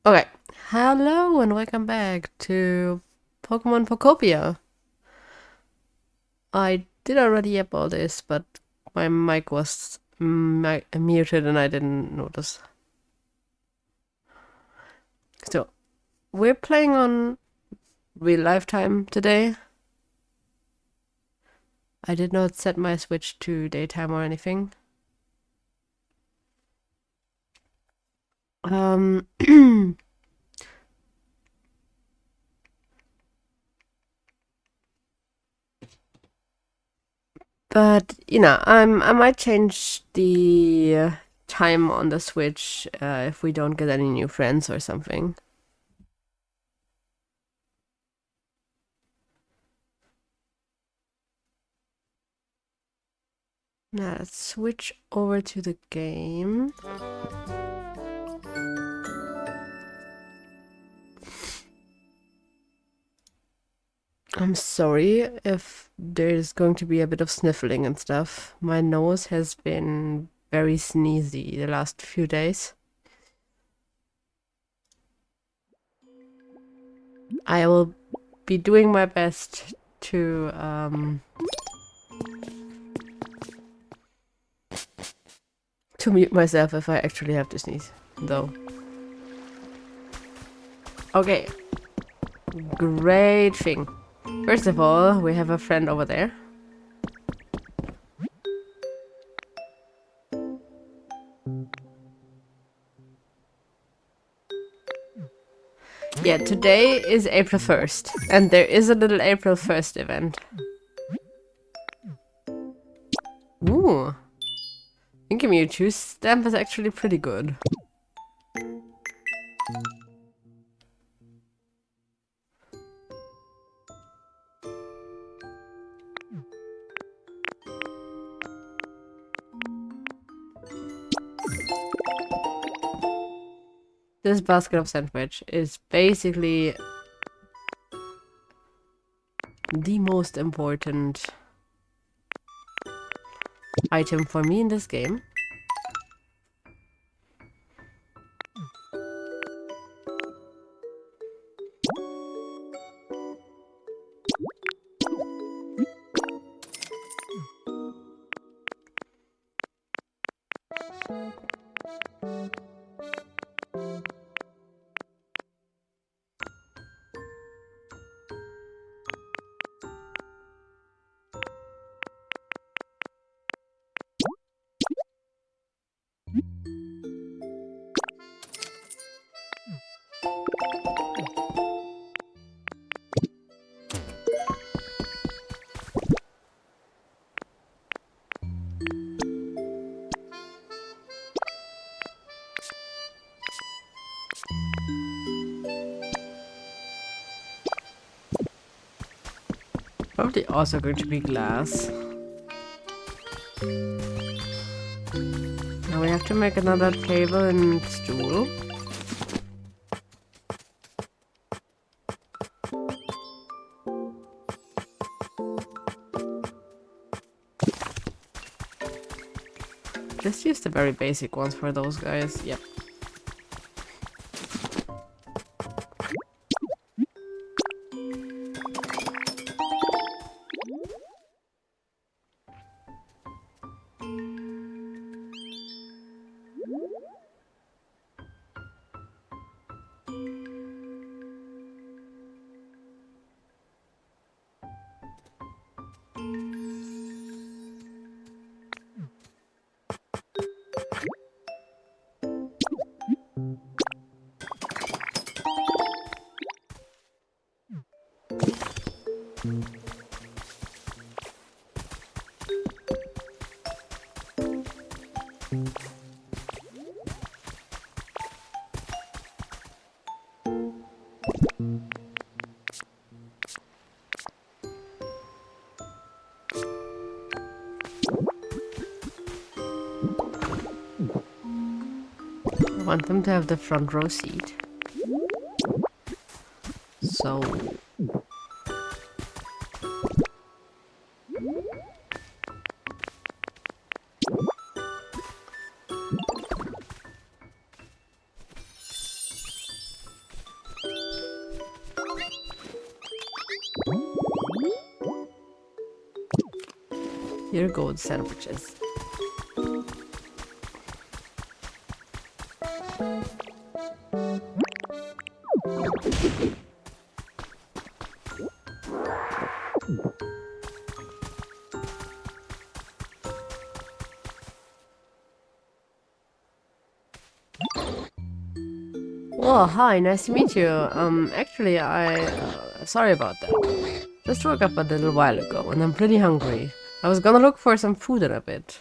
Okay, hello and welcome back to Pokemon Pokopia. I did already about this, but my mic was muted and I didn't notice. So, we're playing on real life time today. I did not set my Switch to daytime or anything. Um, but I might change the time on the Switch if we don't get any new friends or something. Now let's switch over to the game. I'm sorry if there's going to be a bit of sniffling and stuff. My nose has been very sneezy the last few days. I will be doing my best to mute myself if I actually have to sneeze, though. Okay, great thing. First of all, we have a friend over there. Yeah, today is April 1st, and there is a little April 1st event. Ooh. Thinking Mewtwo stamp is actually pretty good. This basket of sandwich is basically the most important item for me in this game. Probably also going to be glass. Now we have to make another table and stool. Just use the very basic ones for those guys. Yep. I want them to have the front row seat. So Here go the sandwiches. Oh, hi, nice to meet you. Actually, sorry about that. Just woke up a little while ago and I'm pretty hungry. I was gonna look for some food in a bit.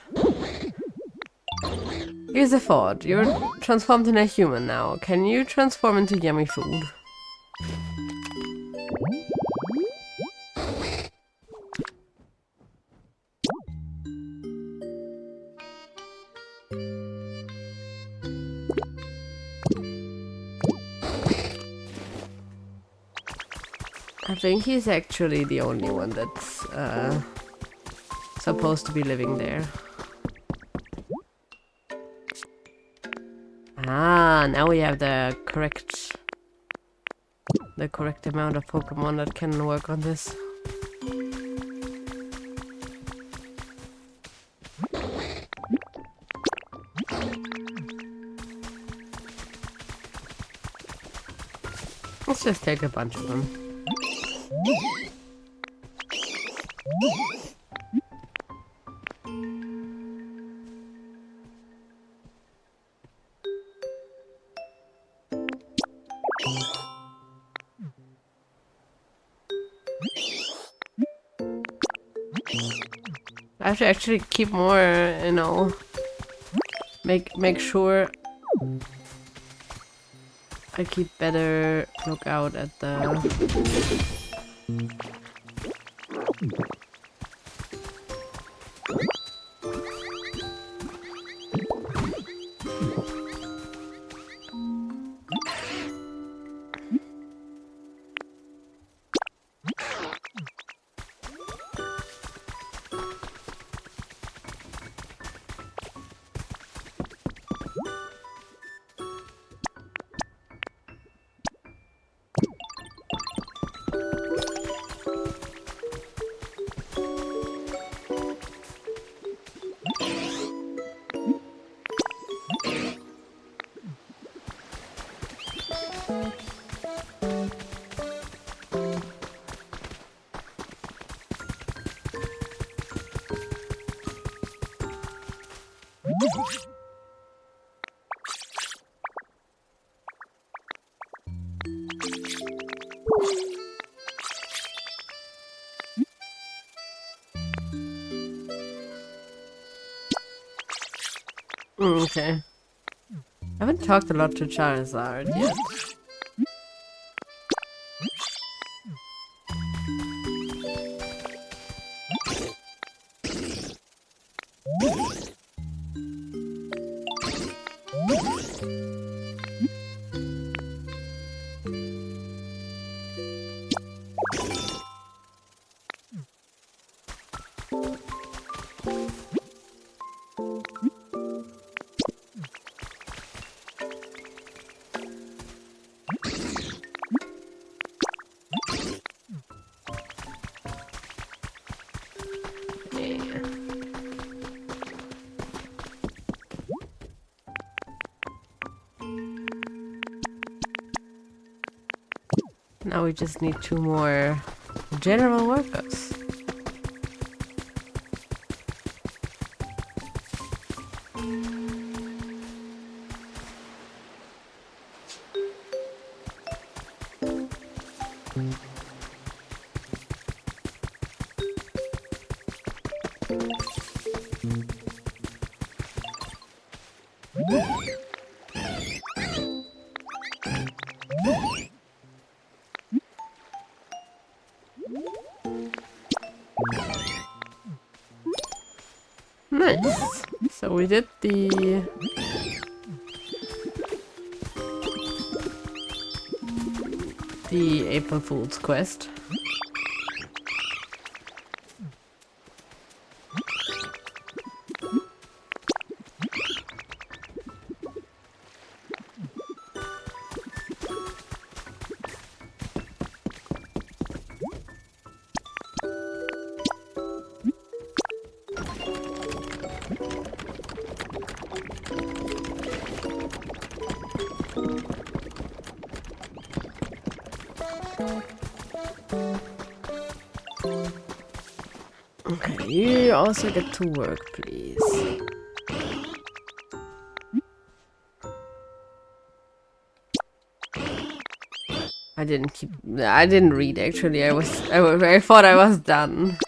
Here's a thought. You're transformed into a human now. Can you transform into yummy food? I think he's actually the only one that's supposed to be living there. Ah, now we have the correct amount of Pokemon that can work on this. Let's just take a bunch of them. I have to actually keep more, you know, make sure I keep better look out at the... Okay. I haven't talked a lot to Charizard yet. Now we just need 2 more general workers. Nice. So we did the April Fool's quest. Okay, you also get to work, please. I didn't read actually. I thought I was done.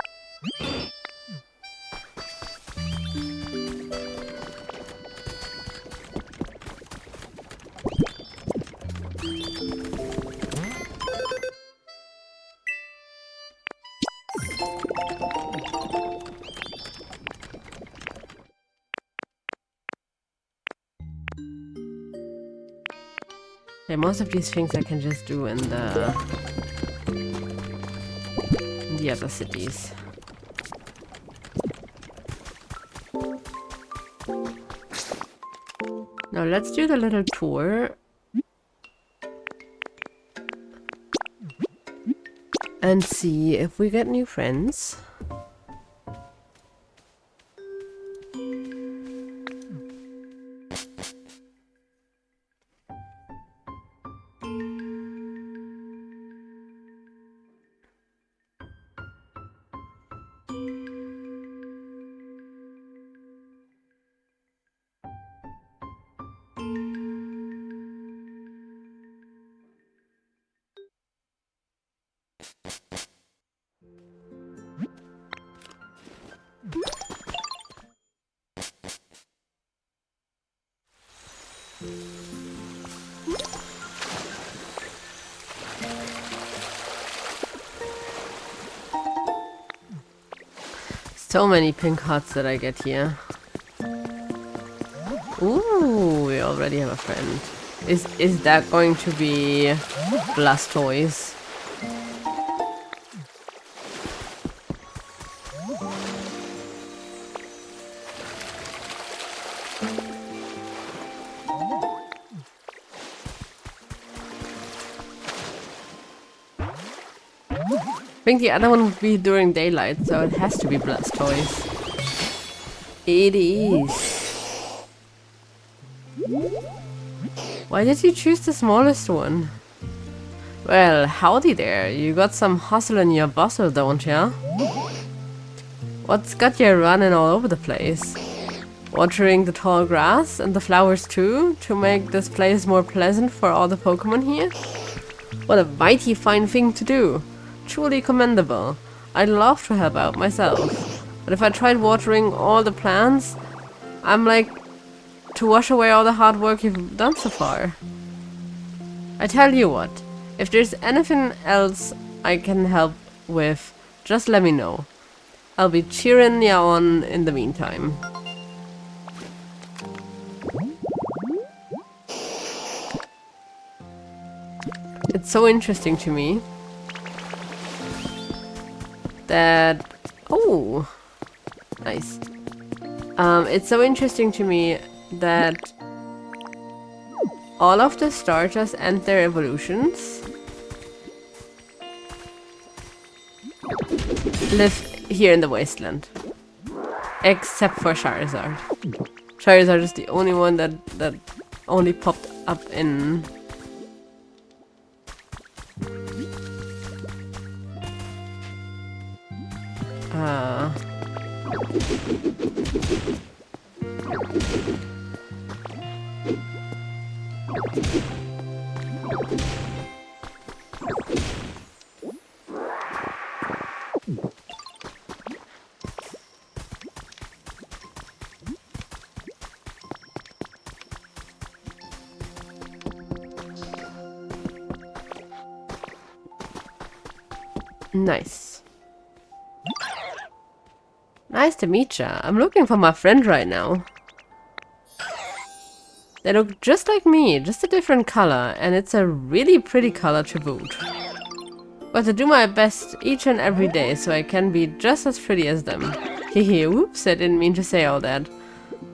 Yeah, most of these things I can just do in the other cities. Now let's do the little tour. And see if we get new friends. So many pink hearts that I get here. Ooh, we already have a friend. Is that going to be Blastoise? I think the other one would be during daylight, so it has to be Blastoise. It is. Why did you choose the smallest one? Well, howdy there. You got some hustle in your bustle, don't ya? What's got you running all over the place? Watering the tall grass and the flowers too, to make this place more pleasant for all the Pokemon here? What a mighty fine thing to do. Truly commendable. I'd love to help out myself. But if I tried watering all the plants, I'm like to wash away all the hard work you've done so far. I tell you what, if there's anything else I can help with, just let me know. I'll be cheering ya on in the meantime. It's so interesting to me that... Oh! Nice. It's so interesting to me that all of the starters and their evolutions live here in the wasteland. Except for Charizard. Charizard is the only one that only popped up in... Nice. Nice to meet ya. I'm looking for my friend right now. They look just like me, just a different color, and it's a really pretty color to boot. But to do my best each and every day so I can be just as pretty as them. Hehe, whoops, I didn't mean to say all that.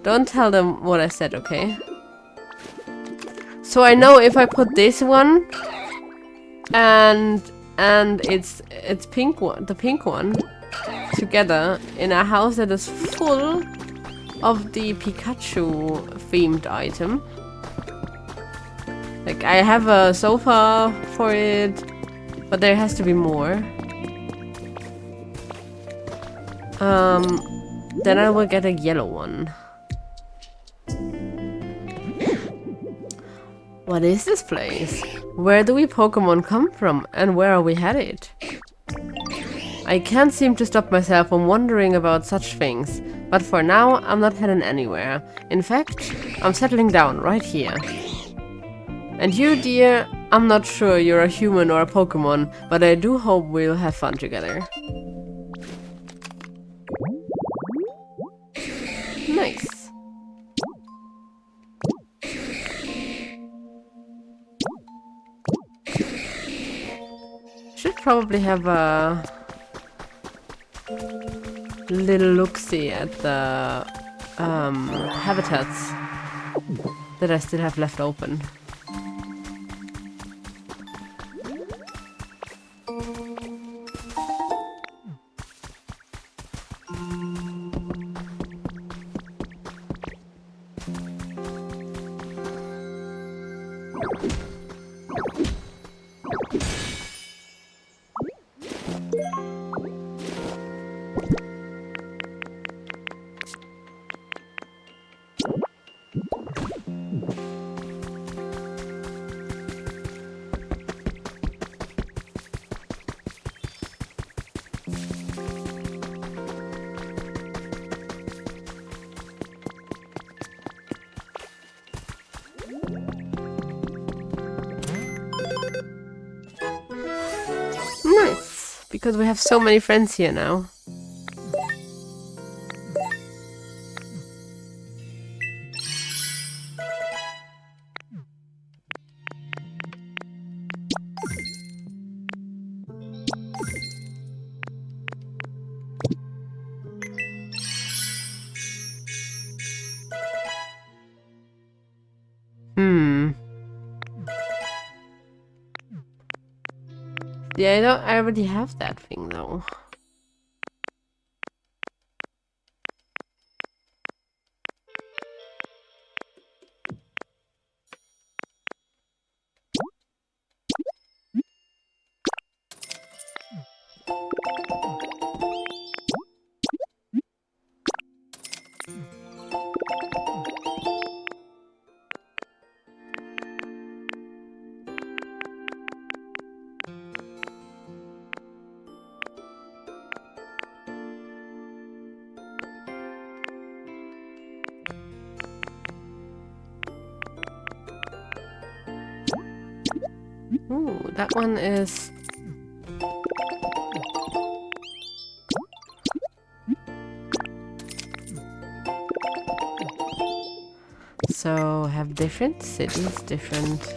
Don't tell them what I said, okay? So I know if I put this one and it's pink one, the pink one, together in a house that is full of the Pikachu themed item. Like, I have a sofa for it, but there has to be more. Then I will get a yellow one. What is this place? Where do we Pokemon come from, and where are we headed? I can't seem to stop myself from wondering about such things, but for now, I'm not heading anywhere. In fact, I'm settling down right here. And you, dear, I'm not sure you're a human or a Pokemon, but I do hope we'll have fun together. Nice. Should probably have a little look-see at the habitats that I still have left open. Nice, because we have so many friends here now. Yeah, I already have that thing though. Ooh, that one is... So, have different cities, different...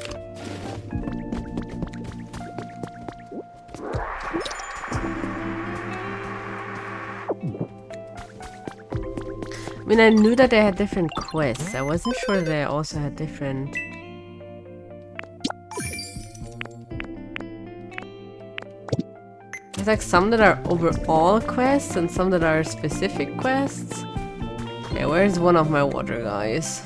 I mean, I knew that they had different quests. I wasn't sure they also had different... There's like some that are overall quests and some that are specific quests. Okay, where's one of my water guys?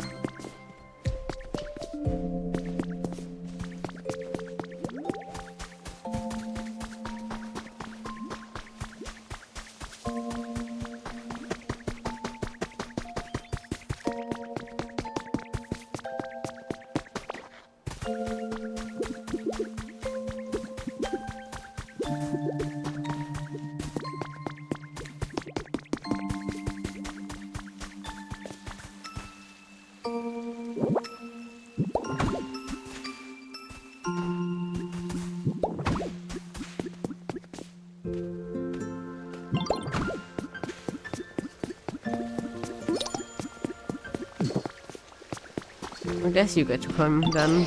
I guess you get to come then.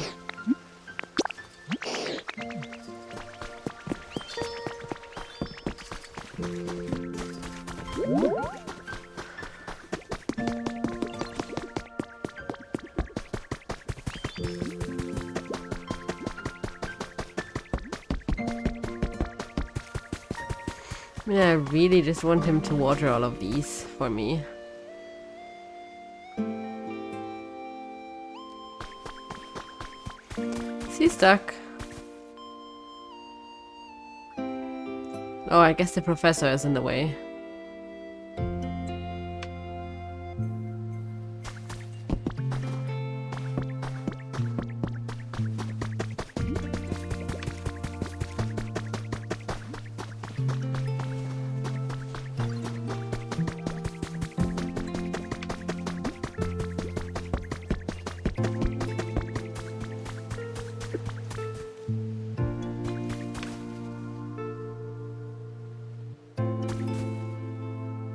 I mean, I really just want him to water all of these for me. Is he stuck? Oh, I guess the professor is in the way.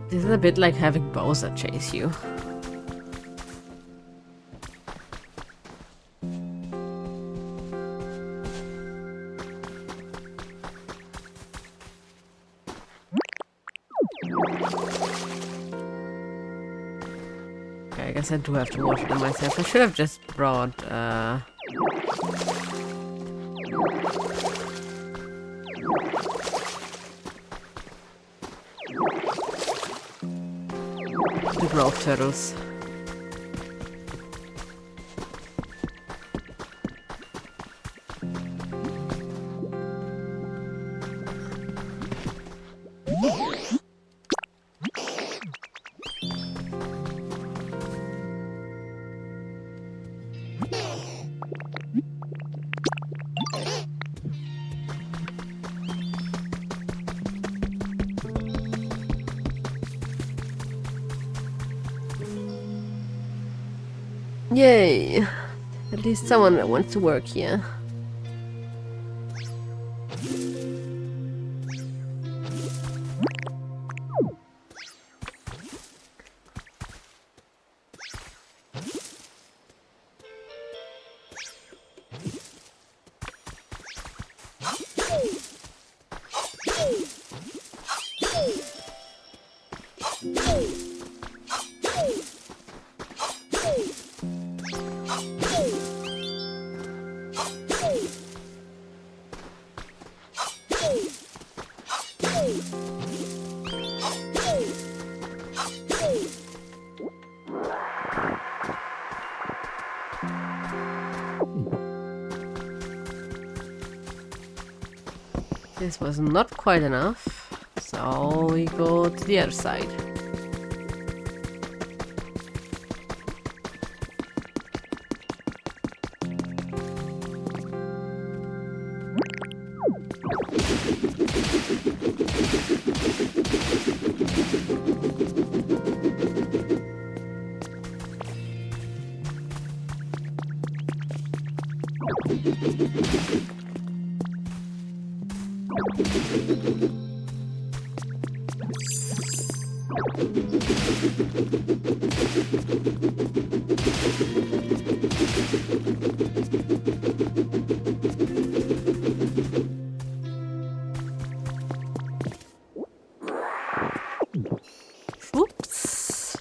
This is a bit like having Bowser chase you. Okay, I guess I do have to water them myself. I should have just brought the growth turtles. Yay! At least someone that wants to work here. This was not quite enough, so we go to the other side. Oops.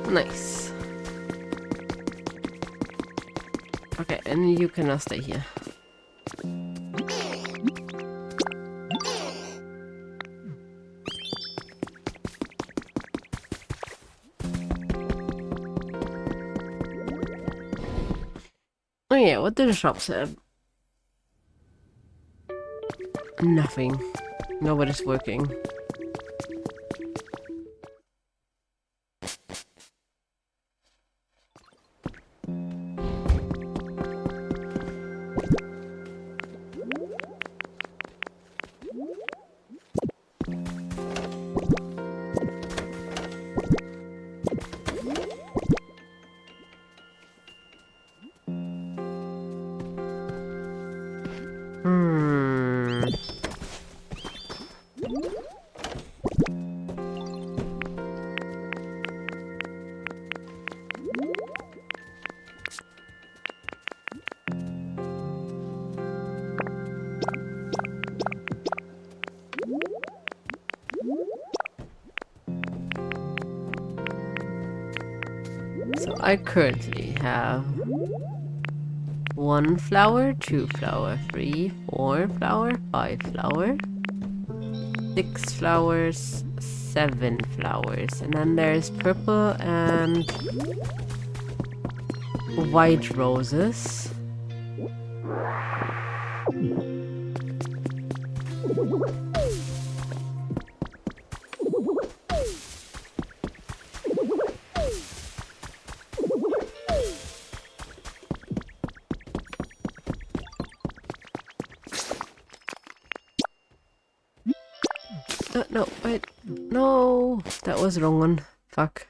Nice. Okay, and you can now stay here. Oh yeah, what do the shops have? Nothing. Nobody's working. So I currently have 1 flower, 2 flower, 3, 4 flower, 5 flower, 6 flowers, 7 flowers, and then there's purple and white roses. No, wait. No, that was the wrong one. Fuck.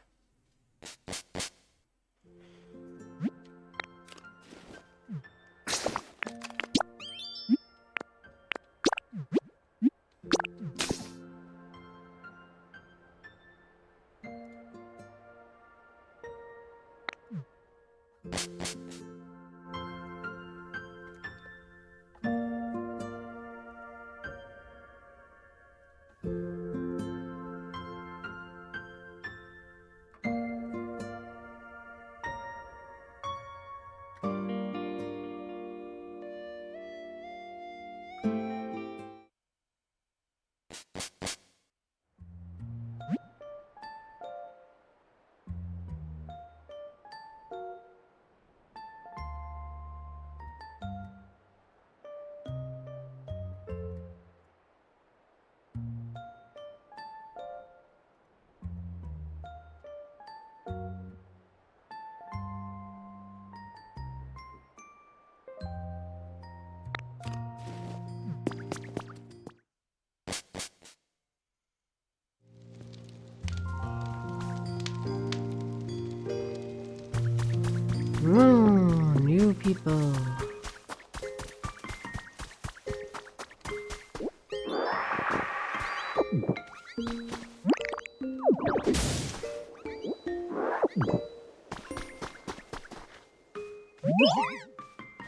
New people.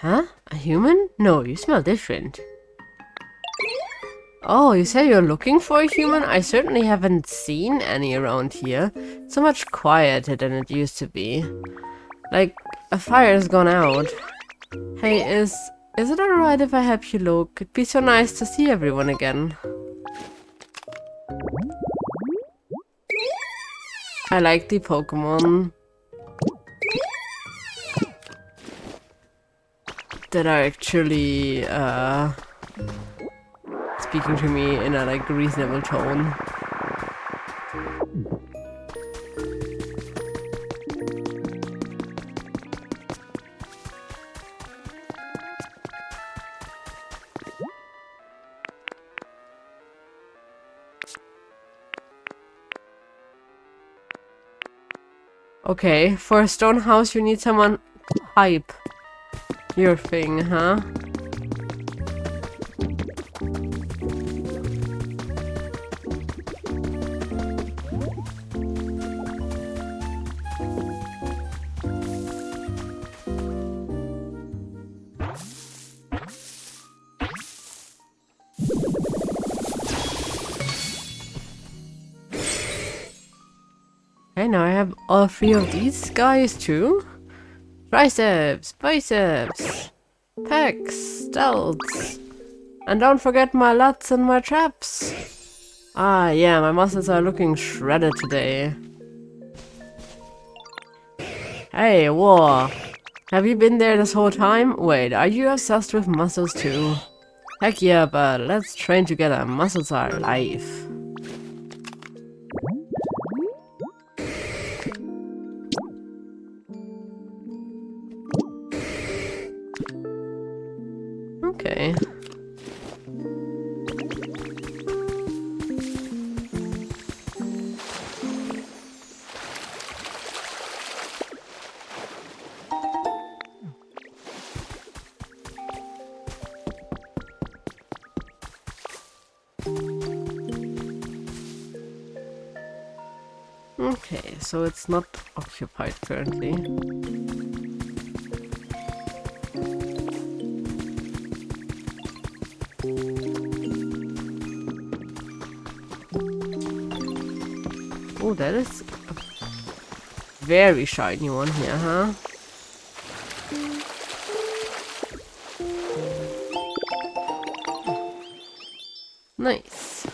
Huh? A human? No, you smell different. Oh, you say you're looking for a human? I certainly haven't seen any around here. It's so much quieter than it used to be. Like, a fire's gone out. Hey, is it alright if I help you look? It'd be so nice to see everyone again. I like the Pokemon that are actually speaking to me in a like reasonable tone. Okay, for a stone house you need someone hype your thing, huh? Okay, now I have all three of these guys too. Triceps, biceps, pecs, stilts. And don't forget my lats and my traps. Ah, yeah, my muscles are looking shredded today. Hey, whoa. Have you been there this whole time? Wait, are you obsessed with muscles too? Heck yeah, but let's train together. Muscles are life. Okay. Okay, so it's not occupied currently. Oh, that is a very shiny one here, huh? Nice.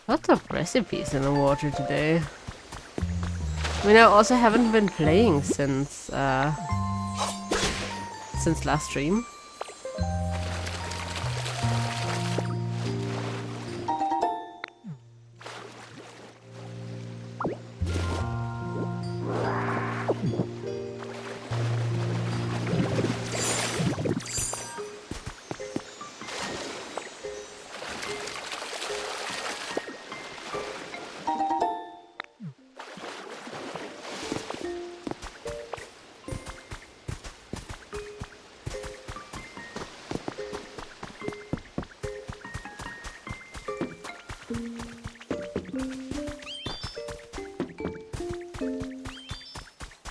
Lots of recipes in the water today. I mean, I also haven't been playing since last stream.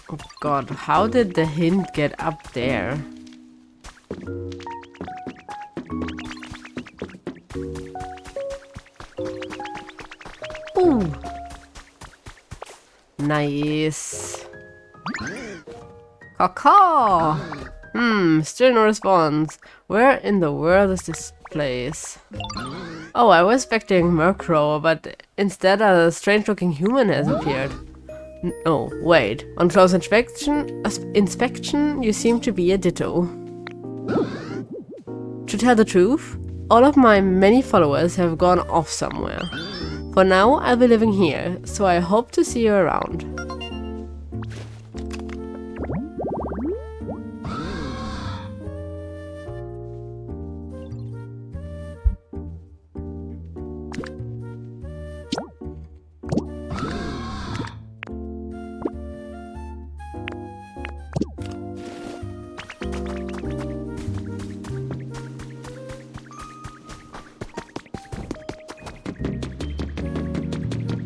Oh god, how did the hint get up there? Ooh! Nice. Caw. Still no response. Where in the world is this place? Oh, I was expecting Murkrow, but instead a strange-looking human has appeared. Oh, wait. On close inspection, you seem to be a Ditto. To tell the truth, all of my many followers have gone off somewhere. For now, I'll be living here, so I hope to see you around.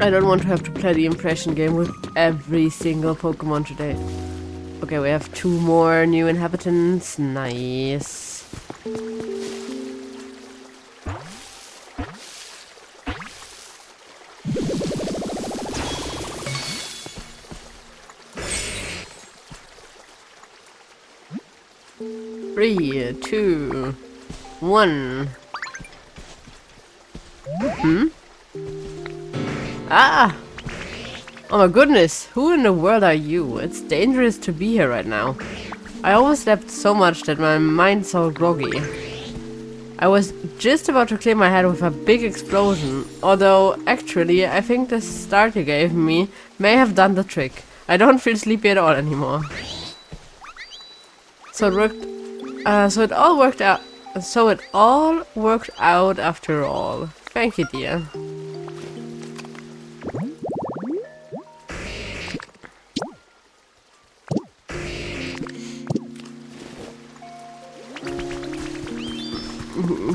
I don't want to have to play the impression game with every single Pokemon today. Okay, we have 2 more new inhabitants. Nice. Three, 2, 1. Ah! Oh my goodness, who in the world are you? It's dangerous to be here right now. I overslept so much that my mind's all groggy. I was just about to clear my head with a big explosion, although actually I think the start you gave me may have done the trick. I don't feel sleepy at all anymore. So it all worked out after all. Thank you, dear.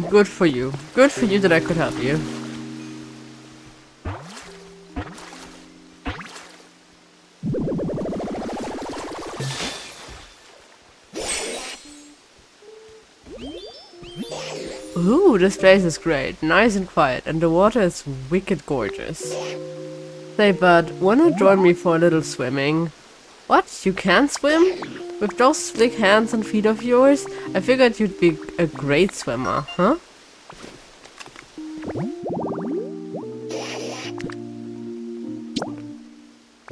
Good for you. Good for you that I could help you. Ooh, this place is great. Nice and quiet, and the water is wicked gorgeous. Say, bud, wanna join me for a little swimming? What? You can't swim? With those slick hands and feet of yours, I figured you'd be a great swimmer, huh?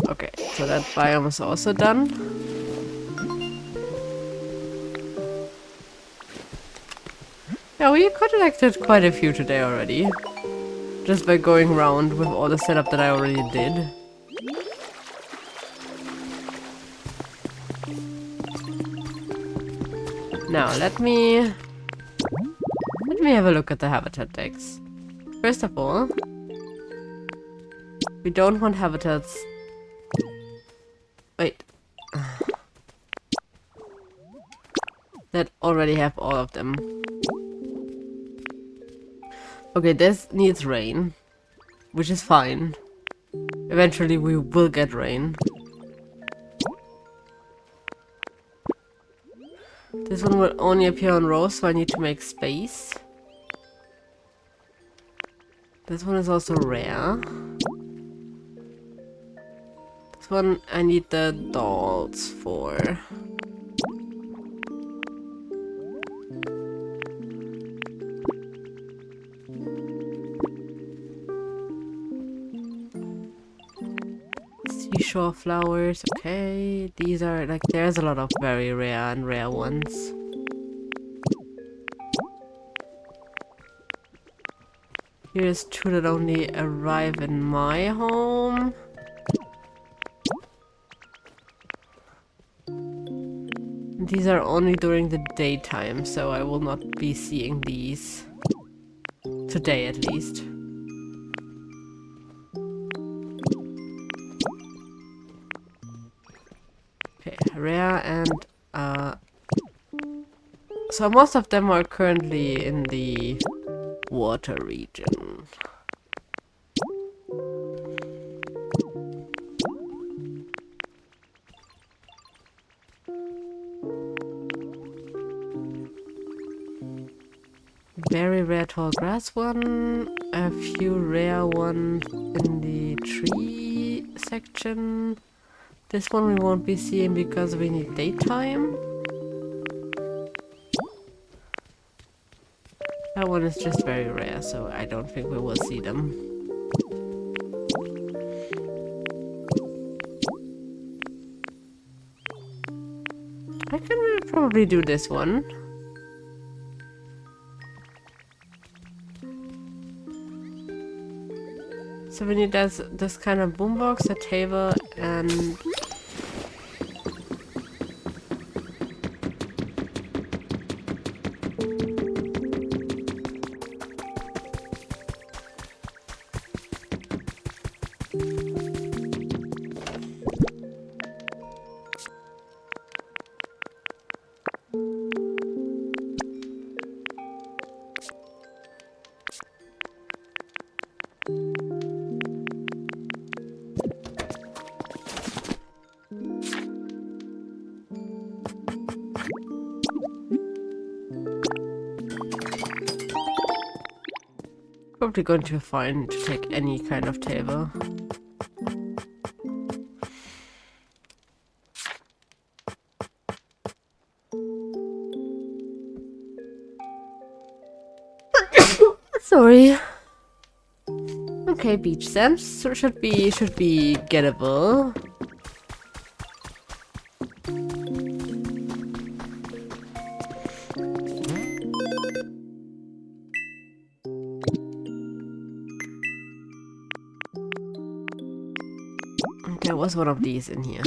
Okay, so that biome is also done. Yeah, we collected quite a few today already. Just by going around with all the setup that I already did. Now, let me have a look at the habitat decks. First of all, we don't want habitats. Wait. That already have all of them. Okay, this needs rain, which is fine. We Eventually we will get rain. This one will only appear on rows, so I need to make space. This one is also rare. This one I need the dolls for. Seashore flowers, okay. These are like, there's a lot of very rare and rare ones. Here's two that only arrive in my home. These are only during the daytime, so I will not be seeing these. Today at least. Okay, rare and so most of them are currently in the water region. Very rare tall grass one, a few rare ones in the tree section. This one we won't be seeing because we need daytime. That one is just very rare, so I don't think we will see them. I can probably do this one. So we need this kind of boombox, a table, and probably going to find to take any kind of table. Sorry. Okay, beach stamps should be gettable. There was one of these in here.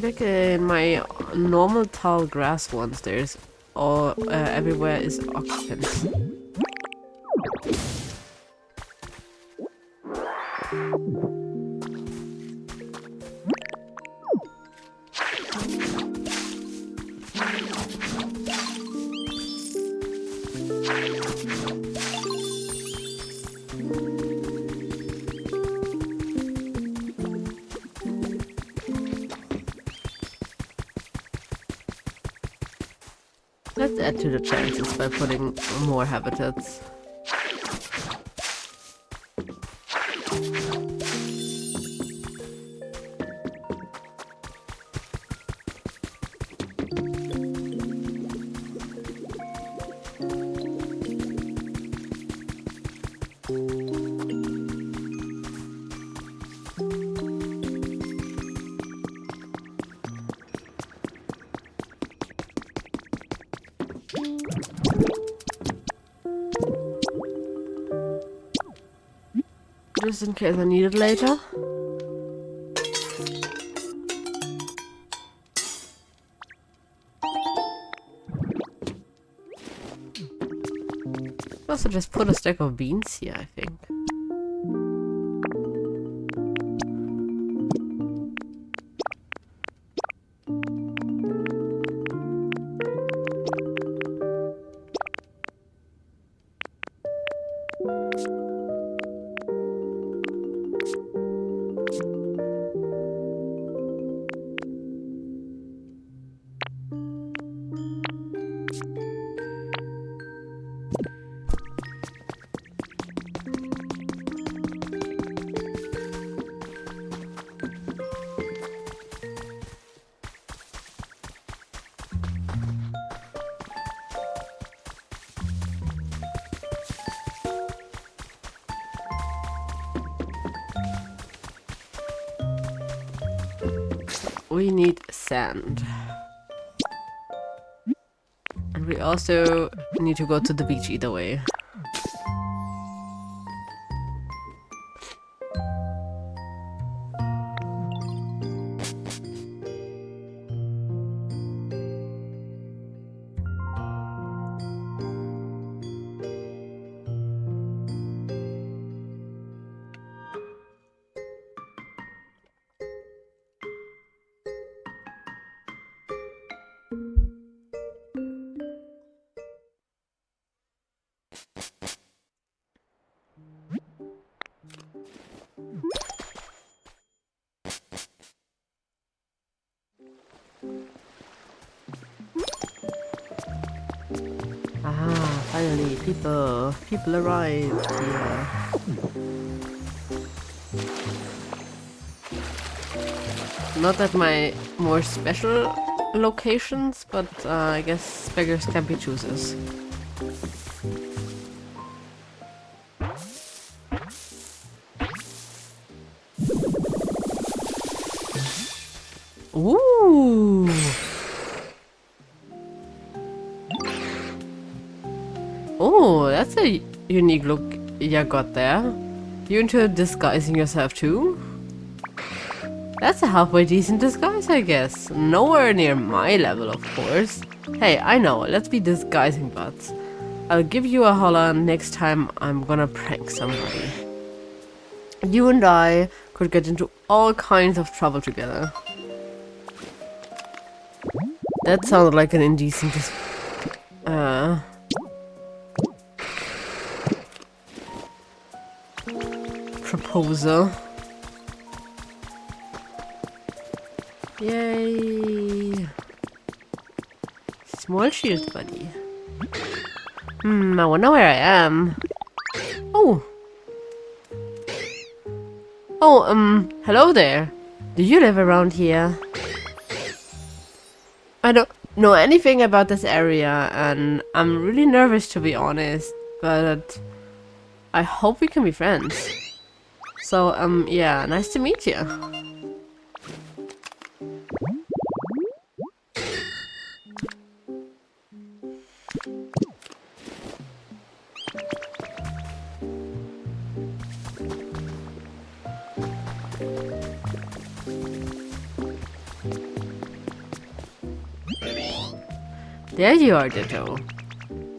Like in my normal tall grass ones, there's all everywhere is occupants. Let's add to the chances by putting more habitats. Just in case I need it later. also just put a stack of beans here, I think. We need sand. And we also need to go to the beach either way. Ah, finally, people arrived here. Not at my more special locations, but I guess beggars can be choosers. Ooh! Oh, that's a unique look you got there. You into disguising yourself too? That's a halfway decent disguise, I guess. Nowhere near my level, of course. Hey, I know, let's be disguising buds. I'll give you a holler next time I'm gonna prank somebody. You and I could get into all kinds of trouble together. That sounded like an indecent proposal. Yay! Small shield, buddy. I wonder where I am. Oh! Oh, hello there. Do you live around here? I don't know anything about this area, and I'm really nervous to be honest, but I hope we can be friends. So, yeah, nice to meet you. There you are, Ditto.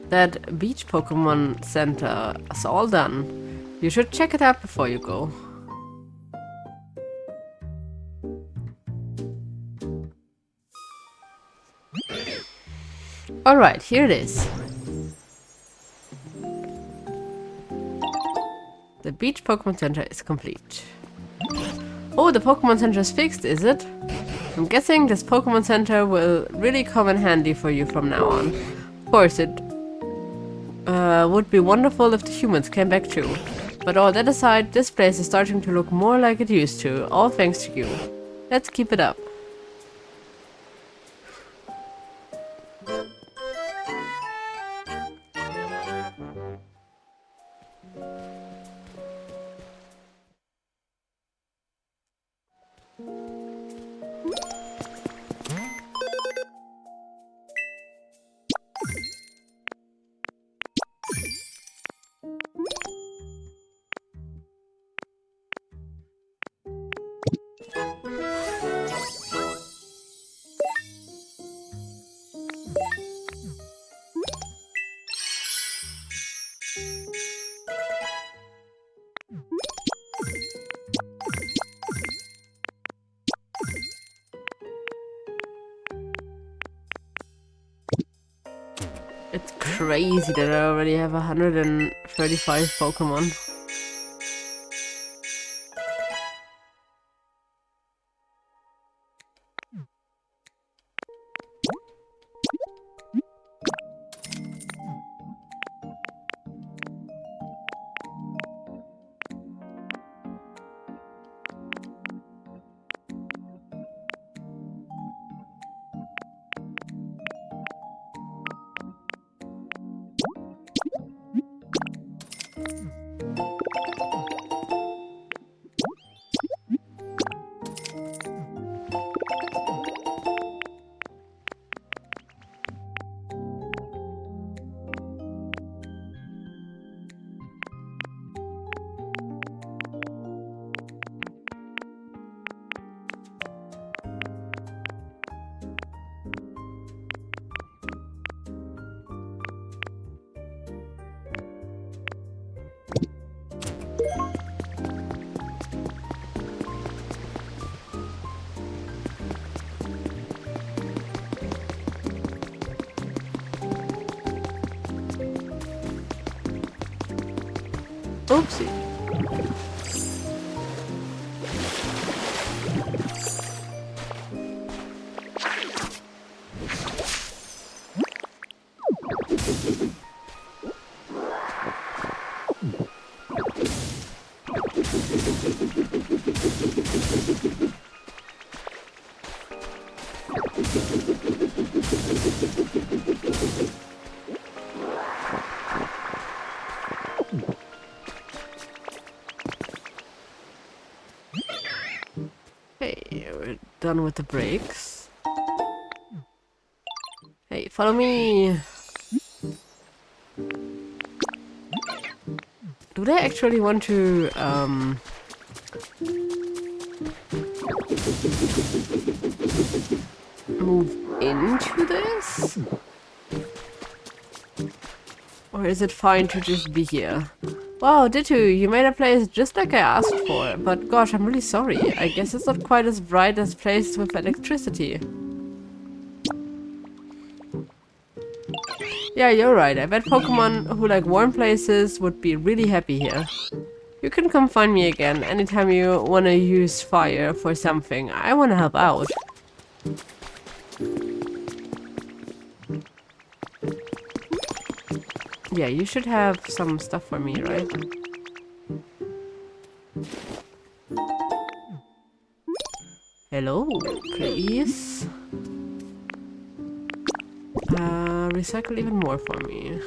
That beach Pokemon Center is all done. You should check it out before you go. Alright, here it is. The beach Pokemon Center is complete. Oh, the Pokemon Center is fixed, is it? I'm guessing this Pokemon Center will really come in handy for you from now on. Of course, it would be wonderful if the humans came back too. But all that aside, this place is starting to look more like it used to, all thanks to you. Let's keep it up. It's crazy that I already have 135 Pokemon. Oopsie. Okay, we're done with the breaks. Hey, follow me! Do they actually want to, move into this? Or is it fine to just be here? Wow, Dittu, you made a place just like I asked for, but gosh, I'm really sorry. I guess it's not quite as bright as places with electricity. Yeah, you're right. I bet Pokemon who like warm places would be really happy here. You can come find me again anytime you want to use fire for something. I want to help out. Yeah, you should have some stuff for me, right? Hello, please. Recycle even more for me.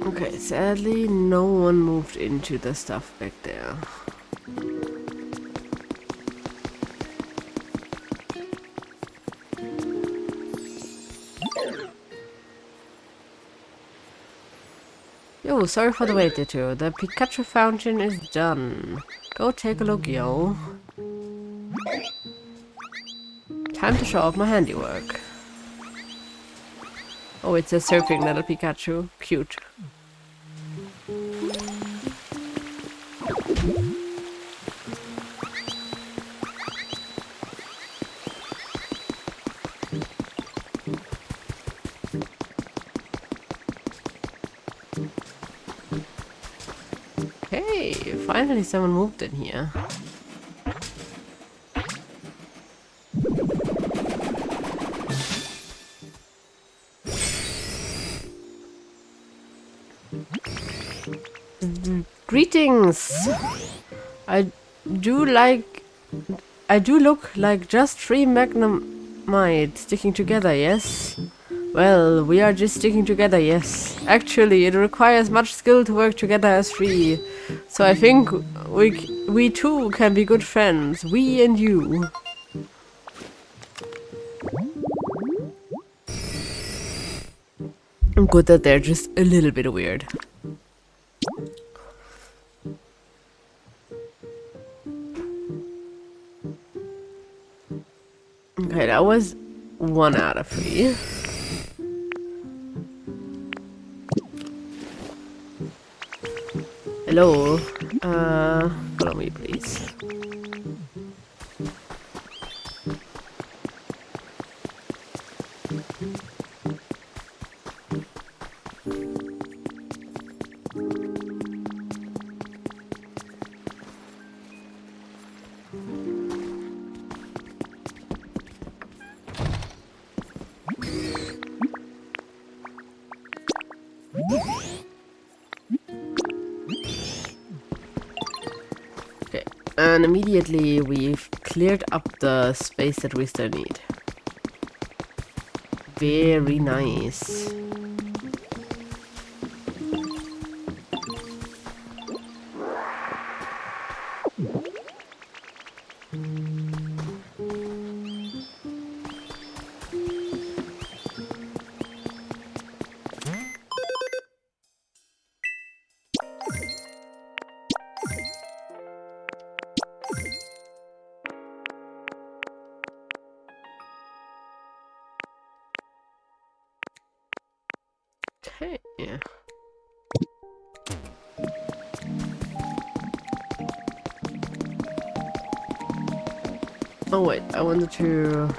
Okay, sadly, no one moved into the stuff back there. Yo, sorry for the wait, Ditto. The Pikachu fountain is done. Go take a look, yo. Time to show off my handiwork. Oh, it's a surfing little Pikachu. Cute. Hey, finally someone moved in here. Greetings! I do look like just three Magnemite sticking together, yes? Well, we are just sticking together, yes. Actually, it requires much skill to work together as three. So I think we too can be good friends. We and you. Good that they're just a little bit weird. Okay, that was 1 out of 3. Hello. Follow me, please. Okay, and immediately we've cleared up the space that we still need. Very nice. Okay. Oh wait, I wanted to...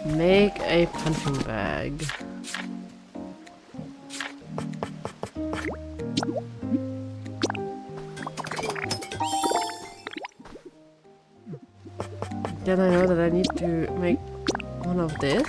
make a punching bag. Then I know that I need to make one of this.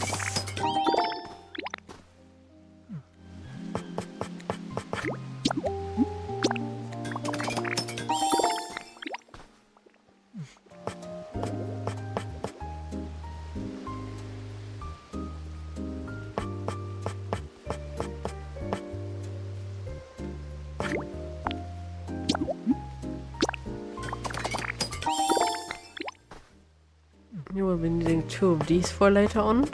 You will be needing 2 of these for later on.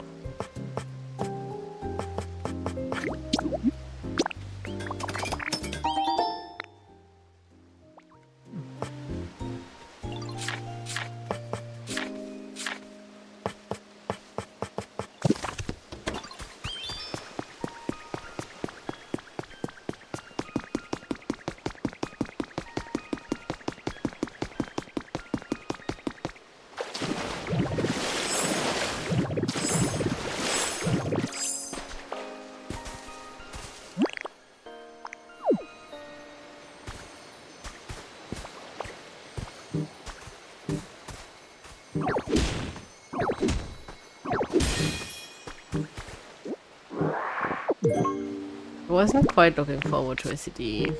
I wasn't quite looking forward to a CD.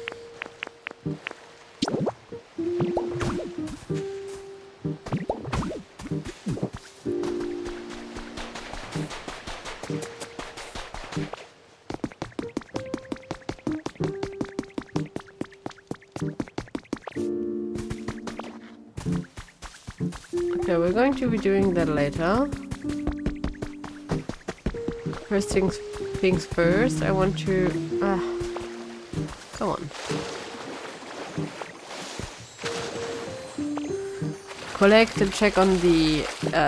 Okay, we're going to be doing that later. First things first, I want to... come on. Collect and check on the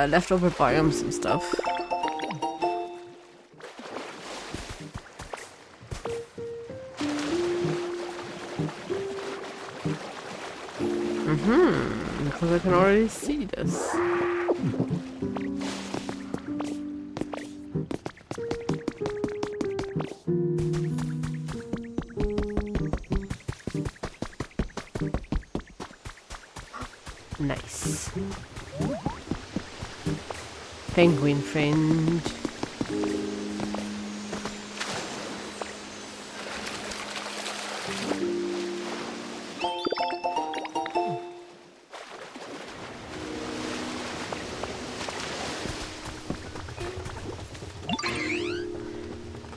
leftover biomes and stuff. Because I can already see this. Nice. Penguin friend.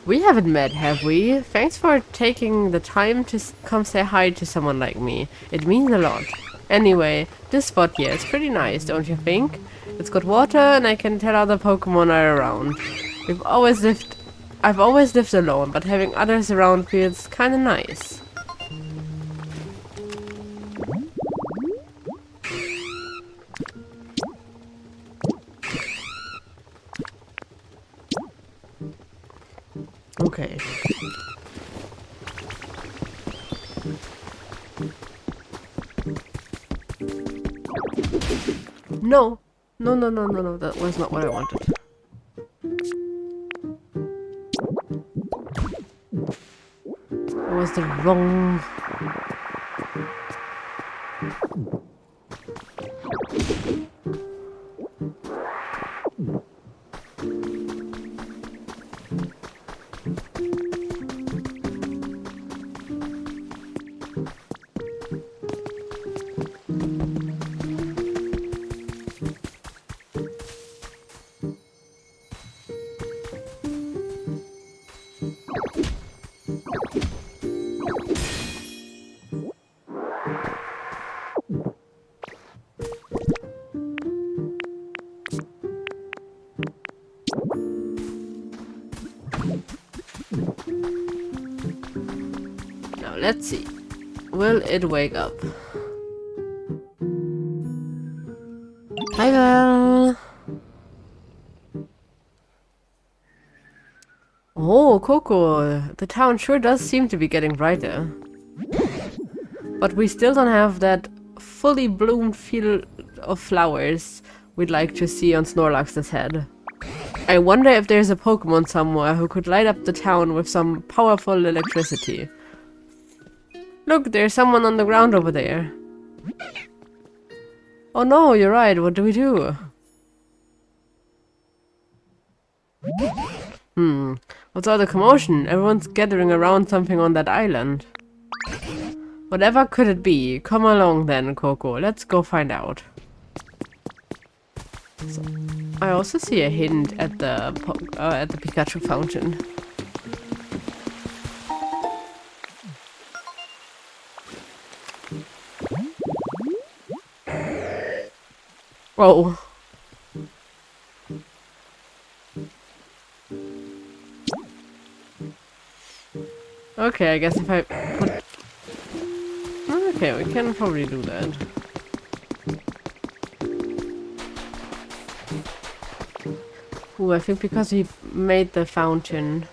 We haven't met, have we? Thanks for taking the time to come say hi to someone like me. It means a lot. Anyway, this spot here is pretty nice, don't you think? It's got water and I can tell other Pokemon are around. I've always lived alone, but having others around feels kinda nice. No! No, no, no, no, no, that was not what I wanted. It was the wrong... Now let's see. Will it wake up? Hi, Val. Oh, Coco. The town sure does seem to be getting brighter. But we still don't have that fully bloomed field of flowers we'd like to see on Snorlax's head. I wonder if there's a Pokemon somewhere who could light up the town with some powerful electricity. Look, there's someone on the ground over there. Oh no, you're right, what do we do? What's all the commotion? Everyone's gathering around something on that island. Whatever could it be? Come along then, Coco. Let's go find out. So, I also see a hint at the Pikachu fountain. Whoa. Okay, I guess if I put... Okay, we can probably do that. Ooh, I think because he made the fountain.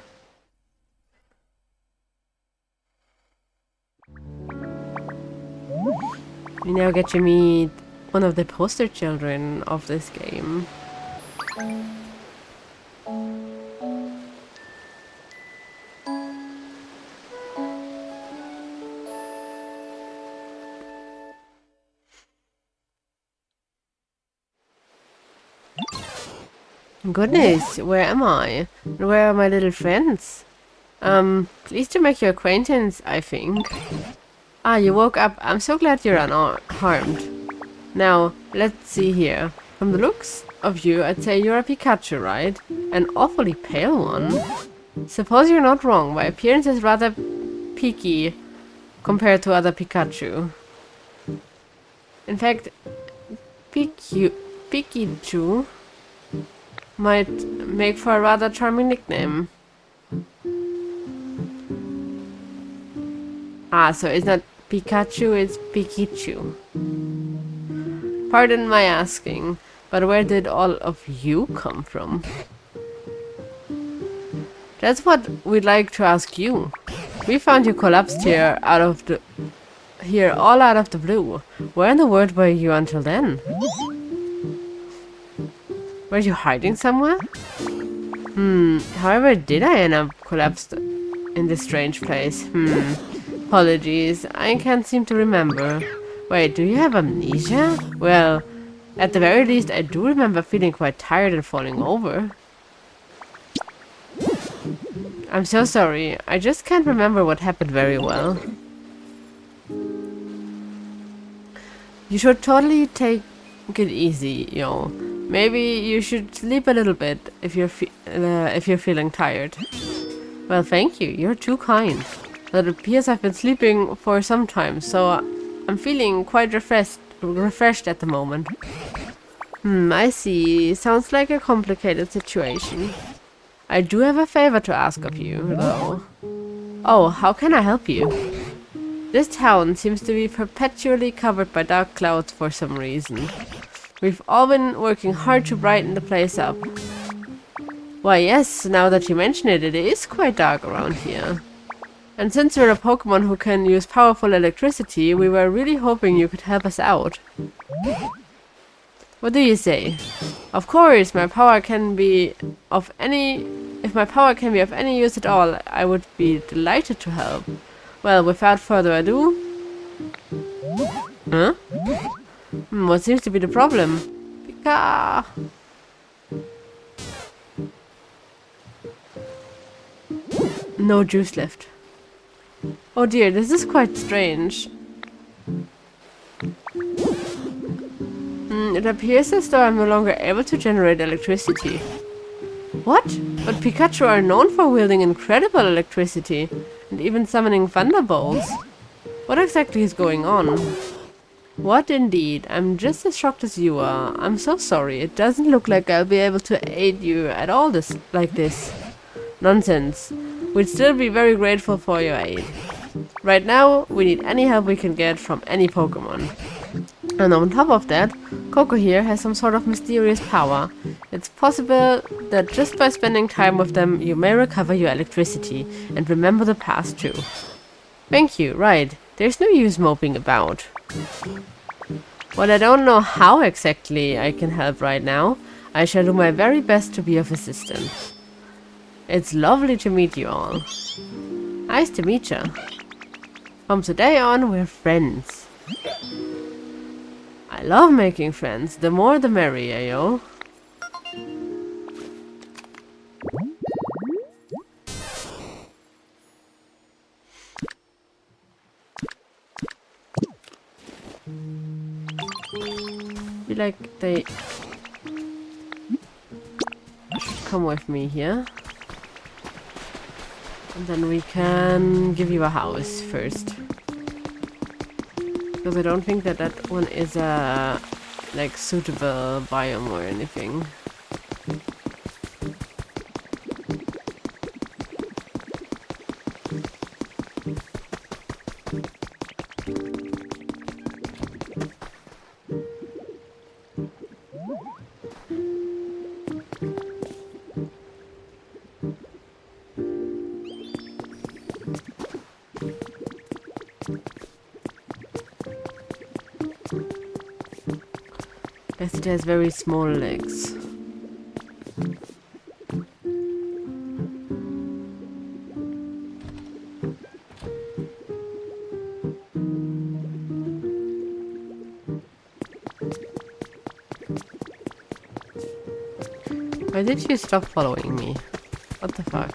We now get to meet one of the poster children of this game. Goodness, where am I? Where are my little friends? Pleased to make your acquaintance, I think. Ah, you woke up. I'm so glad you're unharmed. Now, let's see here. From the looks of you, I'd say you're a Pikachu, right? An awfully pale one. Suppose you're not wrong. My appearance is rather peaky compared to other Pikachu. In fact, Pikachu might make for a rather charming nickname. Ah, so it's not Pikachu, it's Pikachu. Pardon my asking, but where did all of you come from? That's what we'd like to ask you. We found you collapsed here all out of the blue. Where in the world were you until then? Were you hiding somewhere? However did I end up collapsed in this strange place? Apologies, I can't seem to remember. Wait, do you have amnesia? Well, at the very least, I do remember feeling quite tired and falling over. I'm so sorry, I just can't remember what happened very well. You should totally take it easy, yo. Maybe you should sleep a little bit if you're feeling tired. Well, thank you. You're too kind. But it appears I've been sleeping for some time, so I'm feeling quite refreshed at the moment. I see. Sounds like a complicated situation. I do have a favor to ask of you, though. Oh, how can I help you? This town seems to be perpetually covered by dark clouds for some reason. We've all been working hard to brighten the place up. Why yes, now that you mention it, it is quite dark around here. And since you're a Pokemon who can use powerful electricity, we were really hoping you could help us out. What do you say? Of course, my power can be of any... If my power can be of any use at all, I would be delighted to help. Well, without further ado... Huh? What seems to be the problem? Pika! No juice left. Oh dear, this is quite strange. It appears as though I'm no longer able to generate electricity. What? But Pikachu are known for wielding incredible electricity, and even summoning thunderbolts. What exactly is going on? What indeed? I'm just as shocked as you are. I'm so sorry. It doesn't look like I'll be able to aid you at all like this. Nonsense. We'd still be very grateful for your aid. Right now, we need any help we can get from any Pokemon. And on top of that, Coco here has some sort of mysterious power. It's possible that just by spending time with them, you may recover your electricity and remember the past too. Thank you, right. There's no use moping about. Well, I don't know how exactly I can help right now. I shall do my very best to be of assistance. It's lovely to meet you all. Nice to meet you. From today on, we're friends. I love making friends. The more the merrier, yo. Feel like they should come with me here. And then we can give you a house first. Because I don't think that that one is a like suitable biome or anything. Guess it has very small legs. Why did you stop following me? What the fuck?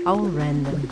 How random.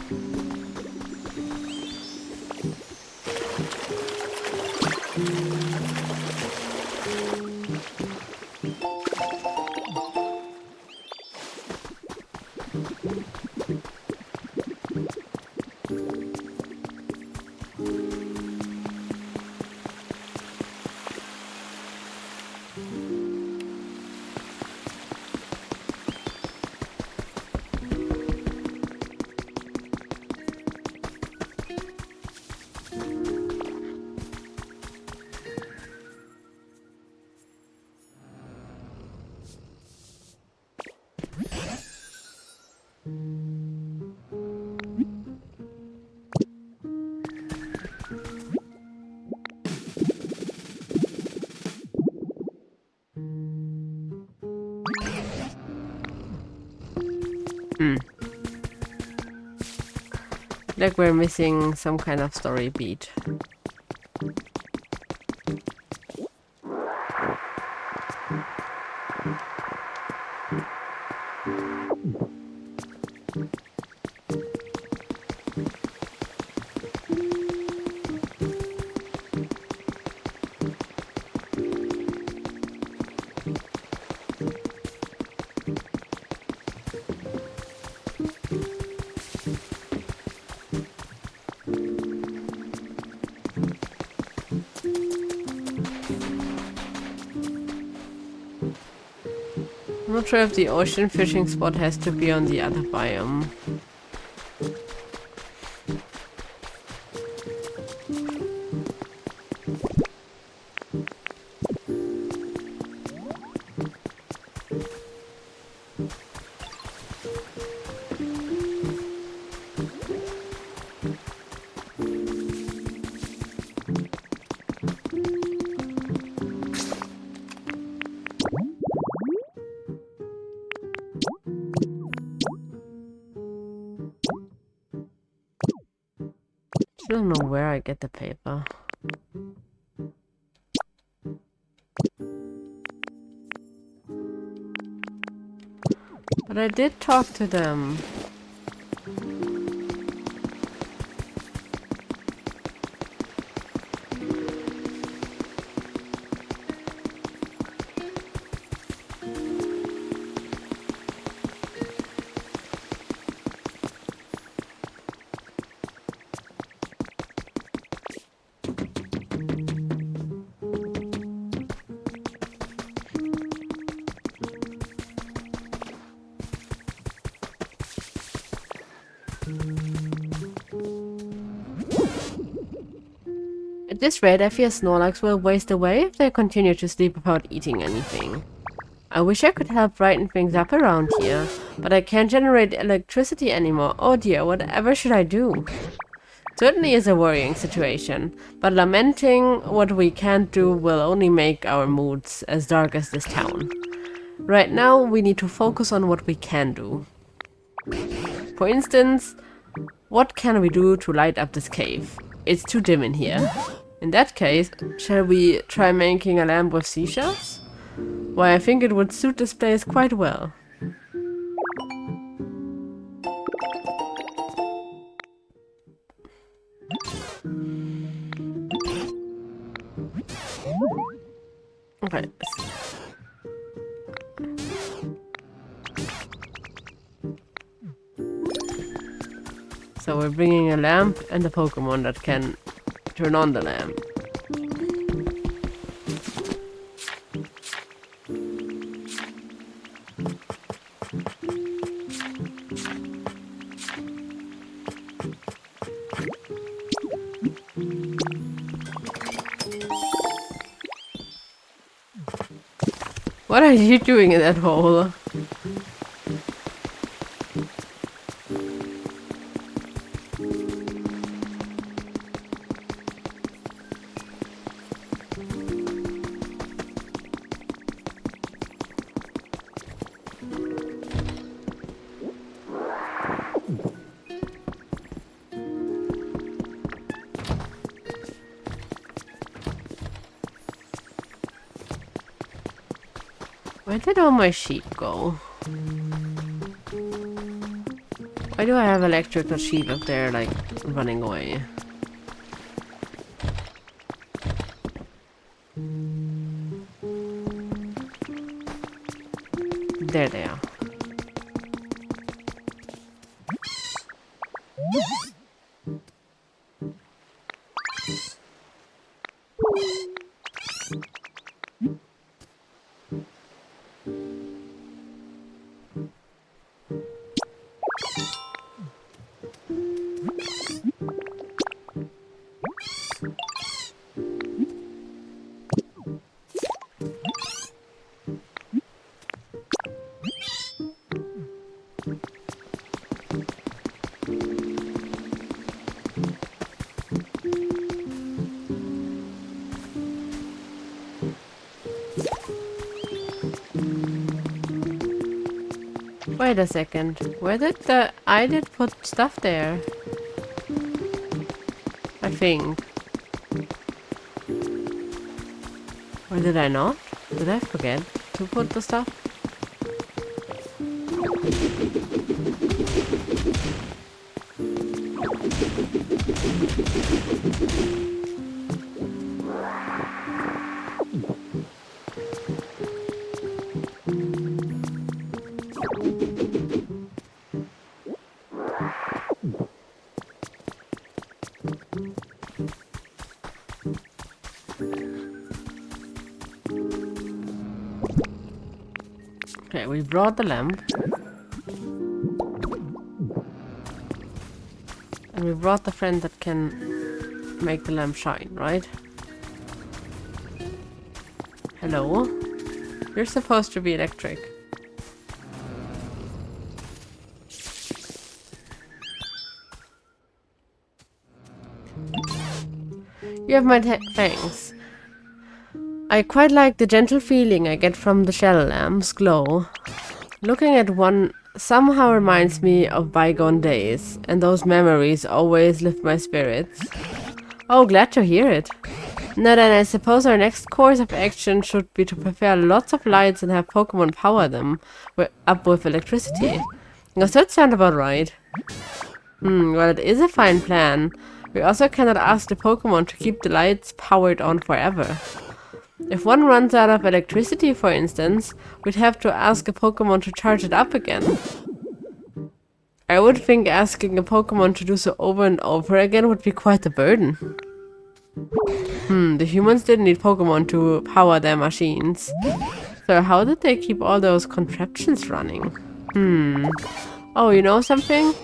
Like we're missing some kind of story beat. I'm not sure if the ocean fishing spot has to be on the other biome. I don't know where I get the paper. But I did talk to them. At this rate, I fear Snorlax will waste away if they continue to sleep without eating anything. I wish I could help brighten things up around here, but I can't generate electricity anymore. Oh dear, whatever should I do? Certainly is a worrying situation, but lamenting what we can't do will only make our moods as dark as this town. Right now, we need to focus on what we can do. For instance, what can we do to light up this cave? It's too dim in here. In that case, shall we try making a lamp with seashells? Why, I think it would suit this place quite well. Okay. So we're bringing a lamp and a Pokemon that can turn on the lamp. What are you doing in that hole? Where did all my sheep go? Why do I have electrical sheep up there, like, running away? There they are. Wait a second. Where did the... I did put stuff there. I think. Or did I not? Did I forget to put the stuff? Okay, we brought the lamp. And we brought the friend that can make the lamp shine, right? Hello? You're supposed to be electric. You have my thanks. I quite like the gentle feeling I get from the shell lamp's glow. Looking at one somehow reminds me of bygone days, and those memories always lift my spirits. Oh, glad to hear it. Now then, I suppose our next course of action should be to prepare lots of lights and have Pokemon power them up with electricity. Does that sound about right? Well, it is a fine plan. We also cannot ask the Pokemon to keep the lights powered on forever. If one runs out of electricity, for instance, we'd have to ask a Pokemon to charge it up again. I would think asking a Pokemon to do so over and over again would be quite a burden. The humans didn't need Pokemon to power their machines. So how did they keep all those contraptions running? Oh, you know something?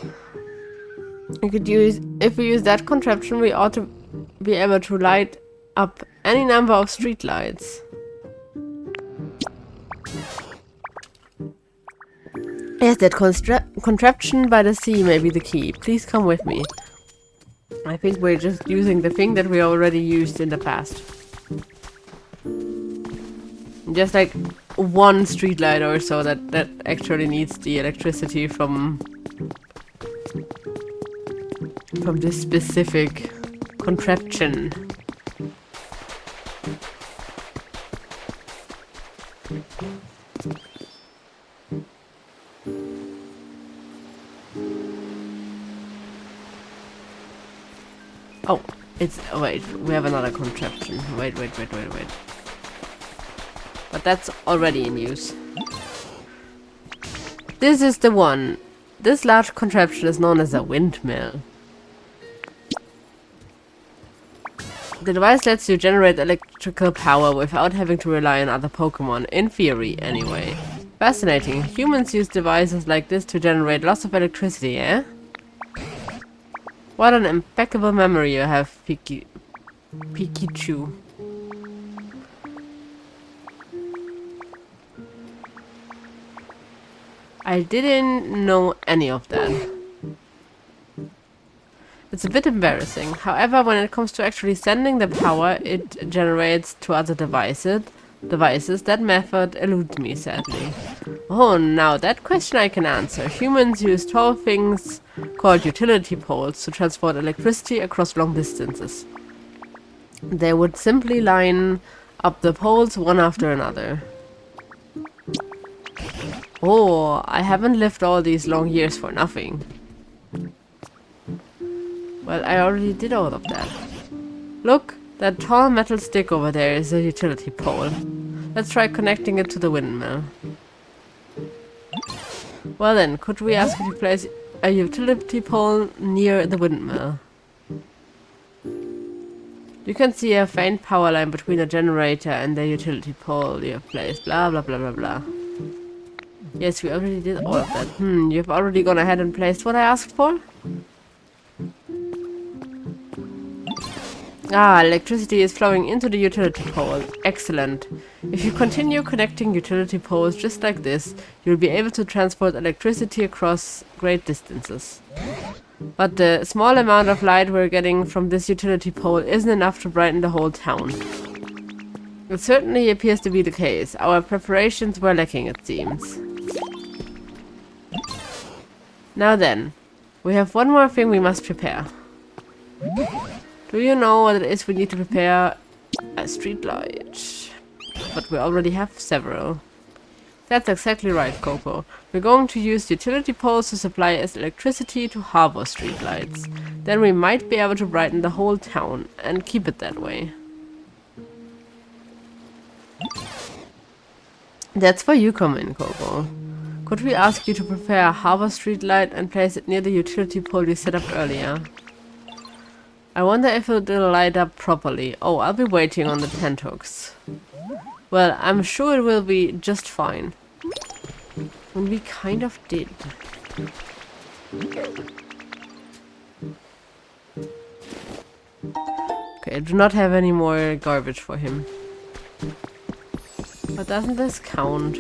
If we use that contraption, we ought to be able to light up any number of street lights. Yes, that contraption by the sea may be the key. Please come with me. I think we're just using the thing that we already used in the past. Just like one streetlight or so that actually needs the electricity from this specific contraption. Oh, wait, we have another contraption. Wait. But that's already in use. This is the one. This large contraption is known as a windmill. The device lets you generate electrical power without having to rely on other Pokemon, in theory anyway. Fascinating. Humans use devices like this to generate lots of electricity, eh? What an impeccable memory you have, Pikachu. I didn't know any of that. It's a bit embarrassing. However, when it comes to actually sending the power it generates to other devices, that method eludes me, sadly. Oh, now that question I can answer. Humans use 12 things called utility poles to transport electricity across long distances. They would simply line up the poles one after another. Oh, I haven't lived all these long years for nothing. Well, I already did all of that. Look, that tall metal stick over there is a utility pole. Let's try connecting it to the windmill. Well then, could we ask you to place a utility pole near the windmill? You can see a faint power line between the generator and the utility pole you have placed. Blah blah blah blah blah. Yes, we already did all of that. You've already gone ahead and placed what I asked for? Ah, electricity is flowing into the utility pole. Excellent. If you continue connecting utility poles just like this, you'll be able to transport electricity across great distances. But the small amount of light we're getting from this utility pole isn't enough to brighten the whole town. It certainly appears to be the case. Our preparations were lacking, it seems. Now then, we have one more thing we must prepare. Do you know what it is we need to prepare? A street light. But we already have several. That's exactly right, Coco. We're going to use utility poles to supply us electricity to harbor streetlights. Then we might be able to brighten the whole town and keep it that way. That's where you come in, Coco. Could we ask you to prepare a harbor streetlight and place it near the utility pole we set up earlier? I wonder if it will light up properly. Oh, I'll be waiting on the tent hooks. Well, I'm sure it will be just fine. And we kind of did. Okay, I do not have any more garbage for him. But doesn't this count?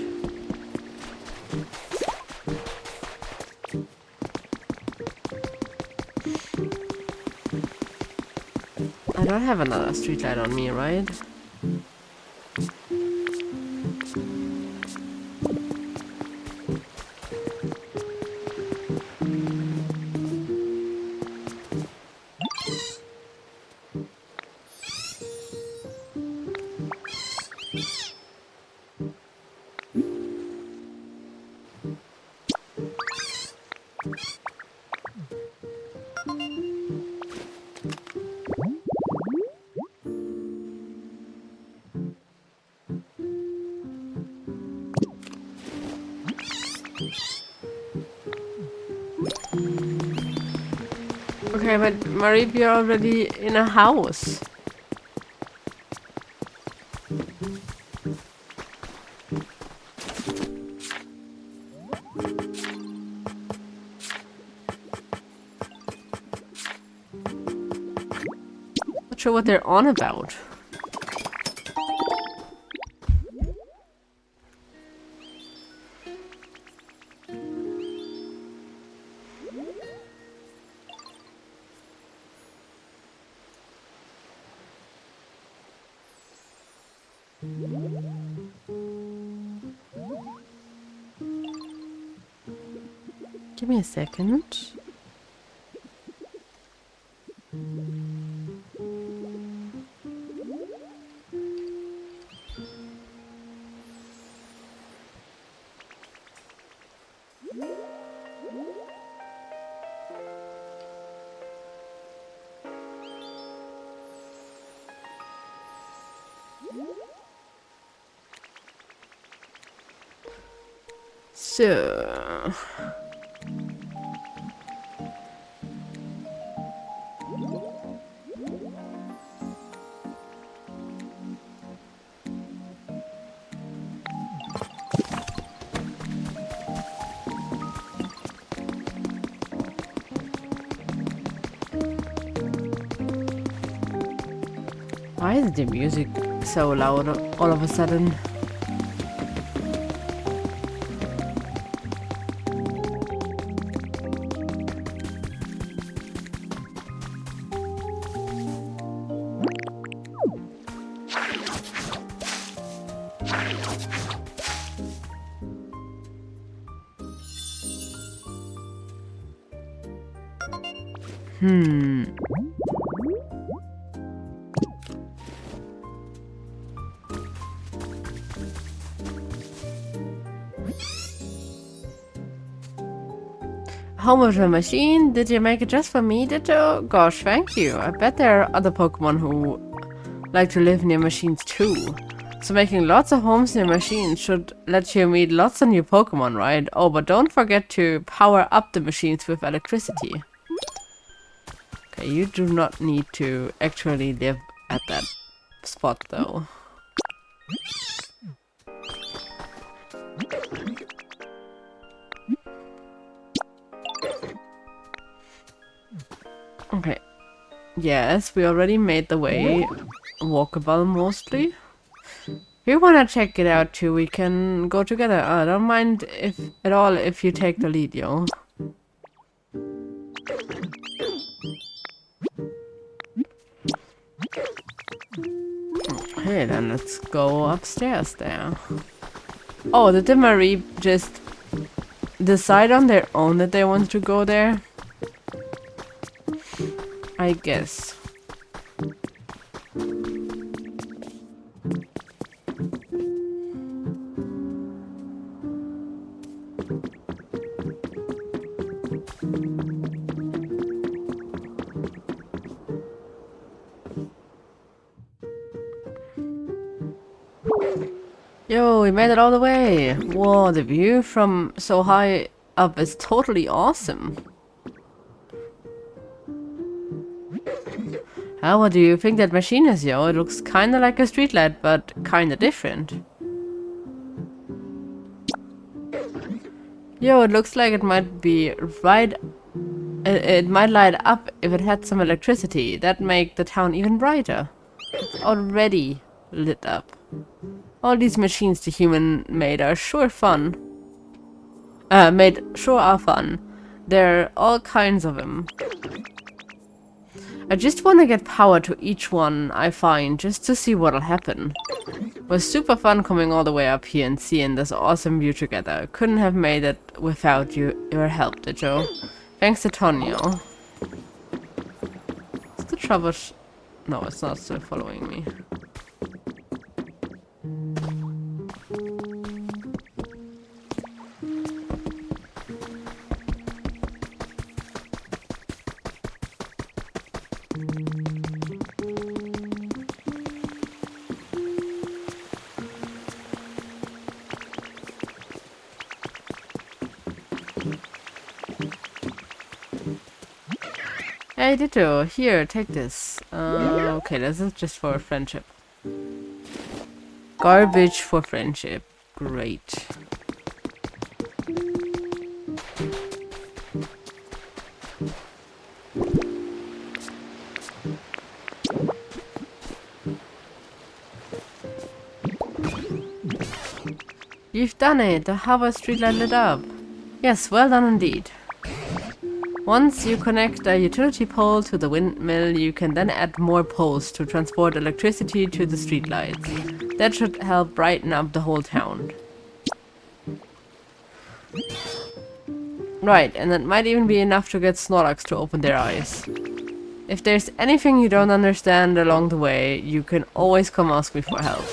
I don't have another streetlight on me, right? Okay, but Marip, you're already in a house. Not sure what they're on about. Give me a second. So... Why is the music so loud all of a sudden? Home of the machine? Did you make it just for me, did you? Gosh, thank you. I bet there are other Pokemon who like to live near machines too. So making lots of homes near machines should let you meet lots of new Pokemon, right? Oh, but don't forget to power up the machines with electricity. Okay, you do not need to actually live at that spot though. Okay. Yes, we already made the way walkable mostly. If you wanna check it out too, we can go together. I don't mind if at all if you take the lead, yo. Okay, then let's go upstairs there. Oh, did the Marie just decide on their own that they want to go there? I guess. Yo, we made it all the way! Whoa, the view from so high up is totally awesome. What do you think that machine is, yo? It looks kinda like a streetlight, but kinda different. Yo, it looks like it might be right... It might light up if it had some electricity. That'd make the town even brighter. It's already lit up. All these machines the human made are sure fun. Sure are fun. There are all kinds of them. I just want to get power to each one I find, just to see what'll happen. It was super fun coming all the way up here and seeing this awesome view together. Couldn't have made it without your help, did you? Thanks to Tonyo. Is the trouble... No, it's not still following me. Hey, Ditto, here, take this. Okay, this is just for friendship. Garbage for friendship. Great. You've done it! The Harvard streetlight lit up! Yes, well done indeed. Once you connect a utility pole to the windmill, you can then add more poles to transport electricity to the streetlights. That should help brighten up the whole town. Right, and that might even be enough to get Snorlax to open their eyes. If there's anything you don't understand along the way, you can always come ask me for help.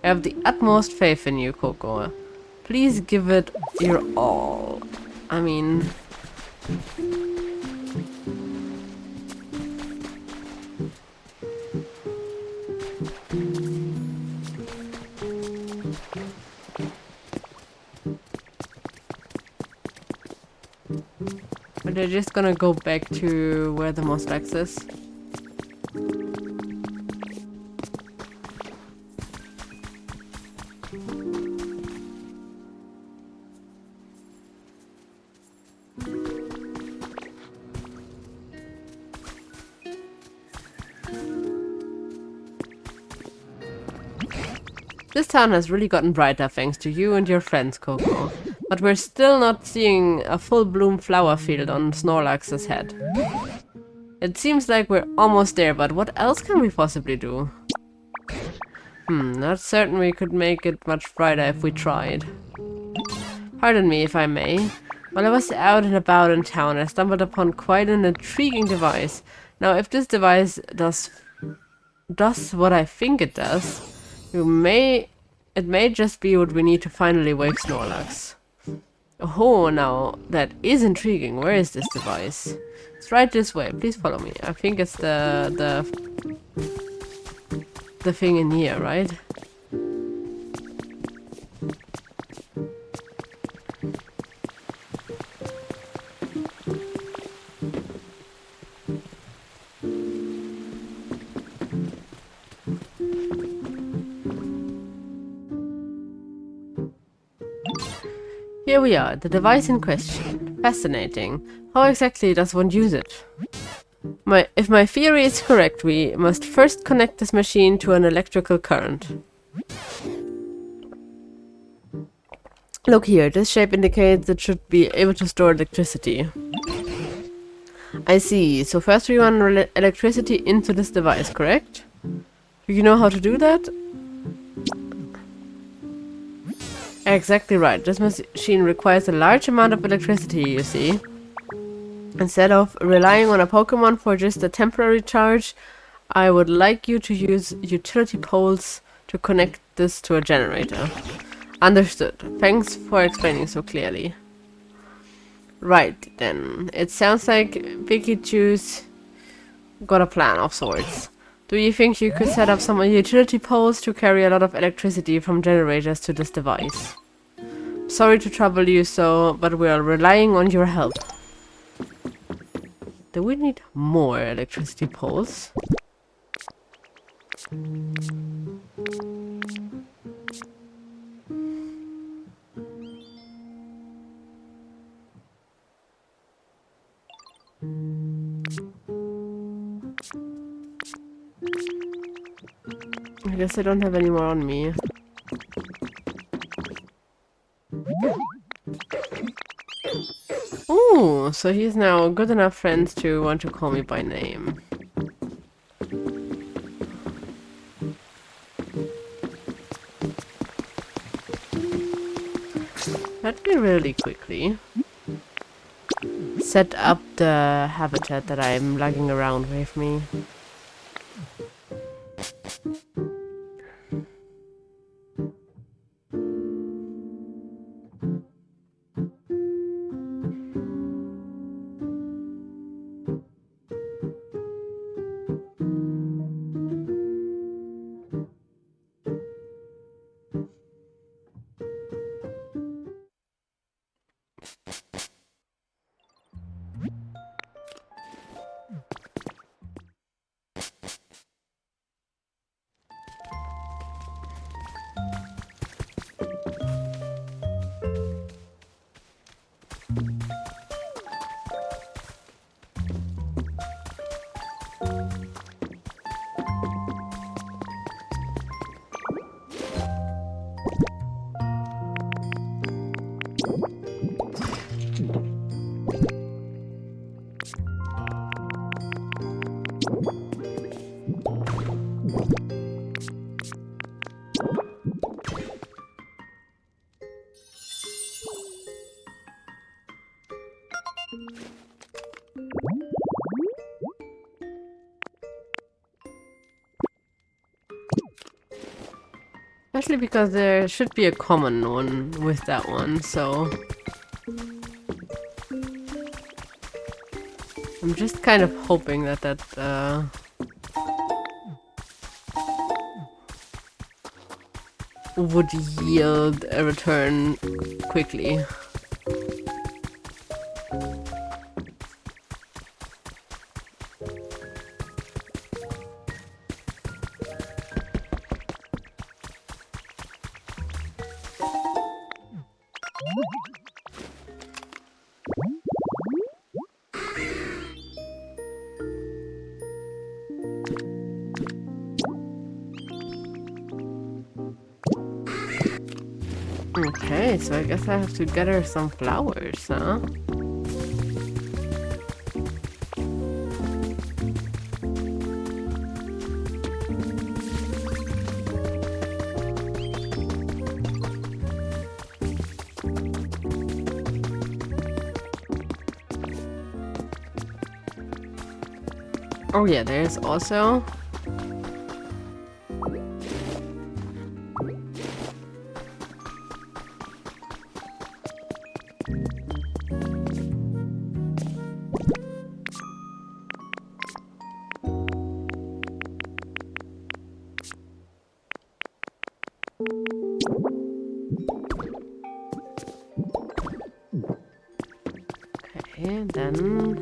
I have the utmost faith in you, Coco. Please give it your all. I mean... But they're just gonna go back to where the Moslax is. This town has really gotten brighter thanks to you and your friends, Coco. But we're still not seeing a full-bloom flower field on Snorlax's head. It seems like we're almost there, but what else can we possibly do? Not certain we could make it much brighter if we tried. Pardon me if I may. While I was out and about in town, I stumbled upon quite an intriguing device. Now, if this device does what I think it does, it may just be what we need to finally wake Snorlax. Oh, now that is intriguing. Where is this device? It's right this way. Please follow me. I think it's the thing in here, right? Here we are, the device in question. Fascinating. How exactly does one use it? If my theory is correct, we must first connect this machine to an electrical current. Look here, this shape indicates it should be able to store electricity. I see, so first we run electricity into this device, correct? Do you know how to do that? Exactly right. This machine requires a large amount of electricity, you see. Instead of relying on a Pokemon for just a temporary charge, I would like you to use utility poles to connect this to a generator. Understood. Thanks for explaining so clearly. Right, then. It sounds like Pikachu's got a plan of sorts. Do you think you could set up some utility poles to carry a lot of electricity from generators to this device? Sorry to trouble you so, but we are relying on your help. Do we need more electricity poles? I guess I don't have any more on me. Ooh, so he's now good enough friends to want to call me by name. Let me really quickly set up the habitat that I'm lugging around with me. Especially because there should be a common one with that one, so... I'm just kind of hoping that would yield a return quickly. Okay, so I guess I have to gather some flowers, huh? Oh yeah, there's also... Okay, then...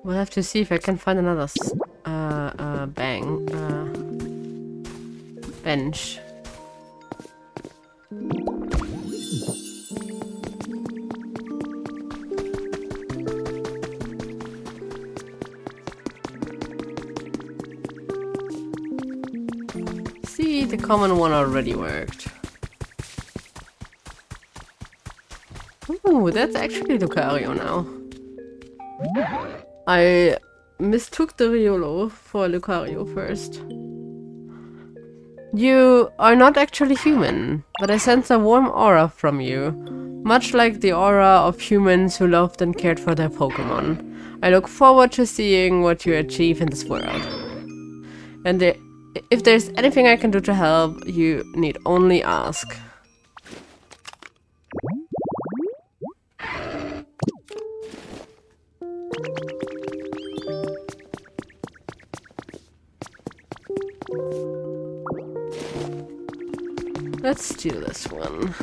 We'll have to see if I can find another bench. See, the common one already worked. Ooh, that's actually Lucario now. I mistook the Riolo for Lucario first. You are not actually human, but I sense a warm aura from you. Much like the aura of humans who loved and cared for their Pokémon. I look forward to seeing what you achieve in this world. And if there's anything I can do to help, you need only ask. Let's do this one.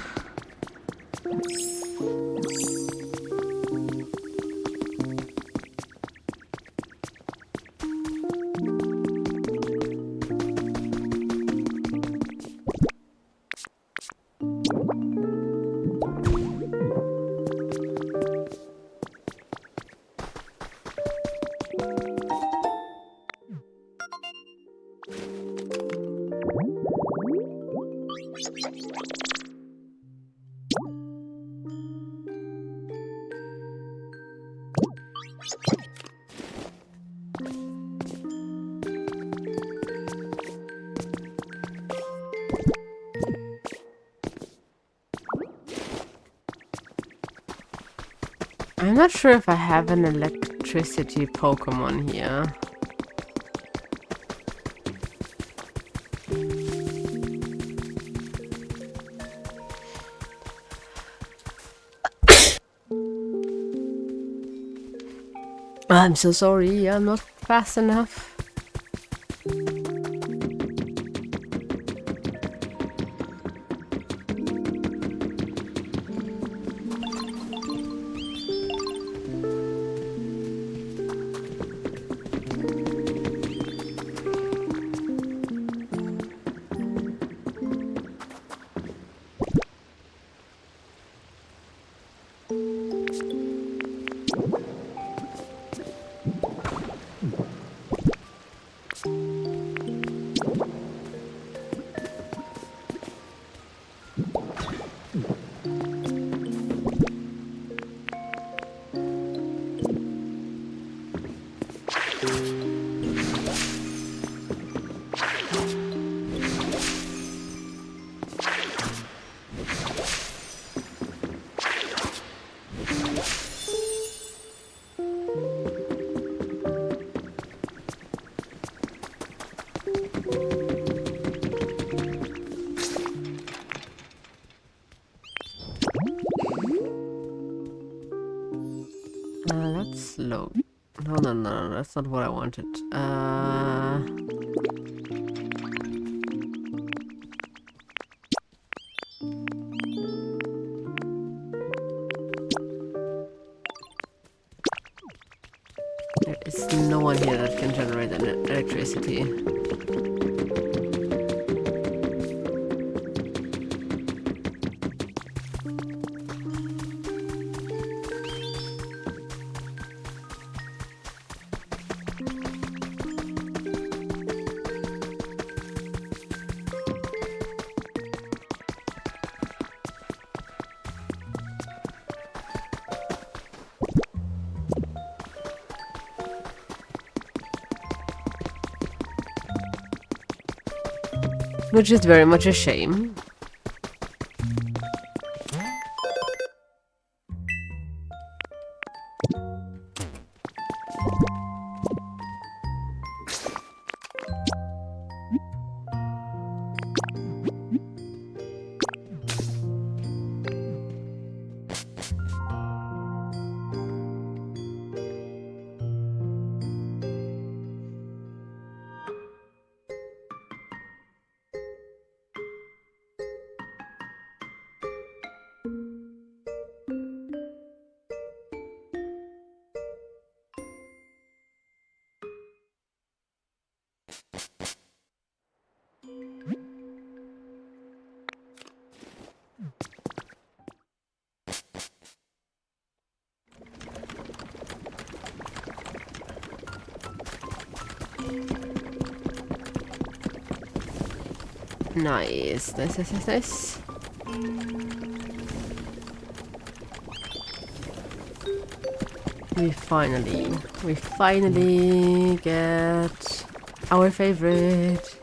I'm not sure if I have an electricity Pokemon here. I'm so sorry, I'm not fast enough. Let's look. No, that's not what I wanted. There is no one here that can generate electricity. Which is very much a shame. Nice. Nice. We finally get our favorite.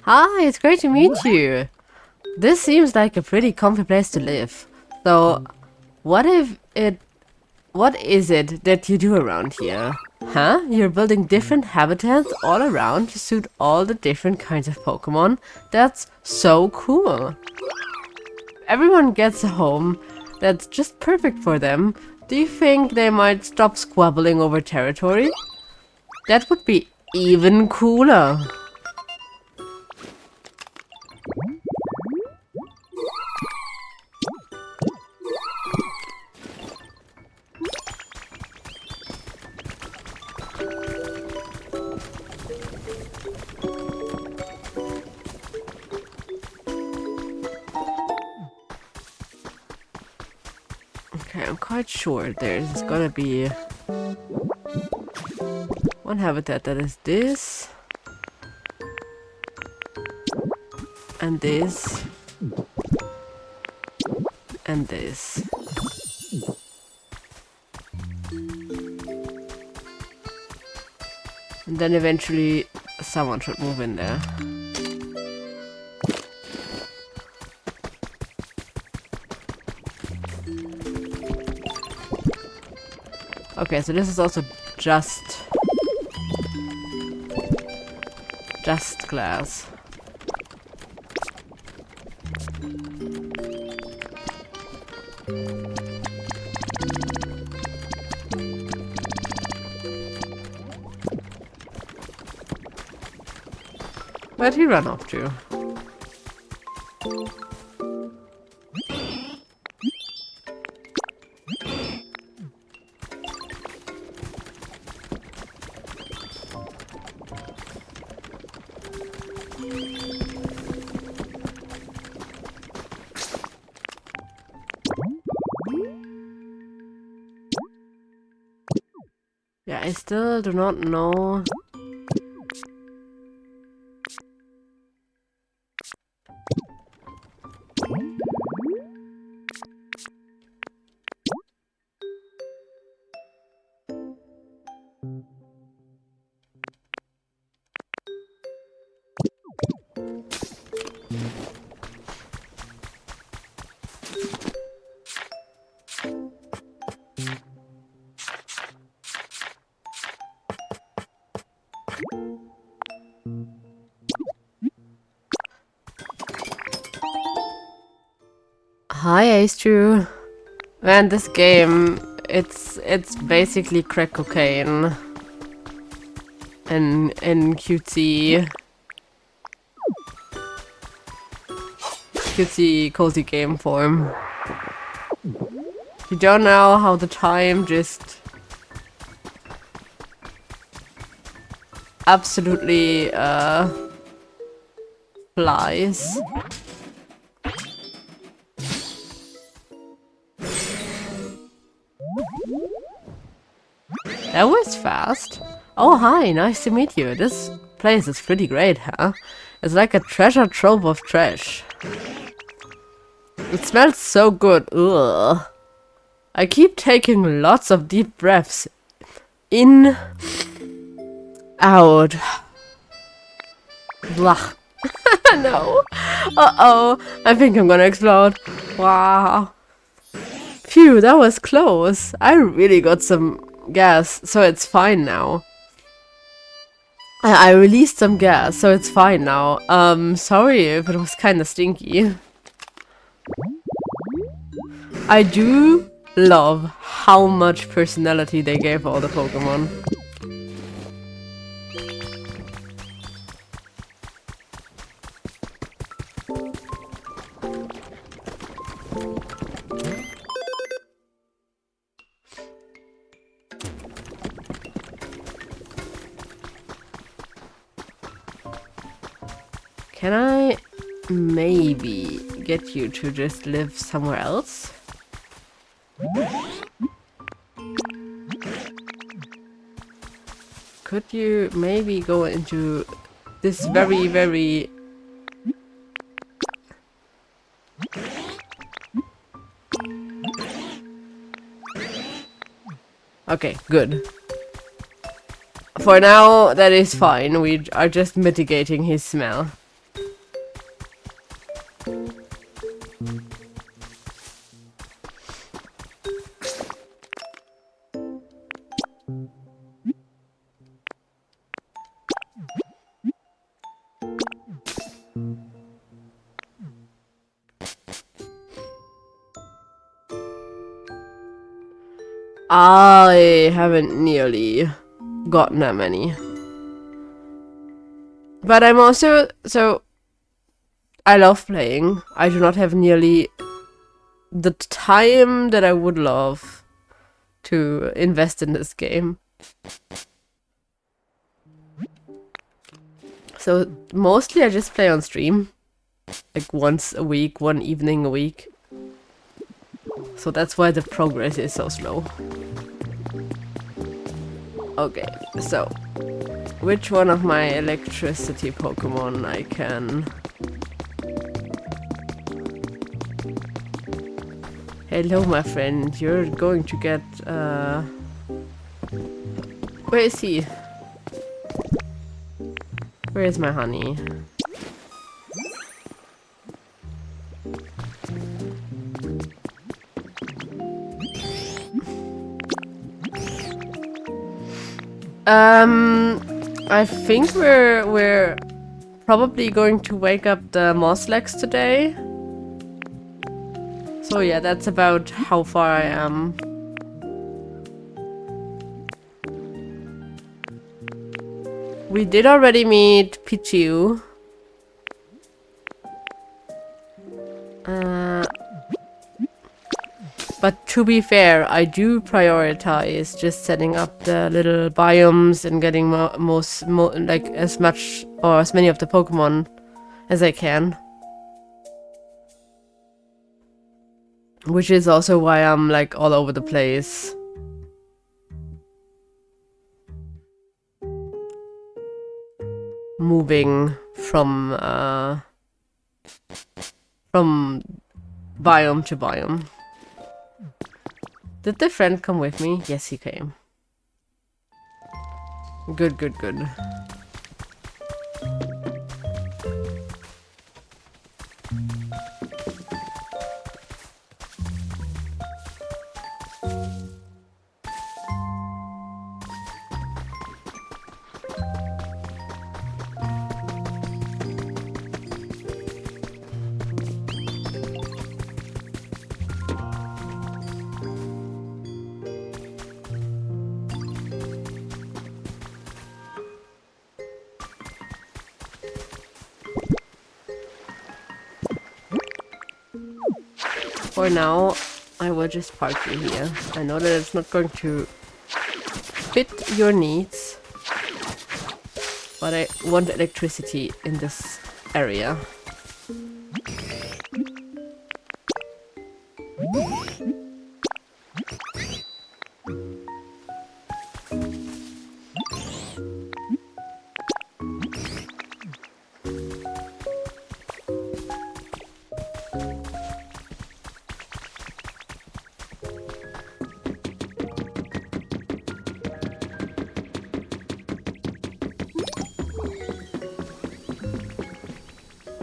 Hi, it's great to meet you. This seems like a pretty comfy place to live. So, what is it that you do around here? Huh? You're building different habitats all around to suit all the different kinds of Pokemon? That's so cool. Everyone gets a home that's just perfect for them. Do you think they might stop squabbling over territory? That would be even cooler. Okay, I'm quite sure there's gonna be one habitat that is this, and this, and this. And then eventually someone should move in there. Okay, so this is also just glass. Where'd he run off to? Yeah, I still do not know. Hi, Ace True. Man, this game, it's basically crack cocaine in cutesy cozy game form. You don't know how the time just absolutely flies. That was fast. Oh, hi, nice to meet you. This place is pretty great, huh? It's like a treasure trove of trash. It smells so good. Ugh. I keep taking lots of deep breaths. In, out. Blah. No. Uh-oh. I think I'm gonna explode. Wow. Phew, that was close. I really got some gas, so it's fine now. I released some gas, so it's fine now. Sorry if it was kinda stinky. I do love how much personality they gave all the Pokemon. Can I maybe get you to just live somewhere else? Could you maybe go into this very... Okay, good. For now, that is fine. We are just mitigating his smell. I haven't nearly gotten that many. But I'm also... So, I love playing. I do not have nearly the time that I would love to invest in this game. So, mostly I just play on stream. Like once a week, one evening a week. So that's why the progress is so slow. Okay, so which one of my electricity Pokemon I can... Hello, my friend. You're going to get... Where is he? Where is my honey? I think we're probably going to wake up the Moslex today. So yeah, that's about how far I am. We did already meet Pichu. But to be fair, I do prioritize just setting up the little biomes and getting like as much or as many of the Pokemon as I can. Which is also why I'm like all over the place. Moving from biome to biome. Did the friend come with me? Yes, he came. Good, good, good. For now, I will just park you here. I know that it's not going to fit your needs, but I want electricity in this area.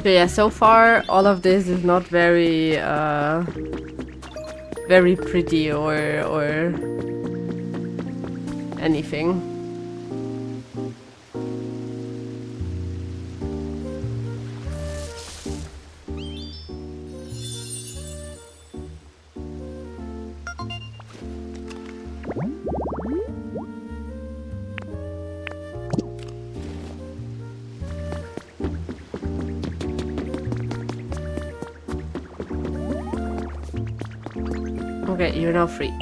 So yeah, so far all of this is not very very pretty or anything. Okay, you're now free.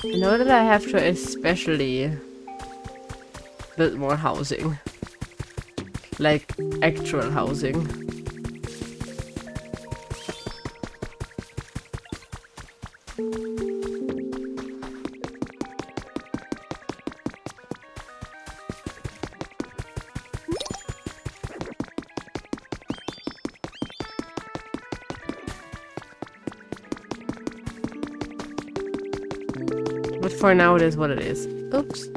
I know that I have to especially build more housing. Like actual housing. But for now it is what it is. Oops.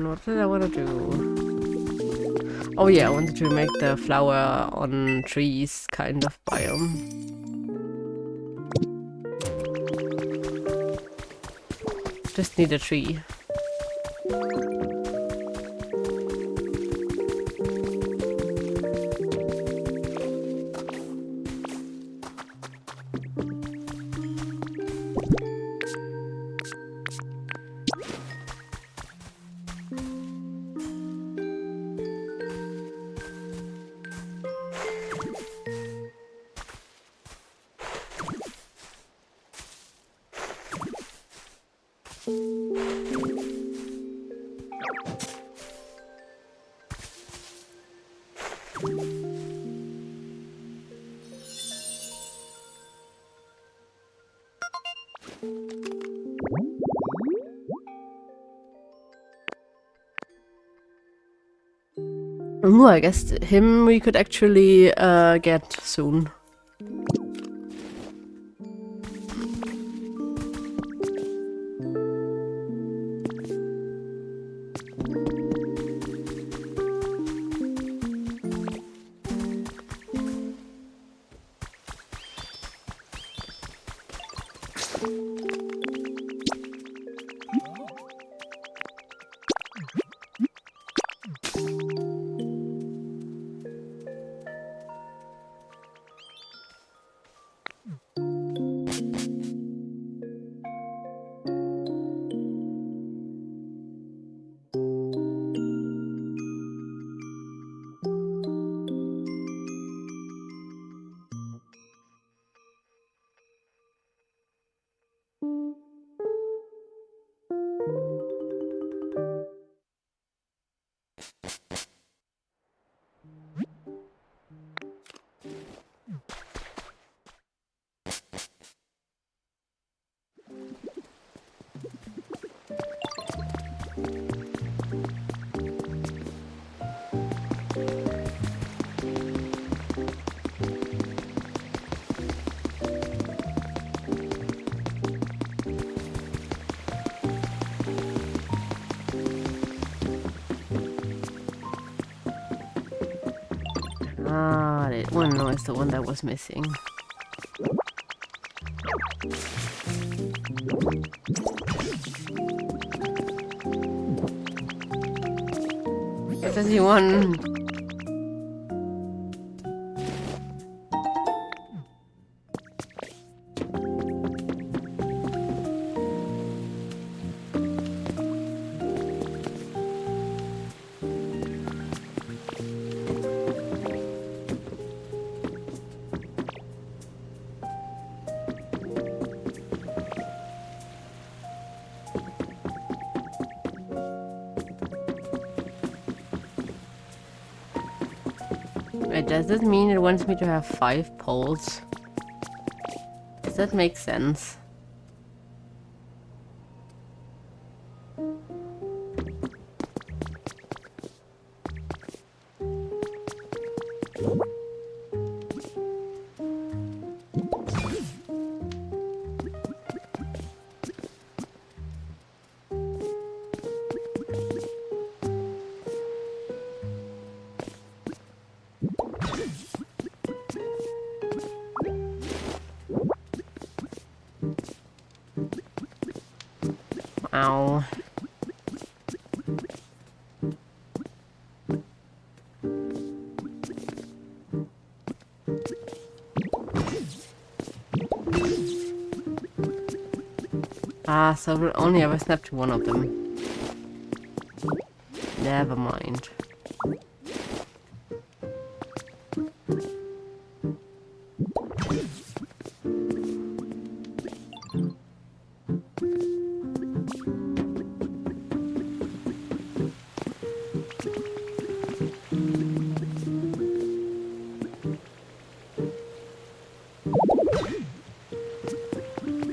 What did I want to do? Oh yeah, I wanted to make the flower on trees kind of biome. Just need a tree. Ooh, I guess him we could actually get soon. Volcano is the one that was missing. Does he want? Wait, does this mean it wants me to have 5 poles? Does that make sense? Ow. Ah, so we'll only ever snap to one of them. Never mind.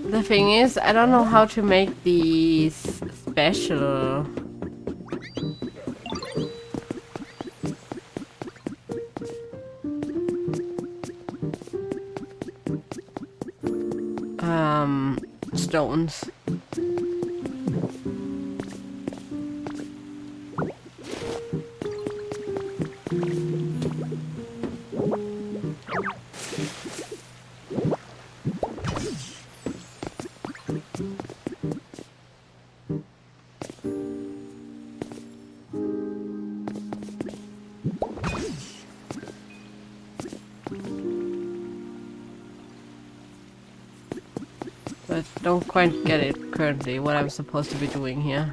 The thing is, I don't know how to make these special. Stones. But don't quite get it currently, what I'm supposed to be doing here.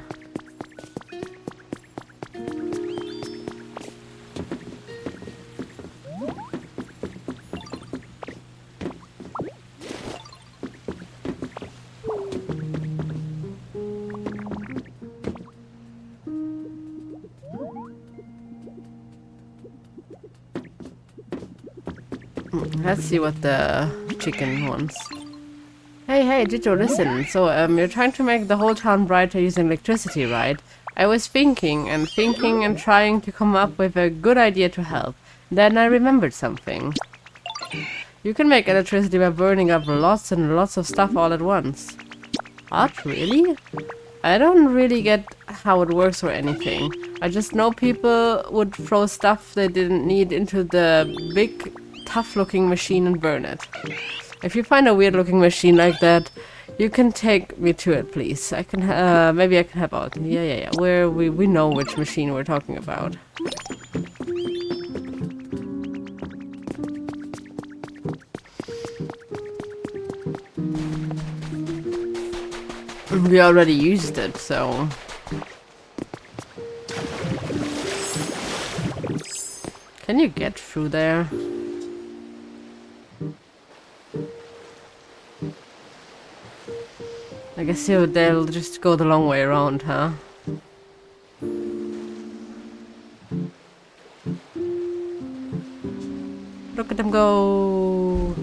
Let's see what the chicken wants. Hey, Jito, listen. So, you're trying to make the whole town brighter using electricity, right? I was thinking and trying to come up with a good idea to help. Then I remembered something. You can make electricity by burning up lots and lots of stuff all at once. What? Really? I don't really get how it works or anything. I just know people would throw stuff they didn't need into the big, tough-looking machine and burn it. If you find a weird-looking machine like that, you can take me to it, please. I can, maybe I can help out. Yeah. We know which machine we're talking about. We already used it, so... Can you get through there? I guess they'll just go the long way around, huh? Look at them go!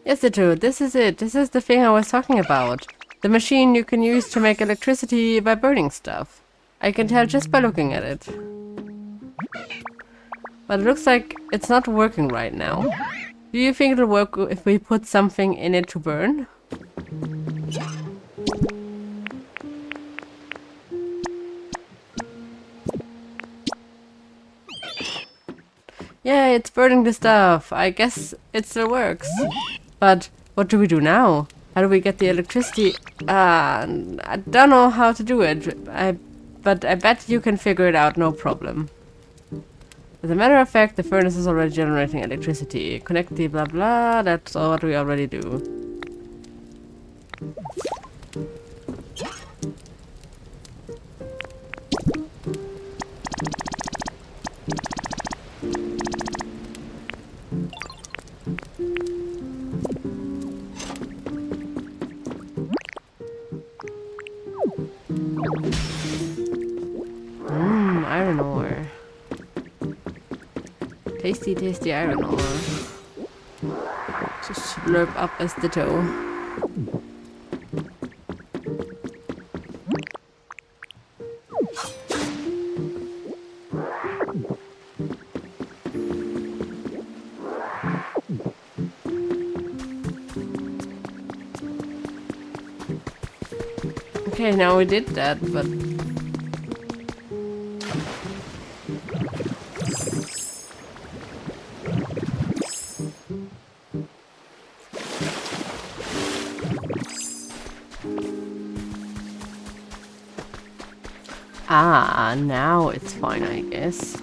Yes, Ditto, this is it. This is the thing I was talking about. The machine you can use to make electricity by burning stuff. I can tell just by looking at it. But it looks like it's not working right now. Do you think it'll work if we put something in it to burn? Yeah, it's burning the stuff. I guess it still works. But what do we do now? How do we get the electricity? I don't know how to do it. But I bet you can figure it out, no problem. As a matter of fact, the furnace is already generating electricity. Connect the blah blah, that's all what we already do. Iron ore. Tasty, tasty iron ore. Just slurp up as ditto. Okay, now we did that, but... Ah, now it's fine, I guess.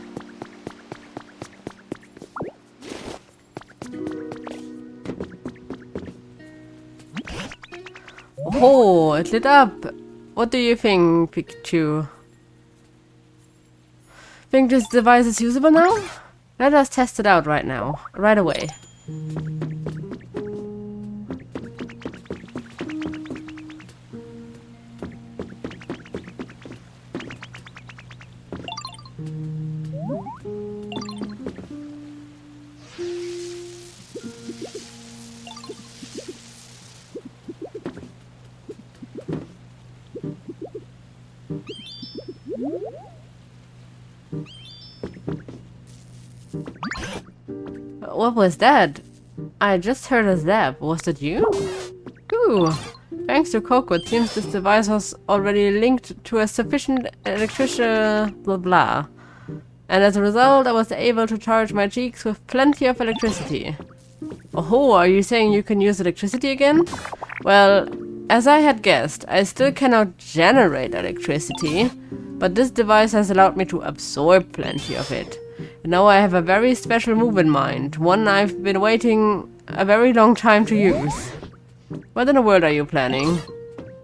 Oh, it lit up! What do you think, Pikachu? Think this device is usable now? Let us test it out right now, right away. What was that? I just heard a zap. Was it you? Ooh. Thanks to Coco, it seems this device was already linked to a sufficient electrician blah blah. And as a result, I was able to charge my cheeks with plenty of electricity. Oh, are you saying you can use electricity again? Well, as I had guessed, I still cannot generate electricity, but this device has allowed me to absorb plenty of it. And now I have a very special move in mind, one I've been waiting a very long time to use. What in the world are you planning?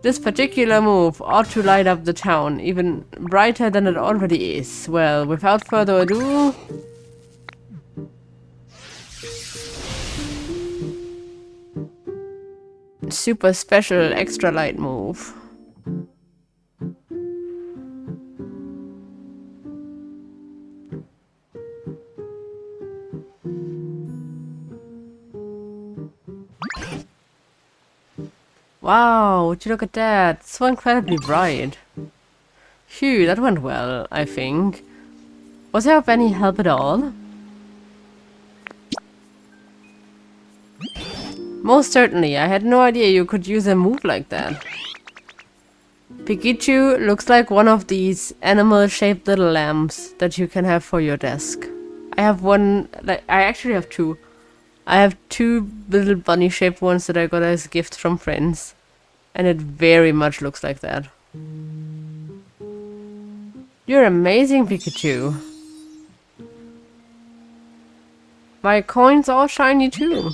This particular move ought to light up the town, even brighter than it already is. Well, without further ado... Super special extra light move. Wow, would you look at that? So incredibly bright. Phew, that went well, I think. Was there of any help at all? Most certainly, I had no idea you could use a move like that. Pikachu looks like one of these animal-shaped little lamps that you can have for your desk. I have one, I actually have two. I have two little bunny-shaped ones that I got as a gift from friends. And it very much looks like that. You're amazing, Pikachu. My coin's all shiny too.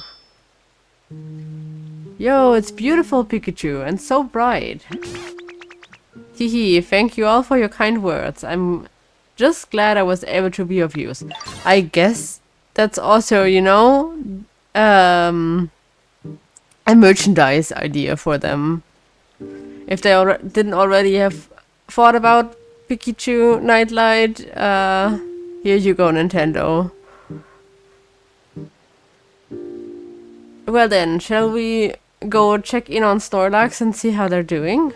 Yo, it's beautiful, Pikachu, and so bright. Hehe, thank you all for your kind words. I'm just glad I was able to be of use. I guess that's also, you know, a merchandise idea for them. If they didn't already have thought about Pikachu Nightlight, here you go, Nintendo. Well then, shall we go check in on Snorlax and see how they're doing?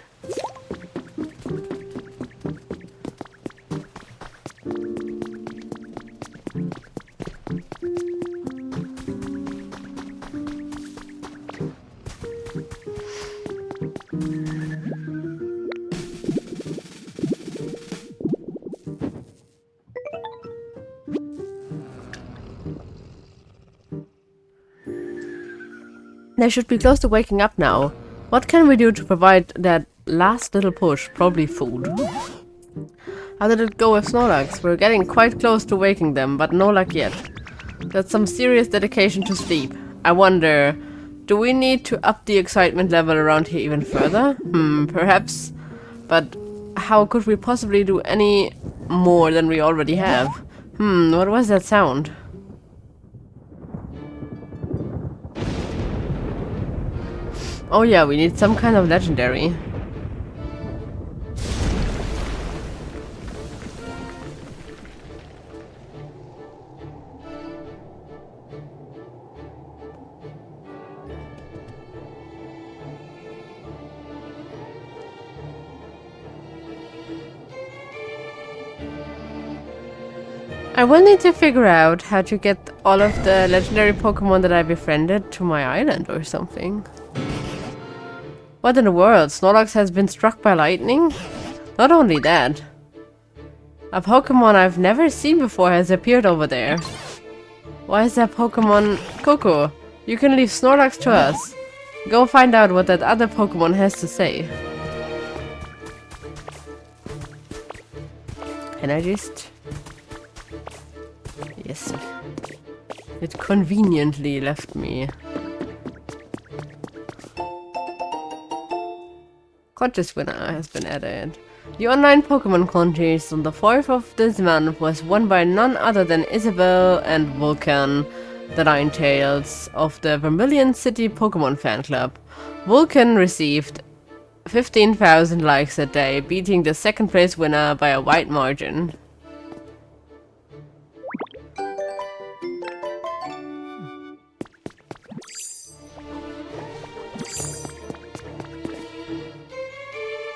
They should be close to waking up now. What can we do to provide that last little push? Probably food. How did it go with Snorlax? We're getting quite close to waking them, but no luck yet. That's some serious dedication to sleep. I wonder, do we need to up the excitement level around here even further? Perhaps. But how could we possibly do any more than we already have? What was that sound? Oh yeah, we need some kind of legendary. I will need to figure out how to get all of the legendary Pokemon that I befriended to my island or something. What in the world? Snorlax has been struck by lightning? Not only that. A Pokemon I've never seen before has appeared over there. Why is that Pokemon... Coco, you can leave Snorlax to us. Go find out what that other Pokemon has to say. Can I just... Yes. It conveniently left me. Contest winner has been added. The online Pokemon contest on the 4th of this month was won by none other than Isabel and Vulcan, the Ninetales of the Vermilion City Pokemon Fan Club. Vulcan received 15,000 likes that day, beating the second place winner by a wide margin.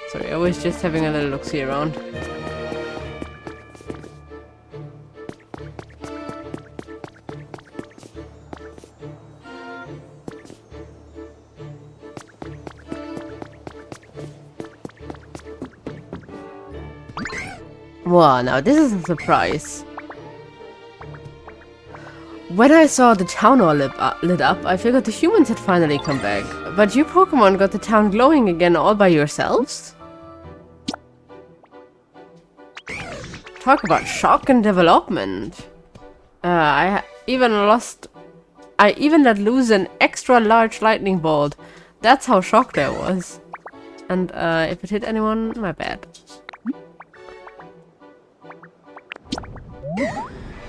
Sorry, I was just having a little look-see around. Wow, now this is a surprise. When I saw the town all lit up, I figured the humans had finally come back. But you Pokemon got the town glowing again all by yourselves? Talk about shock and development. I even let loose an extra large lightning bolt. That's how shocked I was. And if it hit anyone, my bad.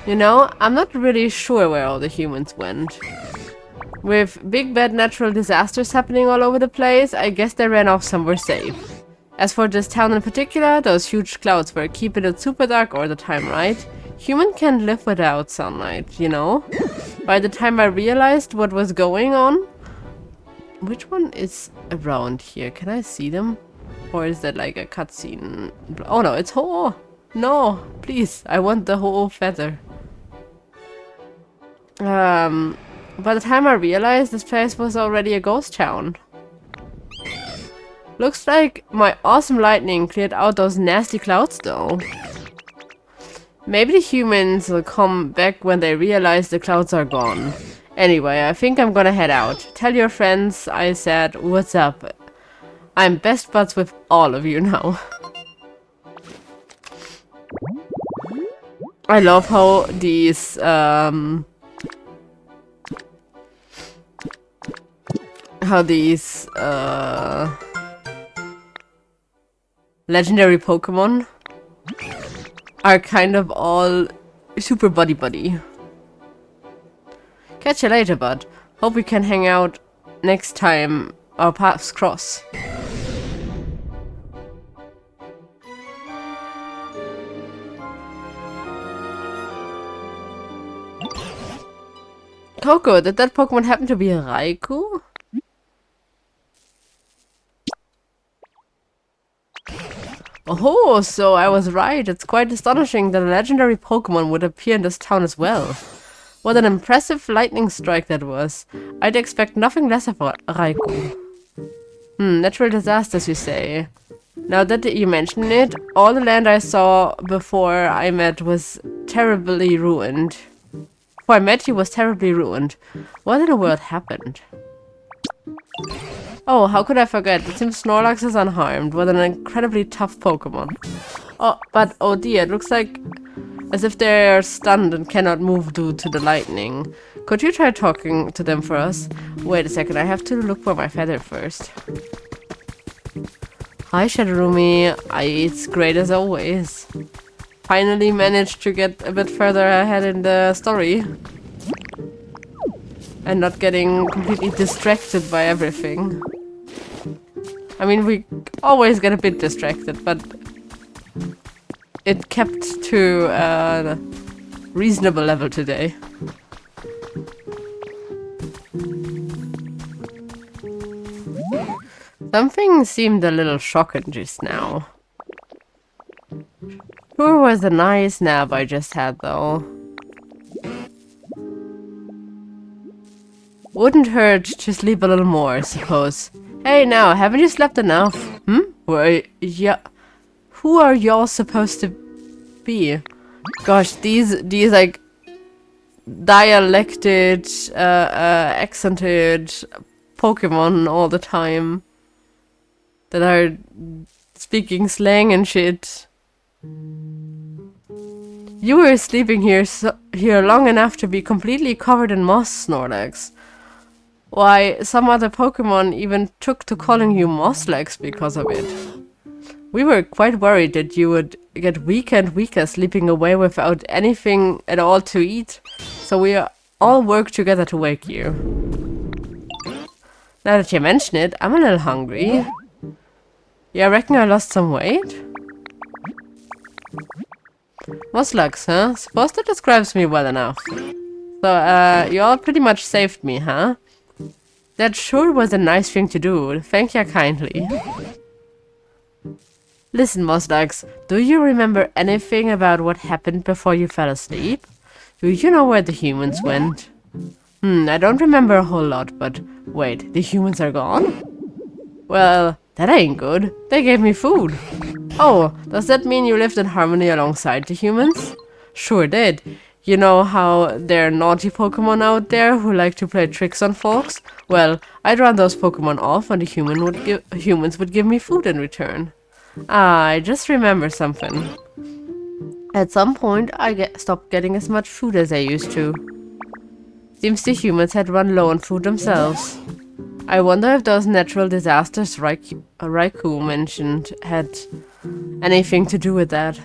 You know, I'm not really sure where all the humans went. With big bad natural disasters happening all over the place, I guess they ran off somewhere safe. As for this town in particular, those huge clouds were keeping it super dark all the time, right? Human can't live without sunlight, you know? By the time I realized what was going on... Which one is around here? Can I see them? Or is that like a cutscene? Oh no, it's Ho! No! Please, I want the whole feather. By the time I realized this place was already a ghost town. Looks like my awesome lightning cleared out those nasty clouds though. Maybe the humans will come back when they realize the clouds are gone. Anyway, I think I'm gonna head out. Tell your friends I said what's up. I'm best buds with all of you now. I love how these legendary Pokemon are kind of all super buddy-buddy. Catch you later, bud. Hope we can hang out next time our paths cross. Coco, did that Pokemon happen to be a Raikou? Oh, so I was right. It's quite astonishing that a legendary Pokemon would appear in this town as well. What an impressive lightning strike that was. I'd expect nothing less of a Raikou. Natural disasters, you say. Now that you mention it, all the land I saw before I met was terribly ruined. Before I met you was terribly ruined. What in the world happened? Oh, how could I forget? It seems Snorlax is unharmed. What an incredibly tough Pokemon. Oh, but oh dear, it looks like as if they're stunned and cannot move due to the lightning. Could you try talking to them for us? Wait a second, I have to look for my feather first. Hi Shadowrumi, it's great as always. Finally managed to get a bit further ahead in the story. And not getting completely distracted by everything. I mean, we always get a bit distracted, but it kept to a reasonable level today. Something seemed a little shocking just now. Sure was a nice nap I just had, though. Wouldn't hurt to sleep a little more, I suppose. Hey now, haven't you slept enough? Who are y'all supposed to be? Gosh, these like dialected, accented Pokemon all the time that are speaking slang and shit. You were sleeping here long enough to be completely covered in moss, Snorlax. Why, some other Pokemon even took to calling you Mosslegs because of it. We were quite worried that you would get weaker and weaker sleeping away without anything at all to eat, so we all worked together to wake you. Now that you mention it, I'm a little hungry. Yeah, I reckon I lost some weight? Mosslegs, huh? Suppose that describes me well enough. So, you all pretty much saved me, huh? That sure was a nice thing to do. Thank you kindly. Listen, Mosslegs, do you remember anything about what happened before you fell asleep? Do you know where the humans went? I don't remember a whole lot, but wait, the humans are gone? Well, that ain't good. They gave me food. Oh, does that mean you lived in harmony alongside the humans? Sure did. You know how there are naughty Pokemon out there who like to play tricks on folks? Well, I'd run those Pokemon off and the humans would give me food in return. Ah, I just remember something. At some point, I stopped getting as much food as I used to. Seems the humans had run low on food themselves. I wonder if those natural disasters Raikou mentioned had anything to do with that.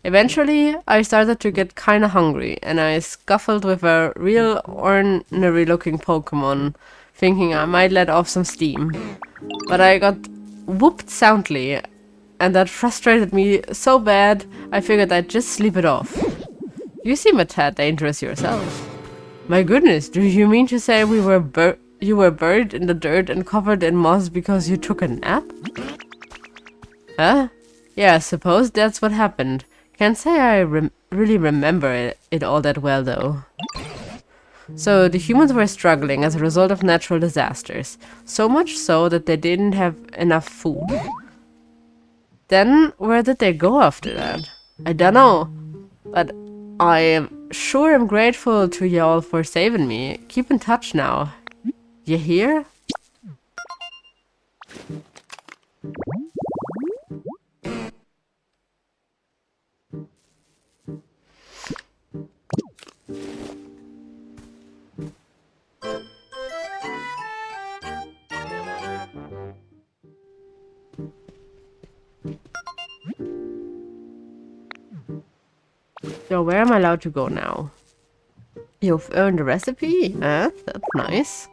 Eventually, I started to get kinda hungry, and I scuffled with a real ornery-looking Pokemon, thinking I might let off some steam. But I got whooped soundly, and that frustrated me so bad, I figured I'd just sleep it off. You seem a tad dangerous yourself. My goodness, do you mean to say you were buried in the dirt and covered in moss because you took a nap? Huh? Yeah, I suppose that's what happened. Can't say I really remember it all that well, though. So, the humans were struggling as a result of natural disasters. So much so that they didn't have enough food. Then, where did they go after that? I don't know. But I am sure I'm grateful to y'all for saving me. Keep in touch now. You hear? So where am I allowed to go now? You've earned a recipe? That's nice.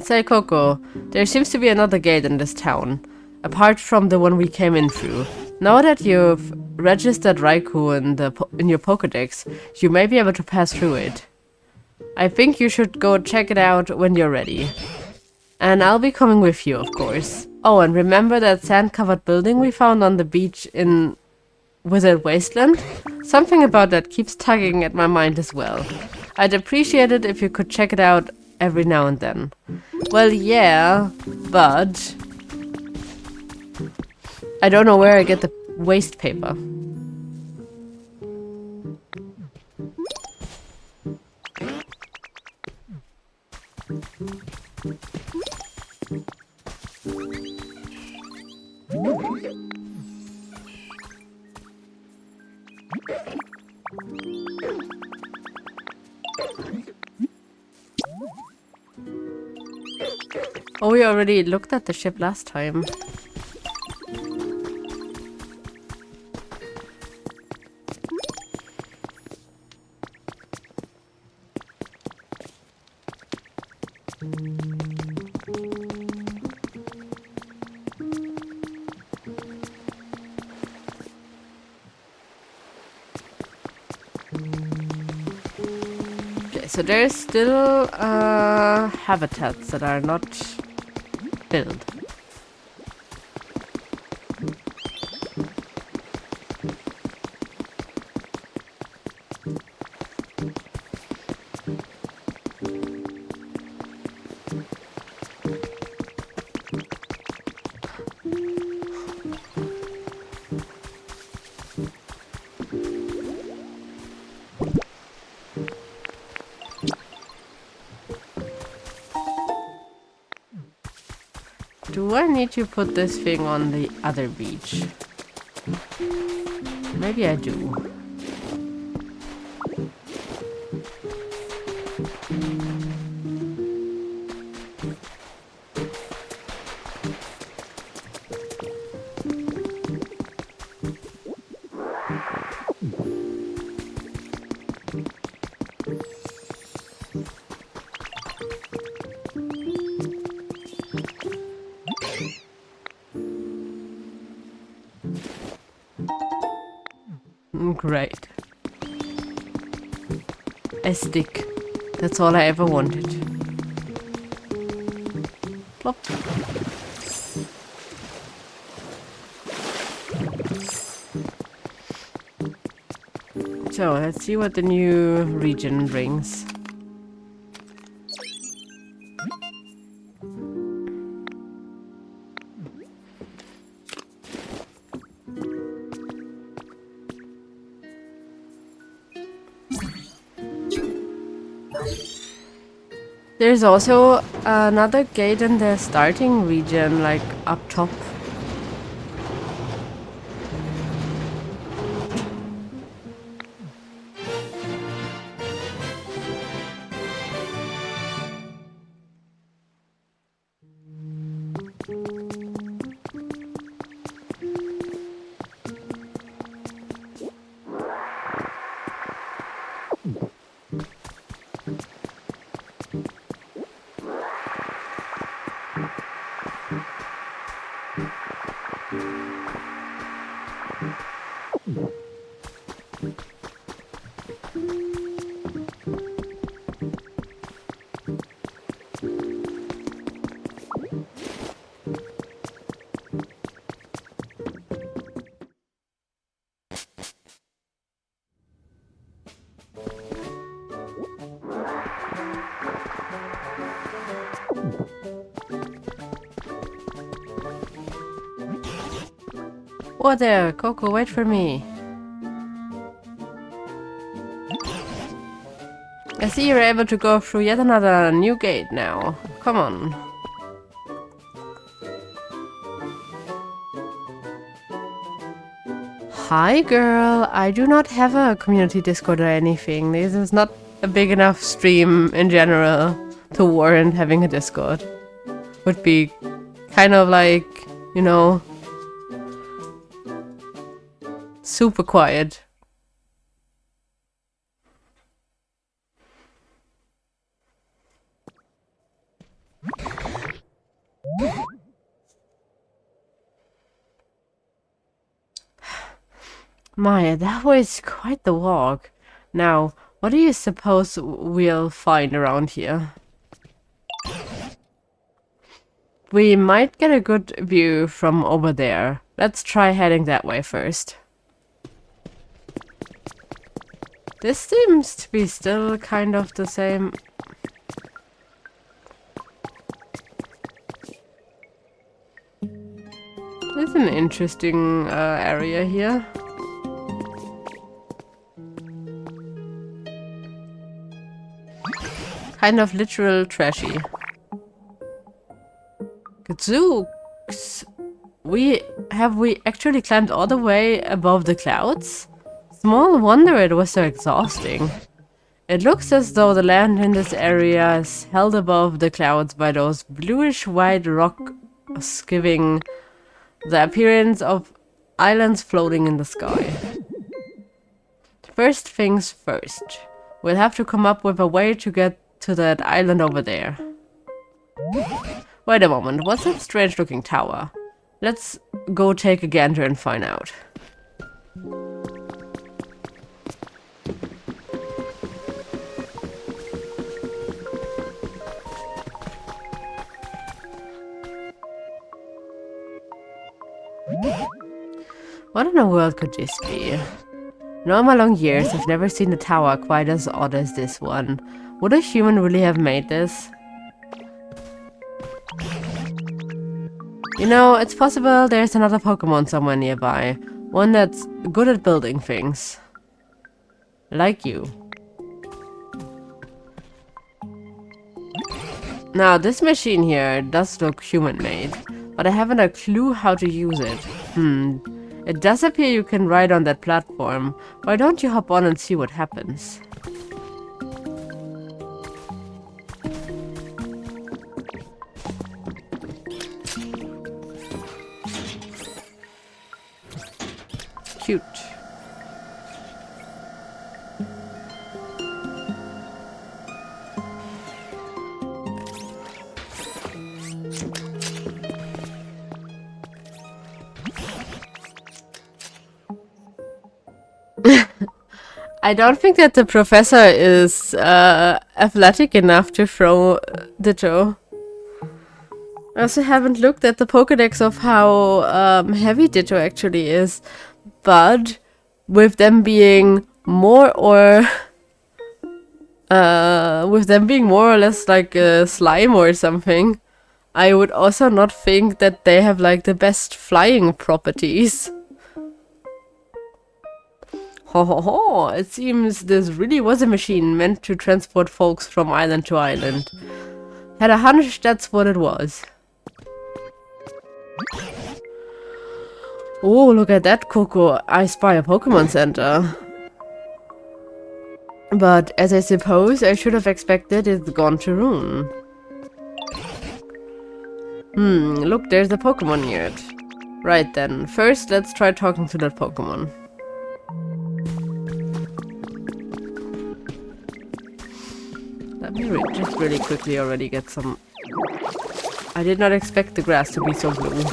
Say Coco, there seems to be another gate in this town, apart from the one we came in through. Now that you've registered Raikou in your Pokédex, you may be able to pass through it. I think you should go check it out when you're ready. And I'll be coming with you, of course. Oh, and remember that sand-covered building we found on the beach in Wizard Wasteland? Something about that keeps tugging at my mind as well. I'd appreciate it if you could check it out every now and then. Well, yeah, but I don't know where I get the waste paper. Oh, we already looked at the ship last time. Okay, so there's still habitats that are not built. Do I need to put this thing on the other beach? Maybe I do. Great. A stick. That's all I ever wanted. Plop. So, let's see what the new region brings. There's also another gate in the starting region, like up top. Whoa there, Coco, wait for me. I see you're able to go through yet another new gate now. Come on. Hi girl, I do not have a community Discord or anything. This is not a big enough stream in general to warrant having a Discord. Would be kind of like, you know, super quiet. My, that was quite the walk. Now, what do you suppose we'll find around here? We might get a good view from over there. Let's try heading that way first. This seems to be still kind of the same. It's an interesting area here. Kind of literal trashy. Gadzooks! We actually climbed all the way above the clouds? Small wonder it was so exhausting. It looks as though the land in this area is held above the clouds by those bluish-white rocks, giving the appearance of islands floating in the sky. First things first. We'll have to come up with a way to get to that island over there. Wait a moment, what's that strange-looking tower? Let's go take a gander and find out. What in the world could this be? In all my long years, I've never seen a tower quite as odd as this one. Would a human really have made this? You know, it's possible there's another Pokemon somewhere nearby. One that's good at building things. Like you. Now, this machine here does look human-made, but I haven't a clue how to use it. It does appear you can ride on that platform. Why don't you hop on and see what happens? Cute. I don't think that the professor is athletic enough to throw Ditto. I also haven't looked at the Pokédex of how heavy Ditto actually is, but with them being more or less like a slime or something, I would also not think that they have like the best flying properties. Ho ho ho, it seems this really was a machine meant to transport folks from island to island. Had a hunch that's what it was. Oh, look at that, Coco. I spy a Pokemon Center. But as I suppose I should have expected, it's gone to ruin. Look, there's a Pokemon near it. Right then, first let's try talking to that Pokemon. Let me just really quickly already get some... I did not expect the grass to be so blue.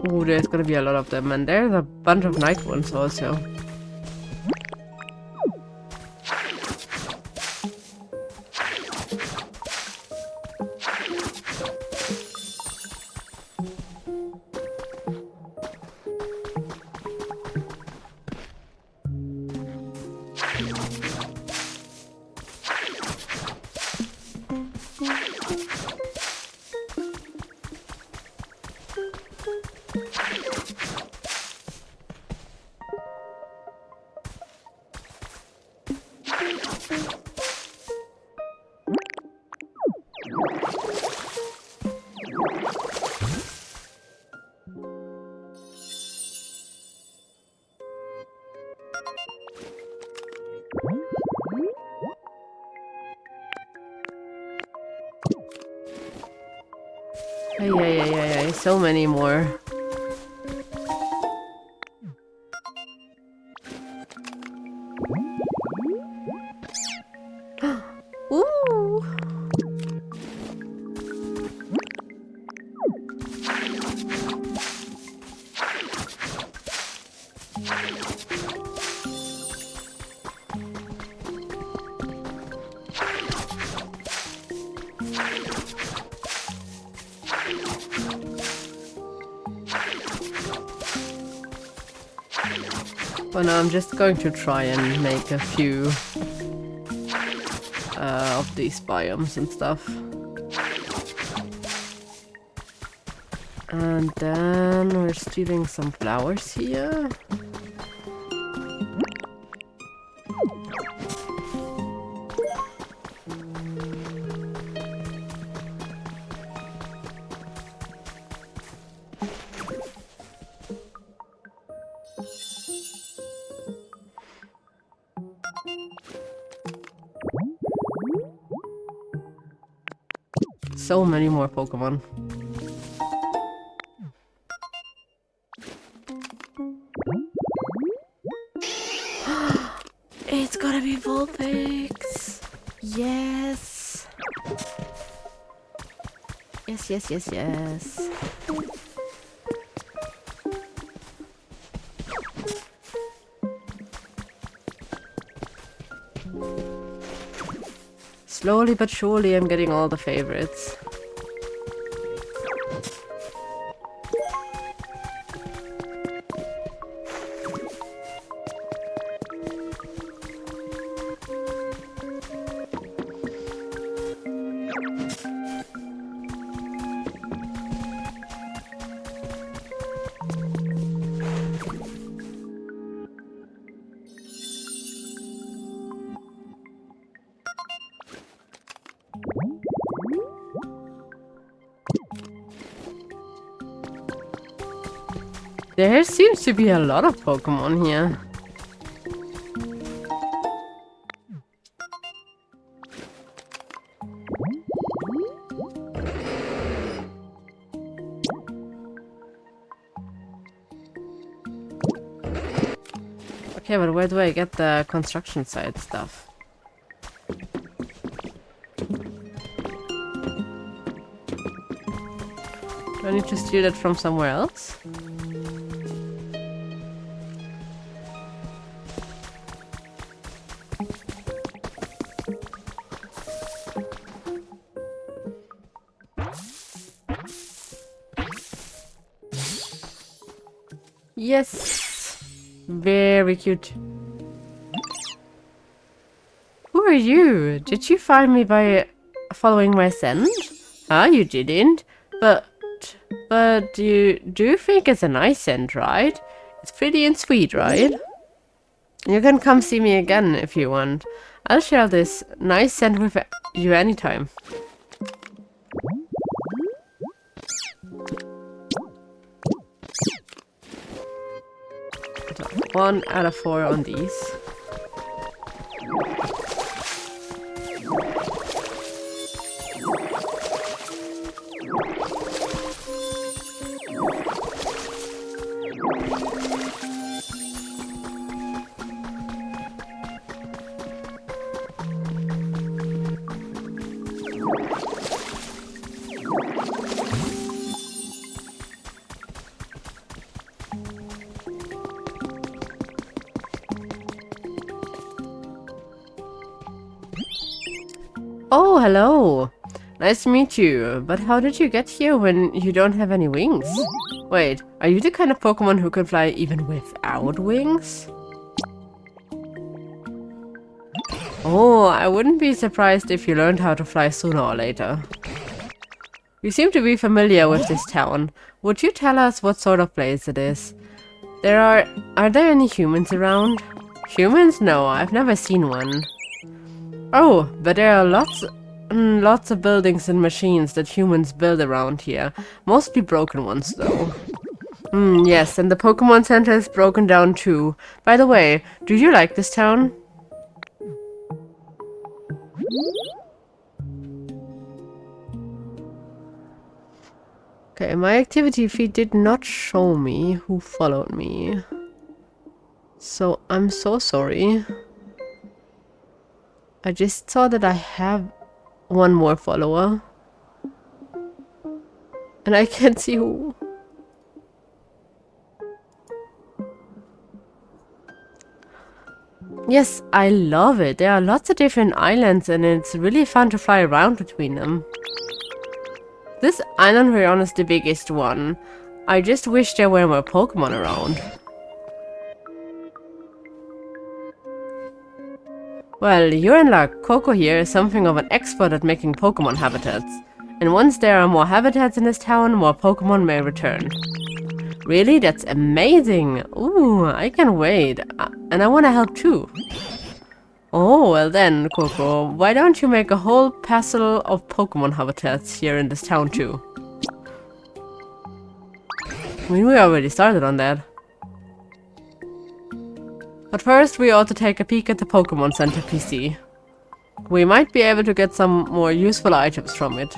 Oh, there's gonna be a lot of them, and there's a bunch of night ones also. Ay, so many more. Ooh! Well, now I'm just going to try and make a few of these biomes and stuff. And then we're stealing some flowers here. So many more Pokemon. It's gotta be Vulpix. Yes. Yes. Slowly but surely I'm getting all the favorites. There seems to be a lot of Pokemon here. Okay, but where do I get the construction site stuff? Do I need to steal it from somewhere else? Yes! Very cute. Who are you? Did you find me by following my scent? Ah, you didn't. But you do think it's a nice scent, right? It's pretty and sweet, right? You can come see me again if you want. I'll share this nice scent with you anytime. 1 out of 4 on these. Oh, hello! Nice to meet you, but how did you get here when you don't have any wings? Wait, are you the kind of Pokemon who can fly even without wings? Oh, I wouldn't be surprised if you learned how to fly sooner or later. You seem to be familiar with this town. Would you tell us what sort of place it is? Are there any humans around? Humans? No, I've never seen one. Oh, but there are lots of buildings and machines that humans build around here. Mostly broken ones, though. Yes, and the Pokemon Center is broken down too. By the way, do you like this town? Okay, my activity feed did not show me who followed me. So I'm so sorry. I just saw that I have one more follower. And I can't see who. Yes, I love it. There are lots of different islands and it's really fun to fly around between them. This island we're on is the biggest one. I just wish there were more Pokemon around. Well, you're in luck. Coco here is something of an expert at making Pokemon habitats. And once there are more habitats in this town, more Pokemon may return. Really? That's amazing! Ooh, I can wait. And I want to help too. Oh, well then, Coco, why don't you make a whole parcel of Pokemon habitats here in this town too? I mean, we already started on that. But first, we ought to take a peek at the Pokemon Center PC. We might be able to get some more useful items from it.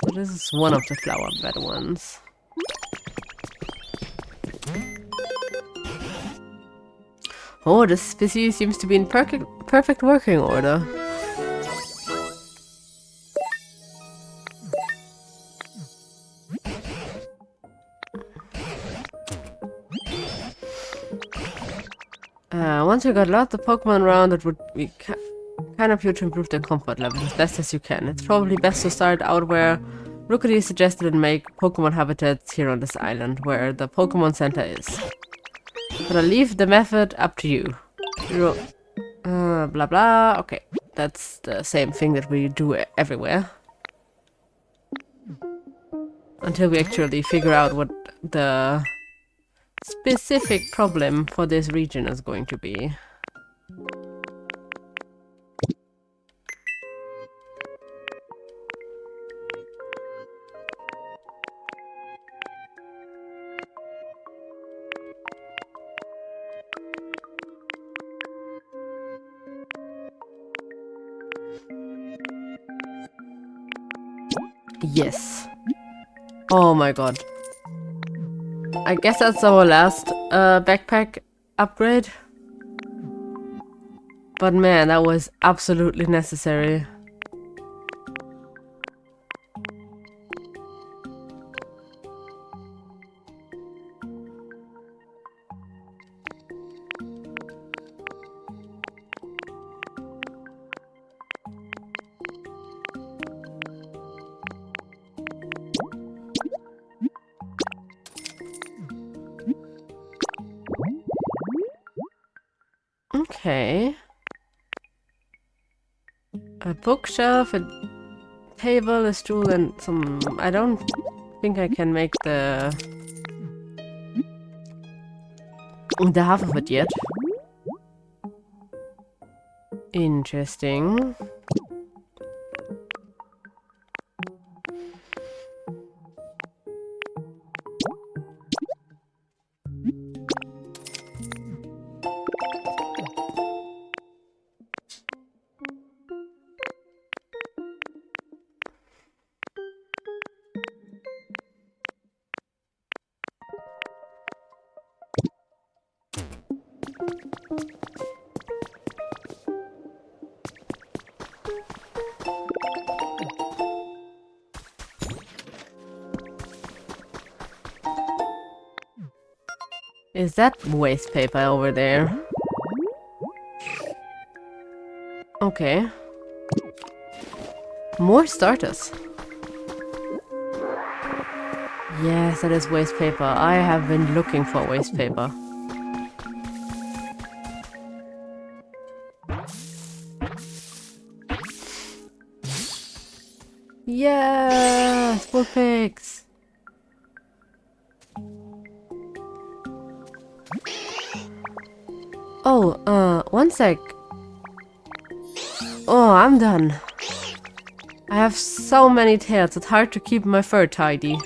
So this is one of the flower bed ones. Oh, this PC seems to be in perfect working order. Once you got lots of Pokemon around, it would be kind of you to improve their comfort level as best as you can. It's probably best to start out where Rookity suggested and make Pokemon habitats here on this island, where the Pokemon Center is. But I'll leave the method up to you. Blah blah. Okay, that's the same thing that we do everywhere. Until we actually figure out what the specific problem for this region is going to be. Yes. Oh my god. I guess that's our last backpack upgrade. But man, that was absolutely necessary. Okay. A bookshelf, a table, a stool, and some... I don't think I can make the half of it yet. Interesting. Is that waste paper over there? Okay. More starters. Yes, that is waste paper. I have been looking for waste paper. Yes! Full pigs! Oh, one sec. Oh, I'm done. I have so many tails, it's hard to keep my fur tidy.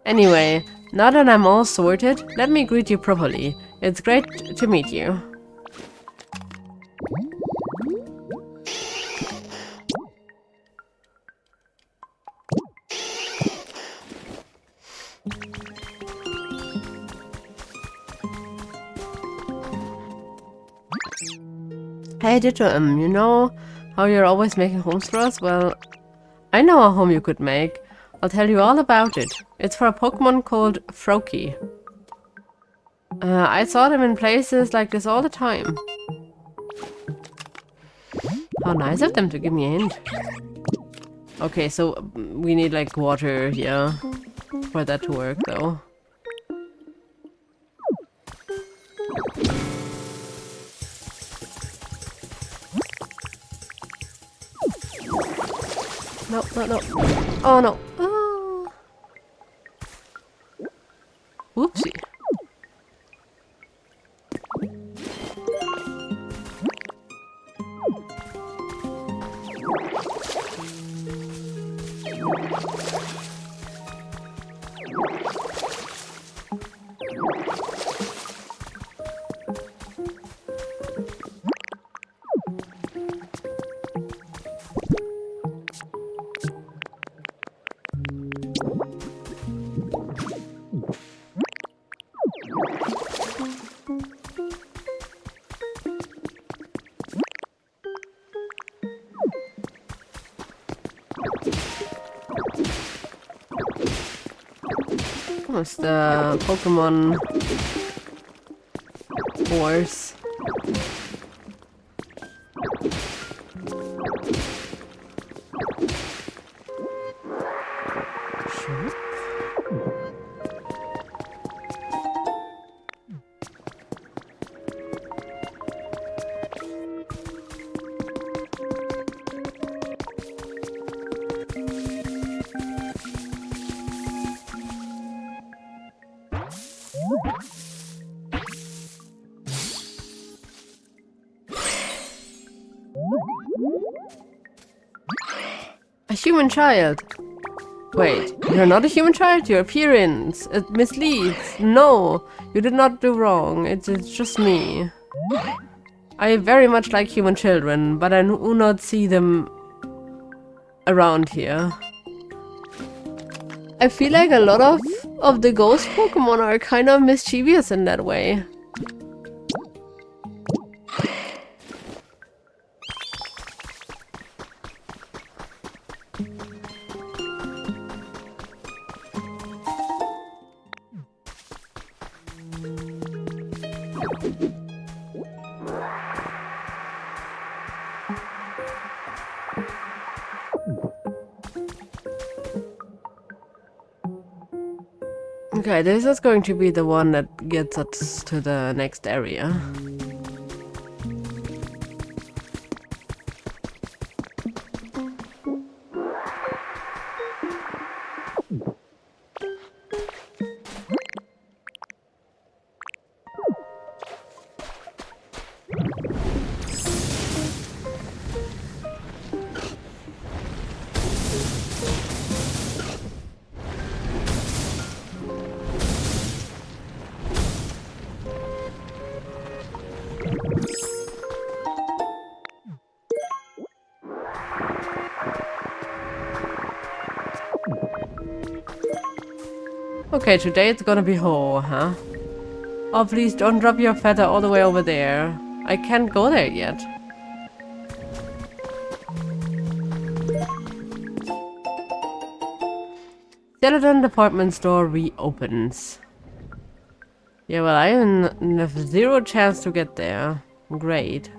Anyway, now that I'm all sorted, let me greet you properly. It's great to meet you. Hey Ditto, you know how you're always making homes for us? Well, I know a home you could make. I'll tell you all about it. It's for a Pokemon called Froakie. I saw them in places like this all the time. How nice of them to give me a hint. Okay, so we need like water here for that to work though. No, no, no. Oh no. Oh. Whoopsie. What's the Pokemon horse? Sure. A human child. Wait, you're not a human child? Your appearance, it misleads. No, you did not do wrong. It's just me. I very much like human children, but I do not see them around here. I feel like a lot of the ghost Pokemon are kind of mischievous in that way. Okay, this is going to be the one that gets us to the next area. Okay, today it's gonna be Ho, huh? Oh, please don't drop your feather all the way over there. I can't go there yet. Celadon department store reopens. Yeah, well, I have zero chance to get there. Great.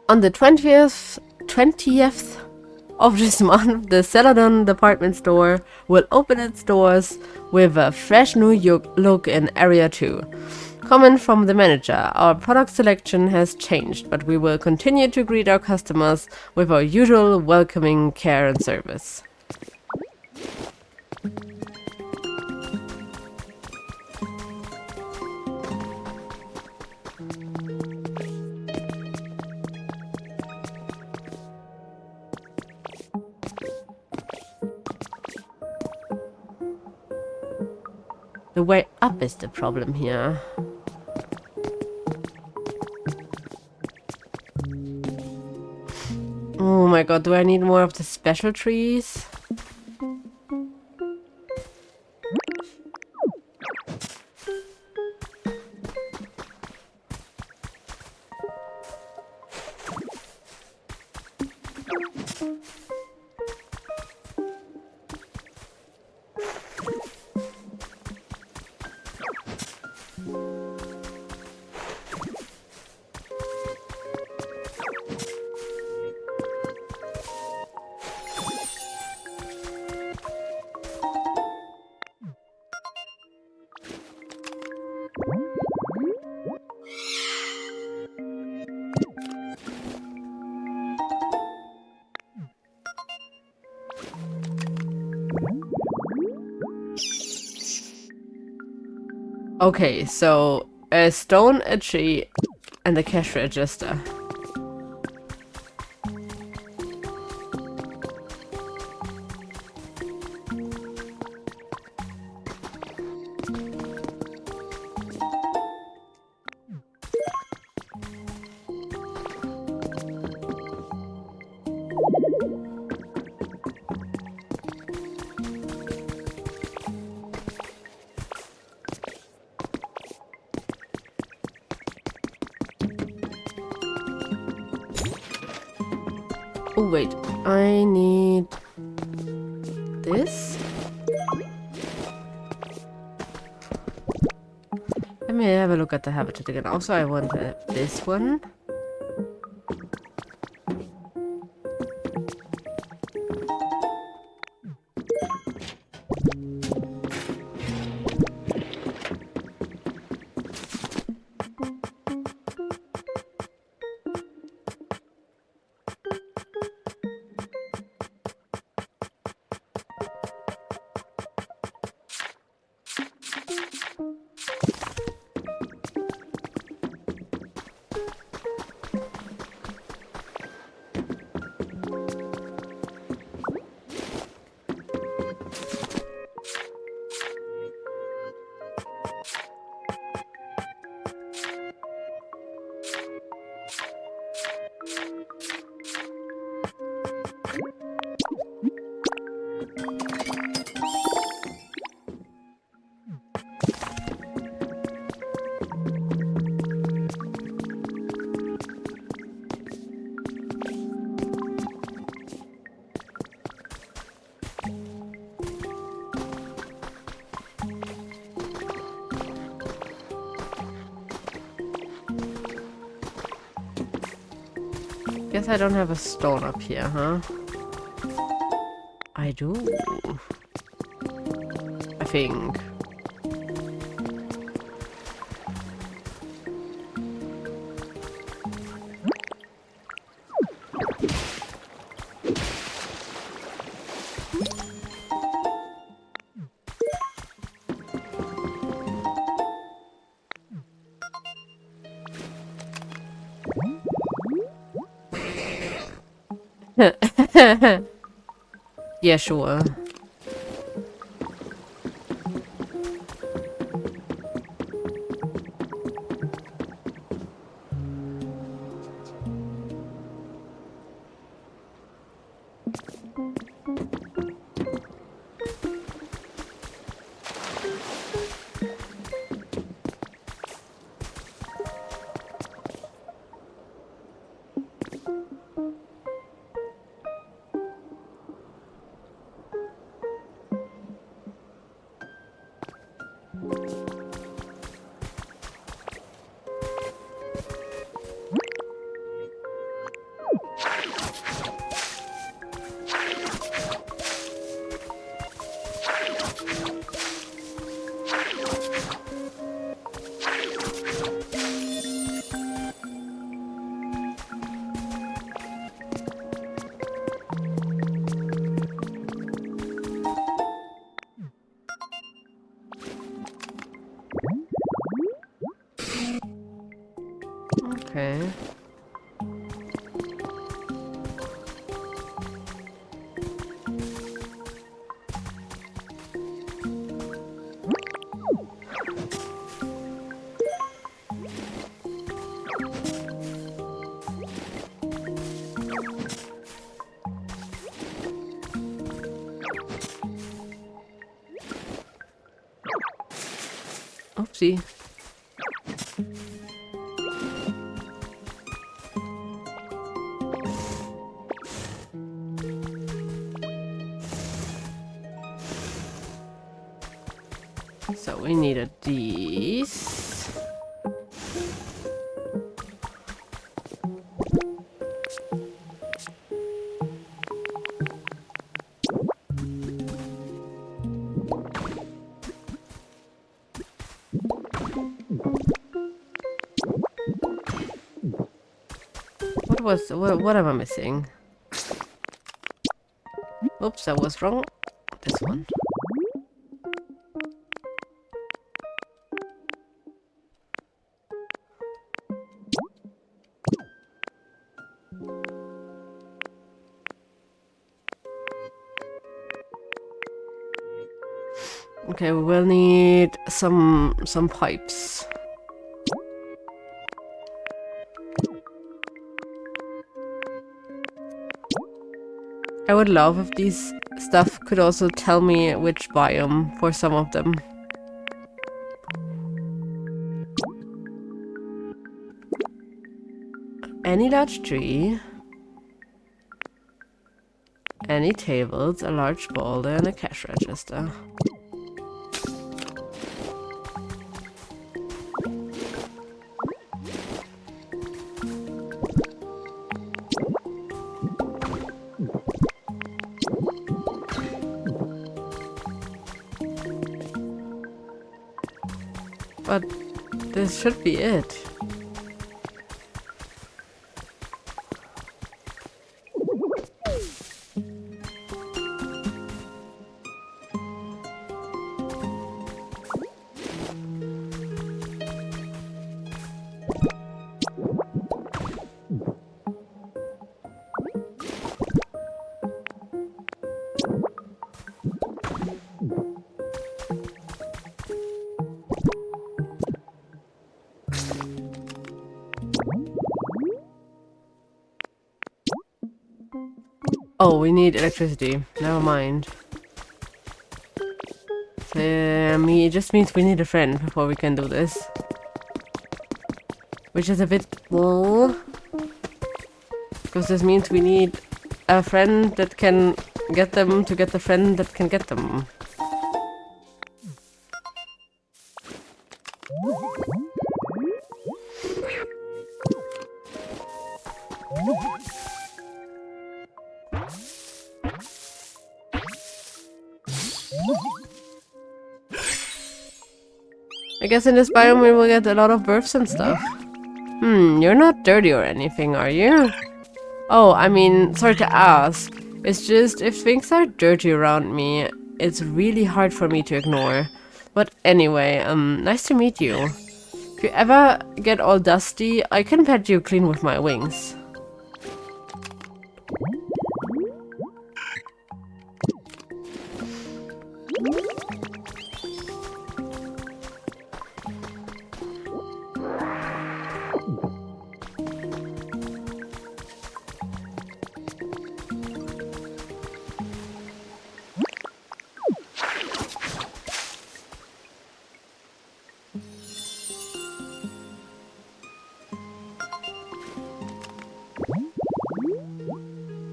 On the 20th of this month, the Celadon department store will open its doors with a fresh new look in Area 2. Comment from the manager: our product selection has changed, but we will continue to greet our customers with our usual welcoming care and service. The way up is the problem here. Oh my god, do I need more of the special trees? Okay, so a stone, a tree, and a cash register. Oh wait, I need this? Let me have a look at the habitat again. Also, I want this one. Guess I don't have a stone up here, huh? I do. I think. Yeah, sure. Okay. Oopsie. So we needed these. What am I missing? Oops, that was wrong. This one. Okay, we will need some pipes. I would love if these stuff could also tell me which biome for some of them. Any large tree, any tables, a large boulder, and a cash register. But this should be it. Oh, we need electricity. Never mind. It just means we need a friend before we can do this. Which is a bit... because this means we need a friend that can get them to get the friend that can get them. I guess in this biome we will get a lot of births and stuff. You're not dirty or anything, are you? Oh, I mean, sorry to ask. It's just, if things are dirty around me, it's really hard for me to ignore. But anyway, nice to meet you. If you ever get all dusty, I can pet you clean with my wings.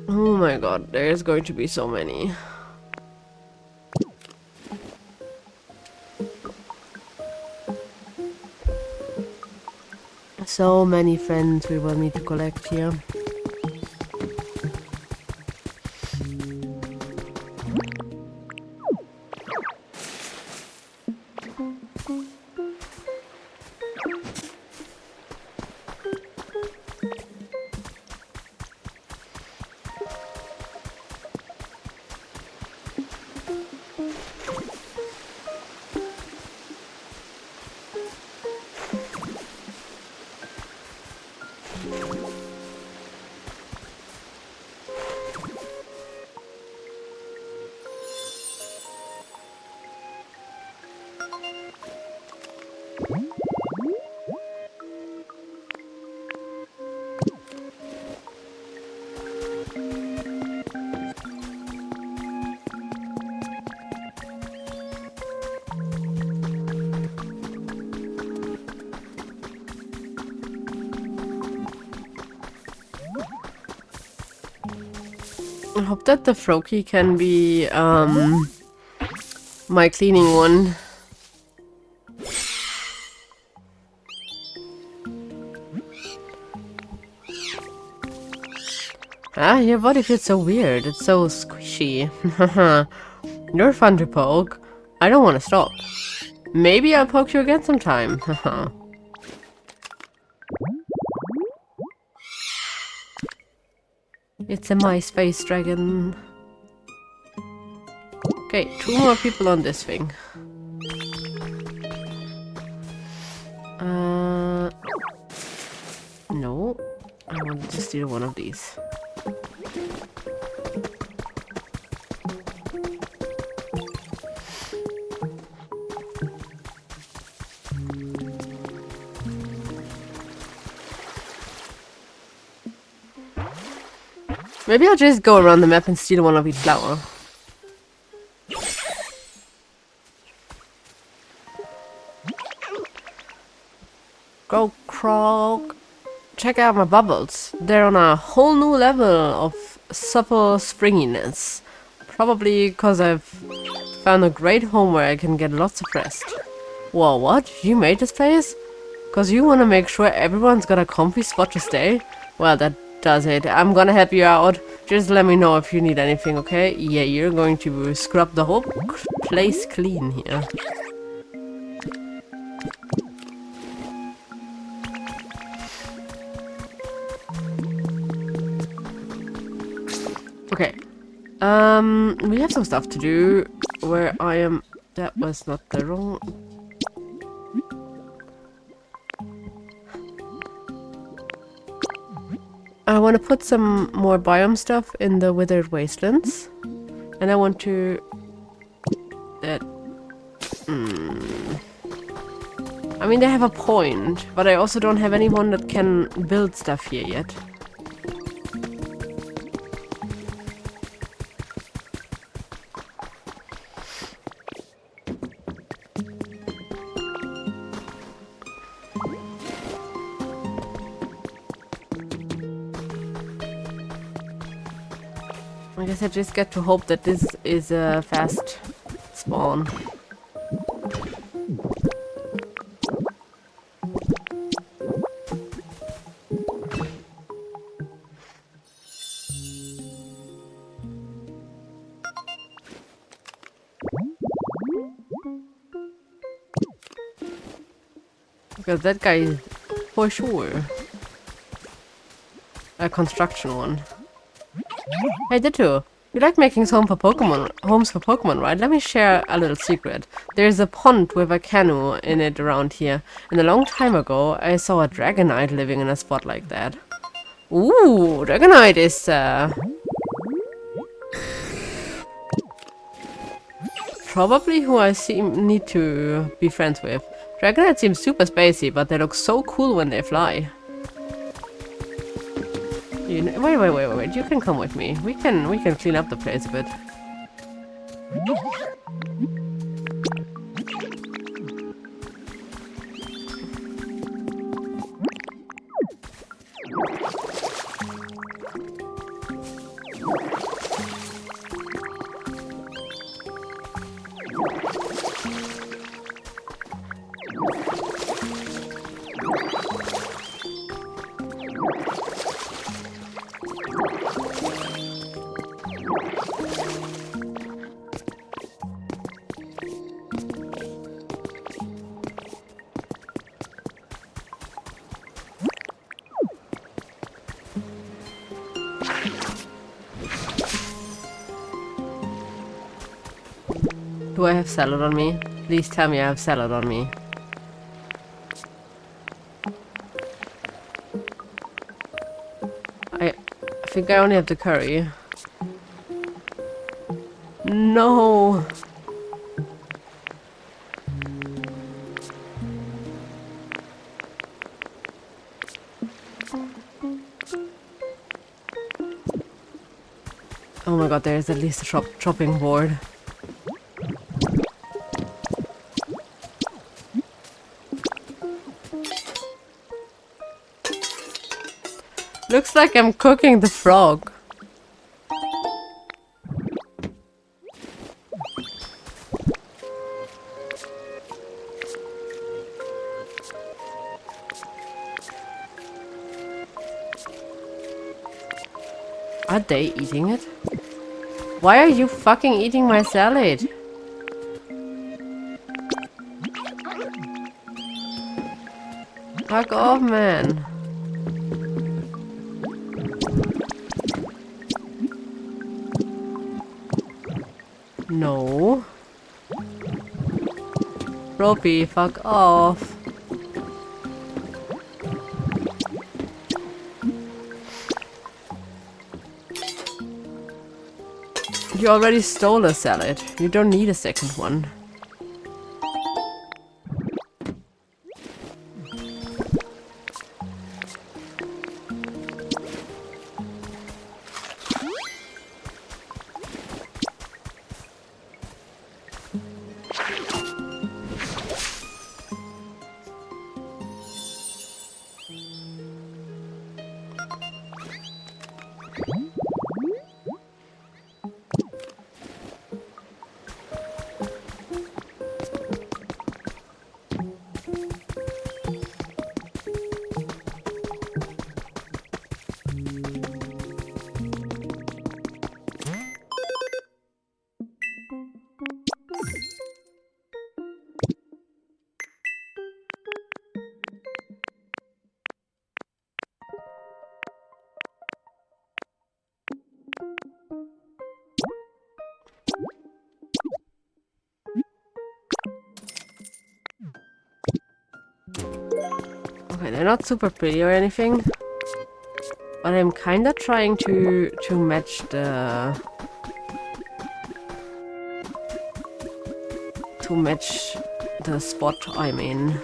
Oh my god, there's going to be so many. So many friends we will need to collect here. I hope that the Froakie can be my cleaning one. Ah, your body feels so weird. It's so squishy. You're fun to poke. I don't want to stop. Maybe I'll poke you again sometime. It's a mice face dragon. Okay, 2 more people on this thing. No. I wanted to steal one of these. Maybe I'll just go around the map and steal one of each flower. Go Krog. Check out my bubbles. They're on a whole new level of supple springiness. Probably because I've found a great home where I can get lots of rest. Whoa, what? You made this place? Because you want to make sure everyone's got a comfy spot to stay? Well, that does it. I'm gonna help you out. Just let me know if you need anything, okay? Yeah, you're going to scrub the whole place clean here. Okay. We have some stuff to do where I am... That was not the wrong... I want to put some more biome stuff in the withered wastelands. And I want to... I mean, they have a point, but I also don't have anyone that can build stuff here yet. I guess I just get to hope that this is a fast spawn. Because that guy is for sure a construction one. Hey Ditto, you like making homes for Pokemon, right? Let me share a little secret. There's a pond with a canoe in it around here, and a long time ago I saw a Dragonite living in a spot like that. Ooh, Dragonite is probably who I need to be friends with. Dragonite seems super spacey, but they look so cool when they fly. Wait. You can come with me. We can clean up the place a bit. Do I have salad on me? Please tell me I have salad on me. I think I only have the curry. No! Oh my god, there's at least a chopping board. Looks like I'm cooking the frog. Are they eating it? Why are you fucking eating my salad? Fuck off, man. No. Ropey, fuck off. You already stole a salad. You don't need a second one. Okay, they're not super pretty or anything, but I'm kinda trying to match the spot I'm in.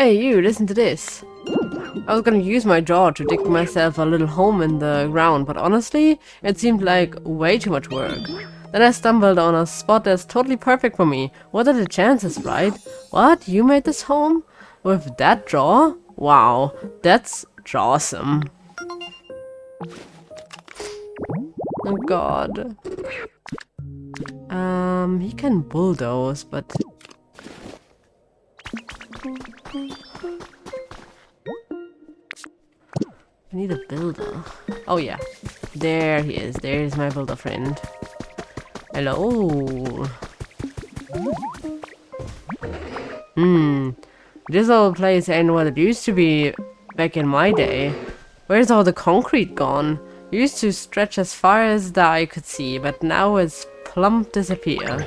Hey you, listen to this. I was gonna use my jaw to dig myself a little home in the ground, but honestly, it seemed like way too much work. Then I stumbled on a spot that's totally perfect for me. What are the chances, right? What? You made this home? With that jaw? Wow, that's jawsome. Oh god. He can bulldoze, but... I need a builder. Oh yeah. There he is. There's my builder friend. Hello. This old place ain't what it used to be back in my day. Where's all the concrete gone? It used to stretch as far as the eye could see, but now it's plump disappeared.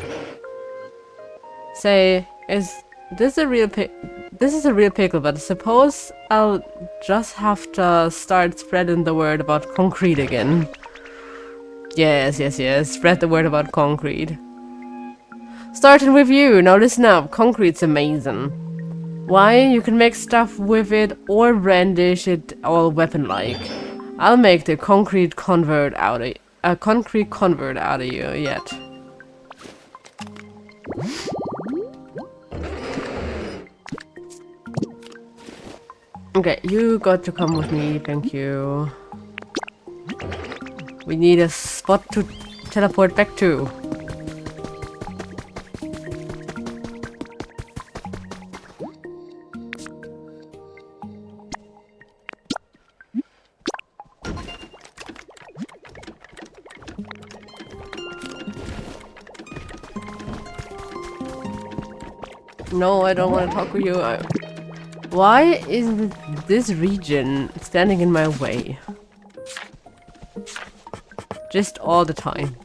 Say, is this a real This is a real pickle, but suppose I'll just have to start spreading the word about concrete again. Yes, spread the word about concrete. Starting with you, now listen up, concrete's amazing. Why? You can make stuff with it or brandish it all weapon-like. I'll make the concrete convert out of you yet. Okay, you got to come with me, thank you. We need a spot to teleport back to. No, I don't want to talk with you. Why is this region standing in my way? Just all the time.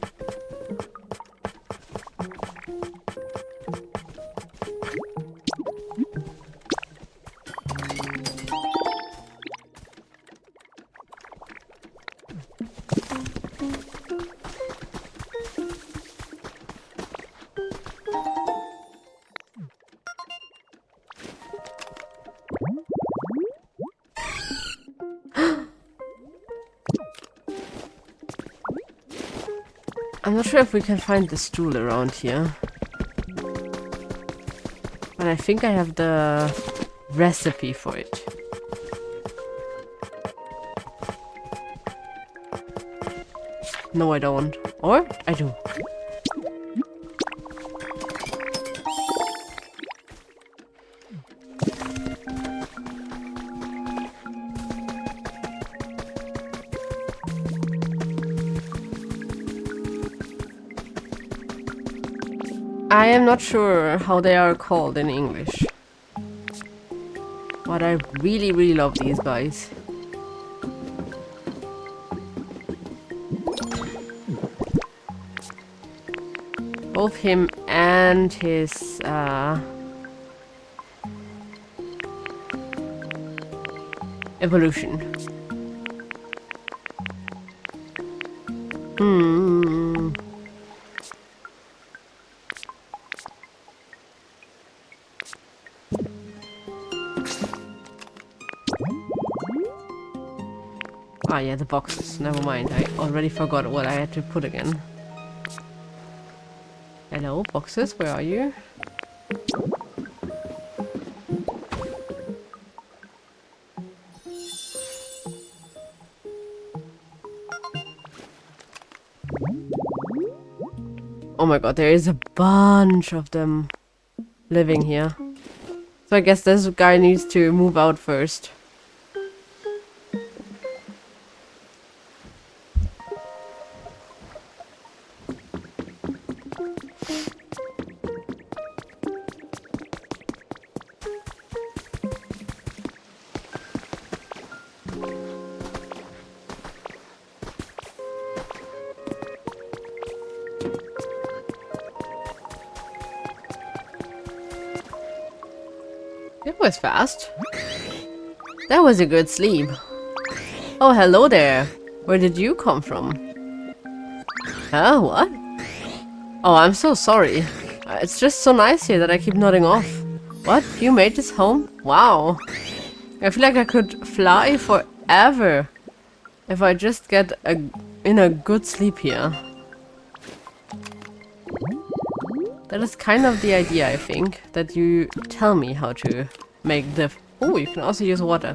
I'm not sure if we can find the stool around here. But I think I have the recipe for it. No, I don't. Or I do. I am not sure how they are called in English. But I really, really love these guys. Both him and his evolution. Ah, yeah, the boxes. Never mind. I already forgot what I had to put again. Hello, boxes. Where are you? Oh my god, there is a bunch of them living here. So I guess this guy needs to move out first. It was fast. That was a good sleep. Oh, hello there. Where did you come from? Huh? What? Oh, I'm so sorry. It's just so nice here that I keep nodding off. What? You made this home? Wow. I feel like I could fly forever if I just get in a good sleep here. That is kind of the idea, I think, that you tell me how to make the... Oh, you can also use water.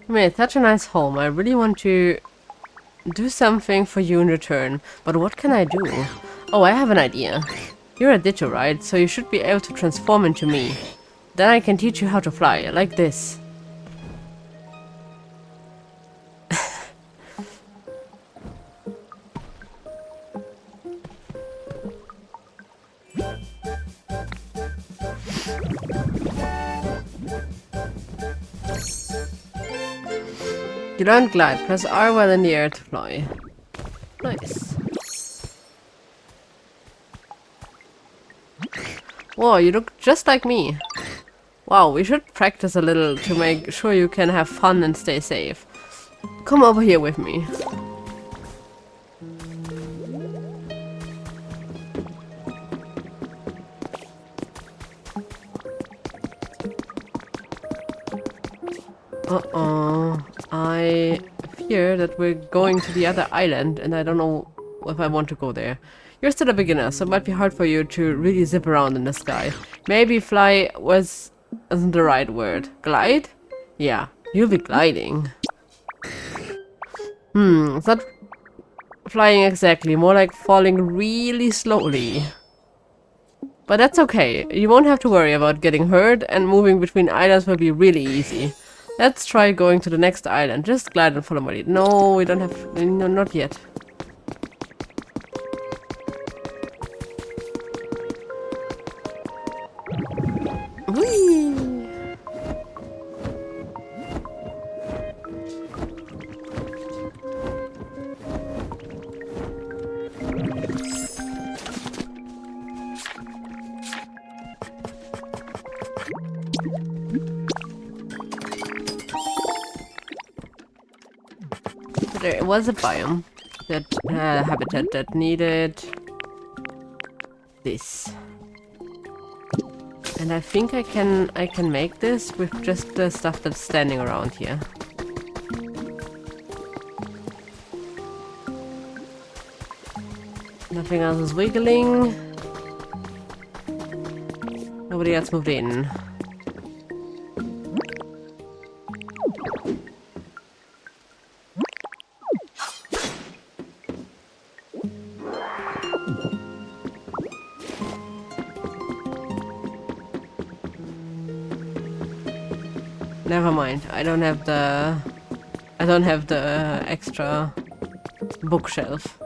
You made such a nice home. I really want to do something for you in return. But what can I do? Oh, I have an idea. You're a Ditto, right? So you should be able to transform into me. Then I can teach you how to fly, like this. You learned glide. Press R while in the air to fly. Nice. Whoa, you look just like me. Wow, we should practice a little to make sure you can have fun and stay safe. Come over here with me. Uh-oh. I fear that we're going to the other island, and I don't know if I want to go there. You're still a beginner, so it might be hard for you to really zip around in the sky. Maybe fly isn't the right word. Glide? Yeah, you'll be gliding. It's not flying exactly, more like falling really slowly. But that's okay. You won't have to worry about getting hurt, and moving between islands will be really easy. Let's try going to the next island. Just glide and follow my lead. No, we don't have... No, not yet. Whee! there was a biome that habitat that needed this. And I think I can make this with just the stuff that's standing around here. Nothing else is wiggling. Nobody else moved in. Never mind. I don't have the extra bookshelf.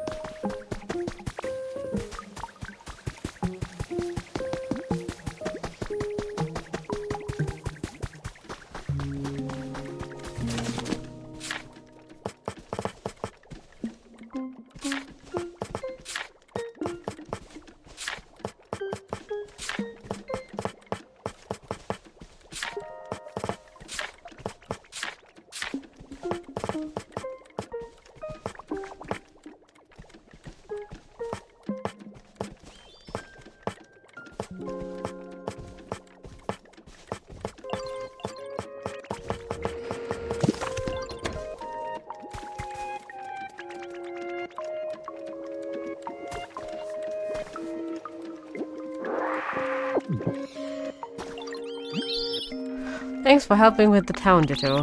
Thanks for helping with the town, Ditto.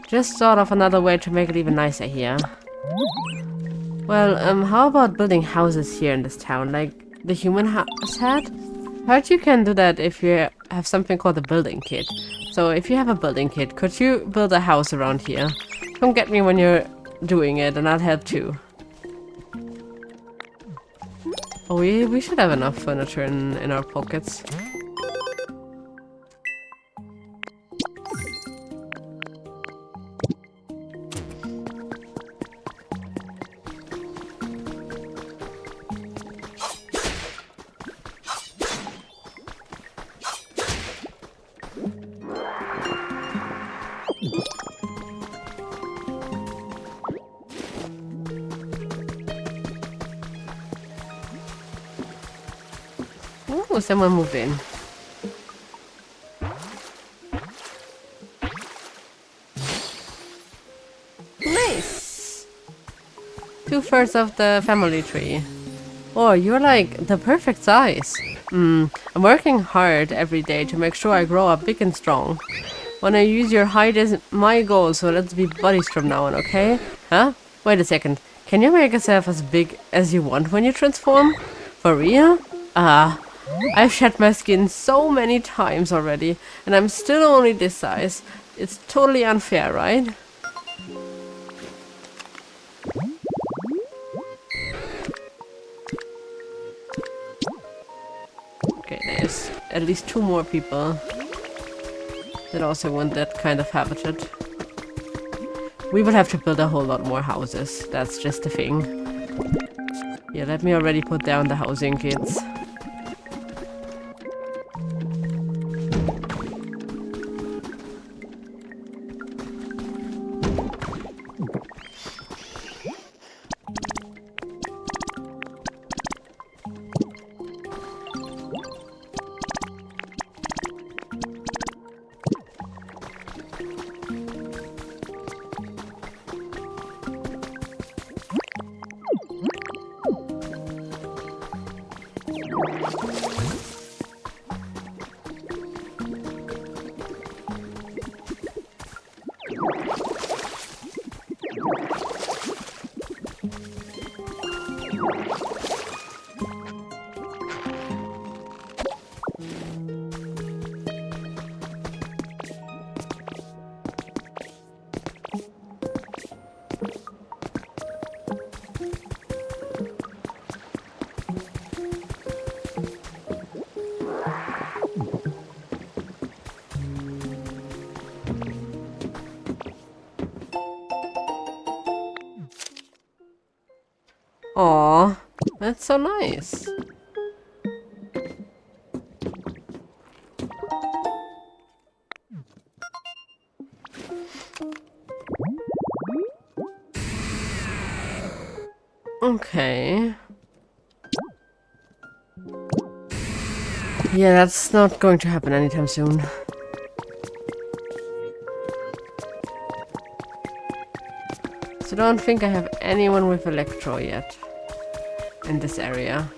Just thought of another way to make it even nicer here. Well, how about building houses here in this town, like the human house had? Heard you can do that if you have something called a building kit. So if you have a building kit, could you build a house around here? Come get me when you're doing it, and I'll help too. Oh, we should have enough furniture in our pockets. Ooh, someone moved in. Nice! 2/3 of the family tree. Oh, you're like the perfect size. I'm working hard every day to make sure I grow up big and strong. Wanna use your height as my goal, so let's be buddies from now on, okay? Huh? Wait a second. Can you make yourself as big as you want when you transform? For real? I've shed my skin so many times already, and I'm still only this size. It's totally unfair, right? Okay, there's at least 2 more people that also want that kind of habitat. We will have to build a whole lot more houses. That's just the thing. Yeah, let me already put down the housing kits. Aw, that's so nice. Okay. Yeah, that's not going to happen anytime soon. So don't think I have anyone with Electro yet in this area.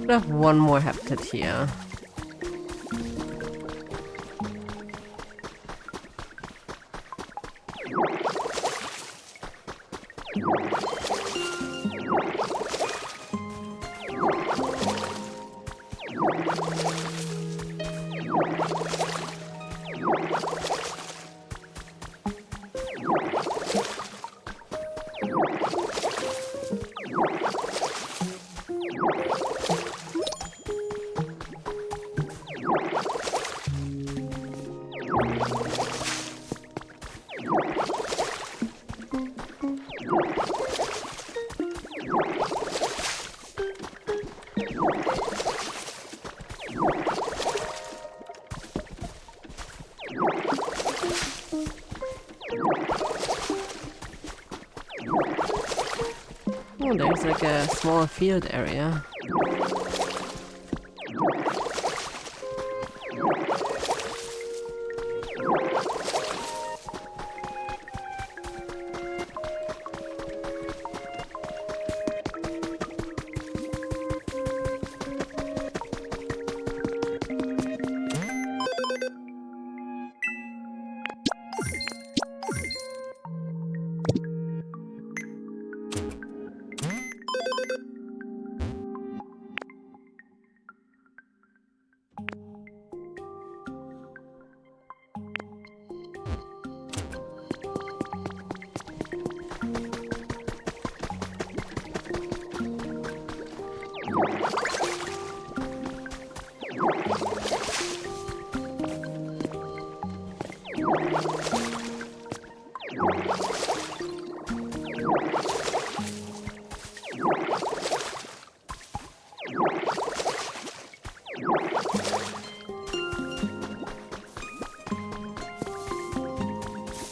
I have one more habitat here. Oh, there's like a small field area.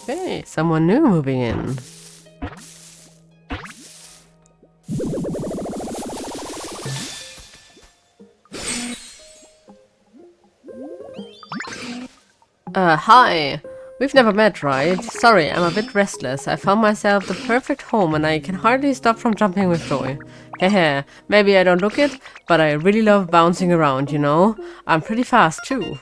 Hey, someone new moving in. Hi. We've never met, right? Sorry, I'm a bit restless. I found myself the perfect home and I can hardly stop from jumping with joy. Hehe, maybe I don't look it, but I really love bouncing around, you know? I'm pretty fast too.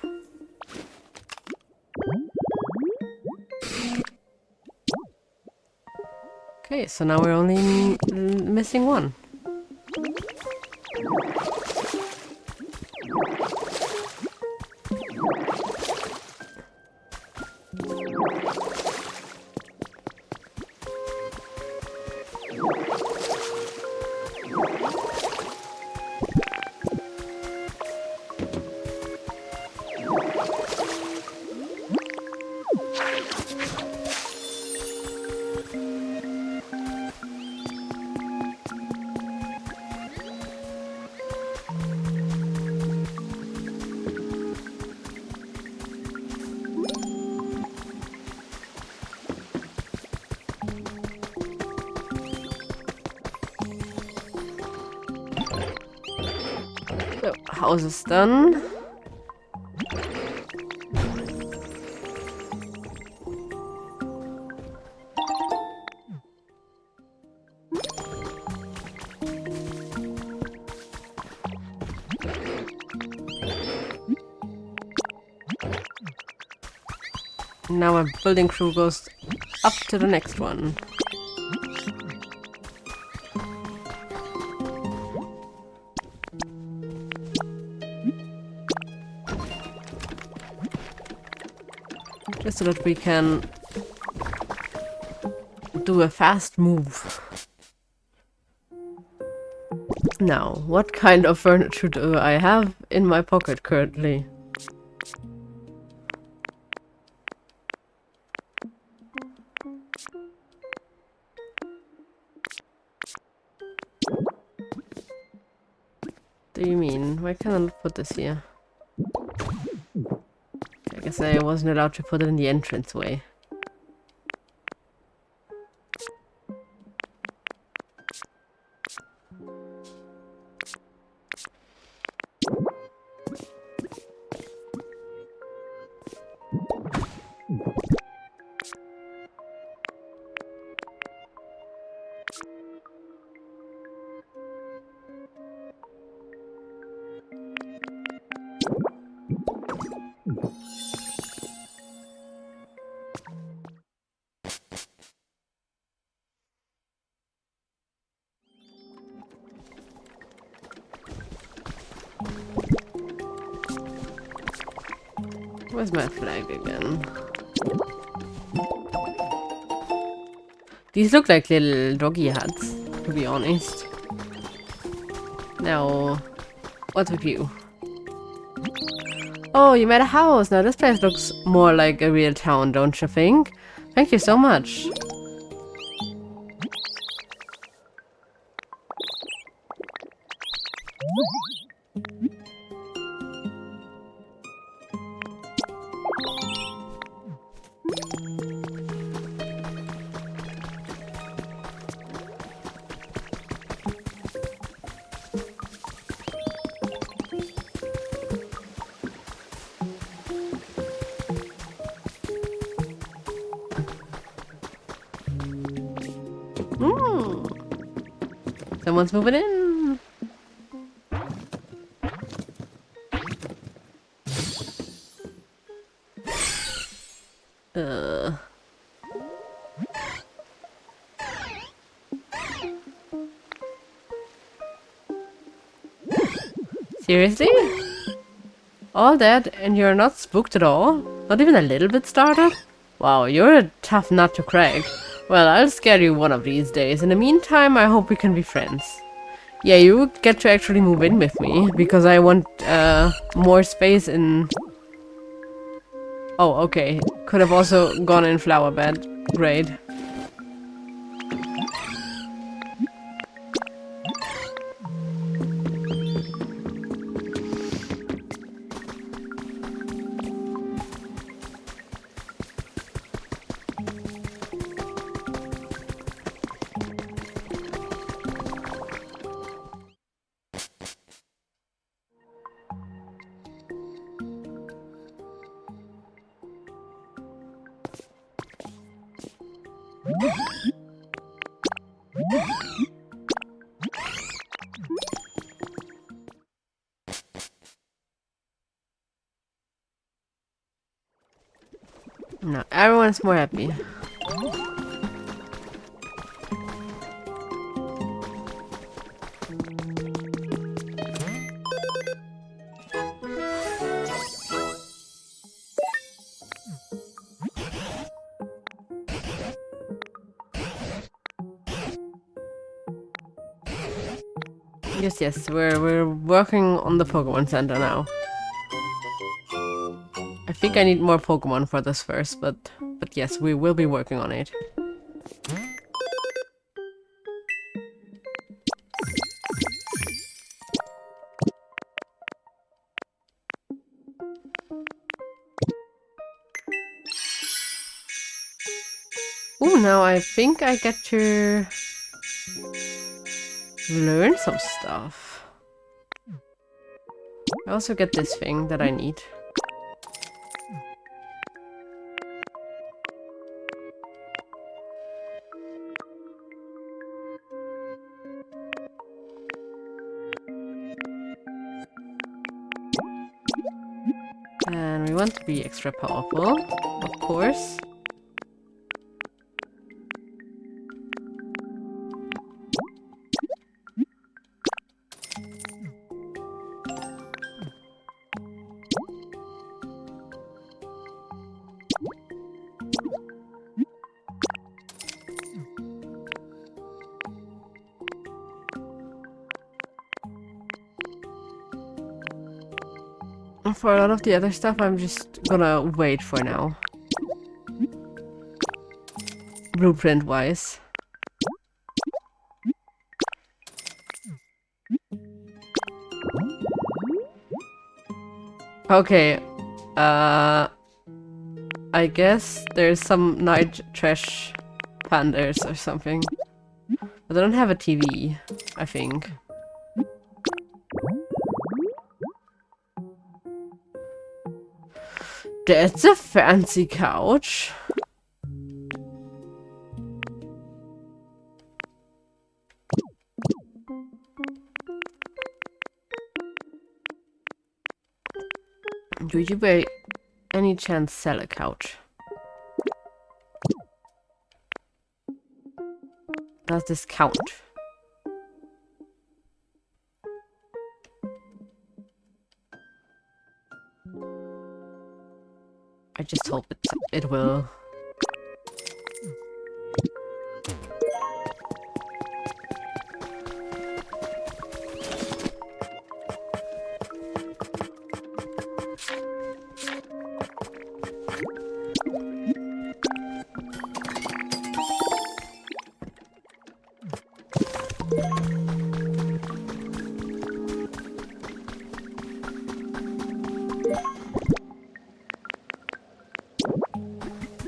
Okay, so now we're only missing one. So, house is done. Now my building crew goes up to the next one. Just so that we can do a fast move. Now, what kind of furniture do I have in my pocket currently? Do you mean? Why can't I put this here? I guess I wasn't allowed to put it in the entranceway. Where's my flag again? These look like little doggy hats, to be honest. Now, what's with you? Oh, you made a house! Now this place looks more like a real town, don't you think? Thank you so much. Someone's moving in. Seriously? All that and you're not spooked at all? Not even a little bit startled? Wow, you're a tough nut to crack. Well, I'll scare you one of these days. In the meantime, I hope we can be friends. Yeah, you get to actually move in with me, because I want more space in... Oh, okay. Could have also gone in flower bed. Great. Now everyone's more happy. Yes, we're working on the Pokemon Center now. I think I need more Pokemon for this first, but yes, we will be working on it. Ooh, now I think I get to learn some stuff. I also get this thing that I need. And we want to be extra powerful, of course. For a lot of the other stuff, I'm just gonna wait for now. Blueprint-wise. Okay. I guess there's some night trash pandas or something. But I don't have a TV, I think. That's a fancy couch. Do you by any chance sell a couch? Does this count? I just hope it will.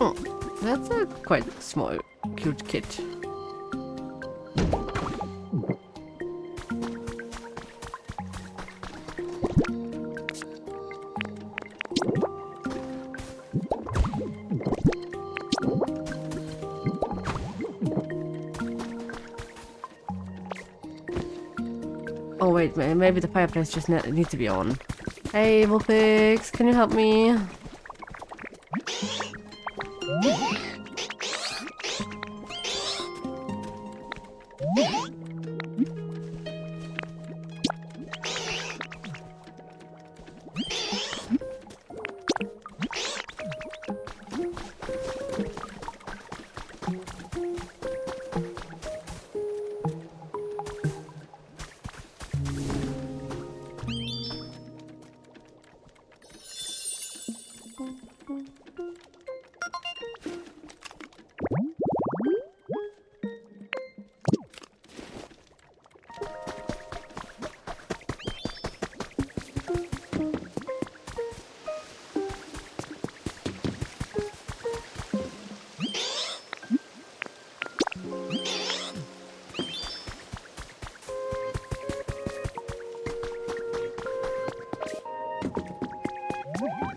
Oh, that's a quite small, cute kit. Oh wait, maybe the fireplace just needs to be on. Hey, Wolfix, can you help me?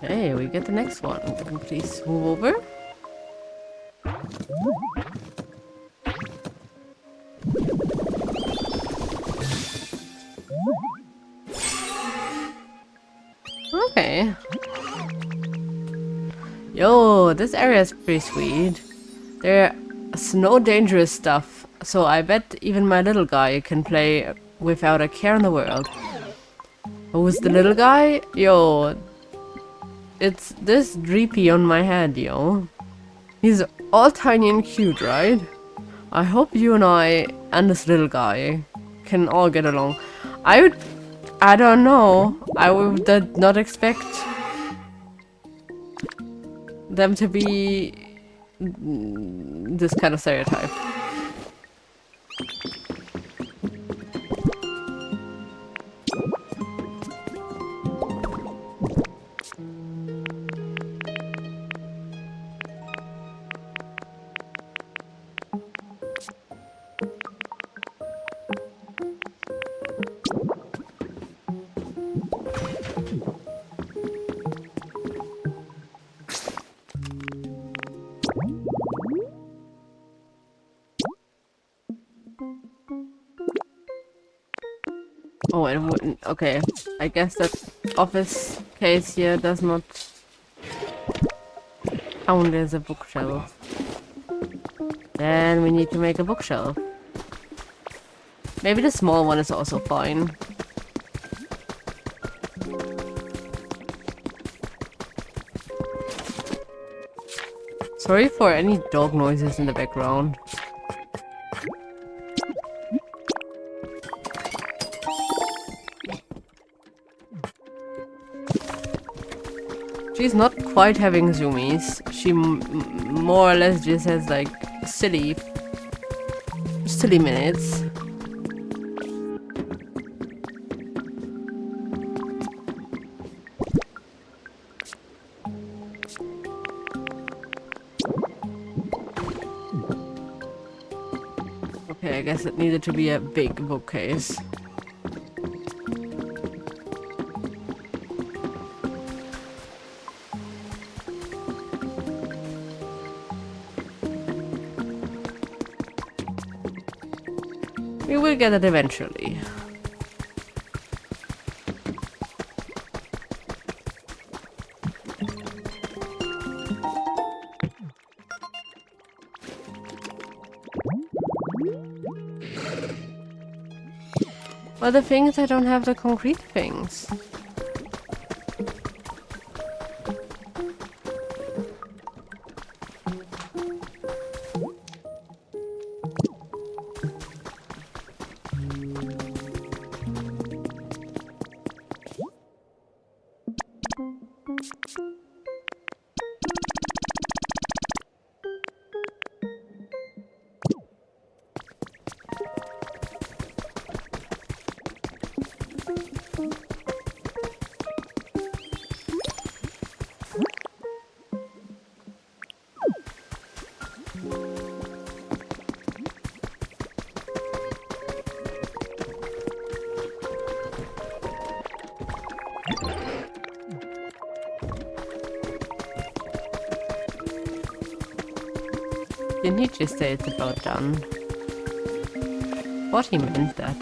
Hey, we get the next one. Can you please move over? Okay. Yo, this area is pretty sweet. There's no dangerous stuff, so I bet even my little guy can play without a care in the world. Who's the little guy? Yo, it's this Dreepy on my head, yo. He's all tiny and cute, right? I hope you and I and this little guy can all get along. I don't know. I would not expect them to be this kind of stereotype. Oh, it wouldn't. Okay, I guess that office case here does not count as a bookshelf. Then we need to make a bookshelf. Maybe the small one is also fine. Sorry for any dog noises in the background. She's not quite having zoomies. She more or less just has like silly minutes. Okay, I guess it needed to be a big bookcase. We will get it eventually. But the thing is, I don't have the concrete things. Didn't he just say it's about done? Thought he meant that.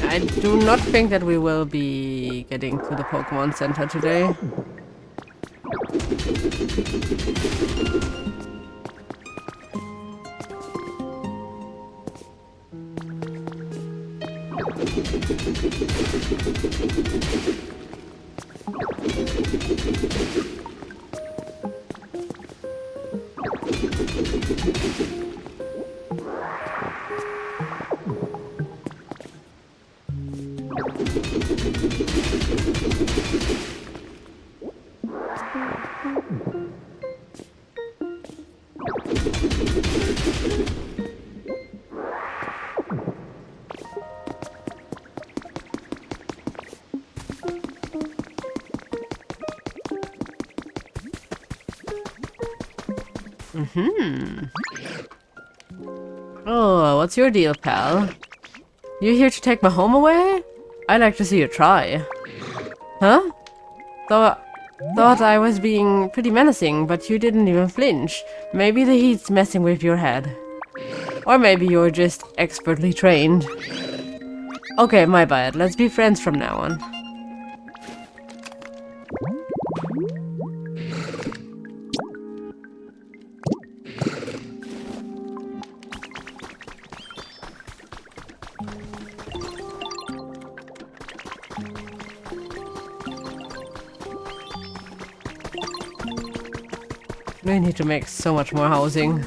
I do not think that we will be getting to the Pokemon Center today. Oh, what's your deal, pal? You here to take my home away? I'd like to see you try. Huh? Thought I was being pretty menacing, but you didn't even flinch. Maybe the heat's messing with your head. Or maybe you're just expertly trained. Okay, my bad. Let's be friends from now on. We need to make so much more housing.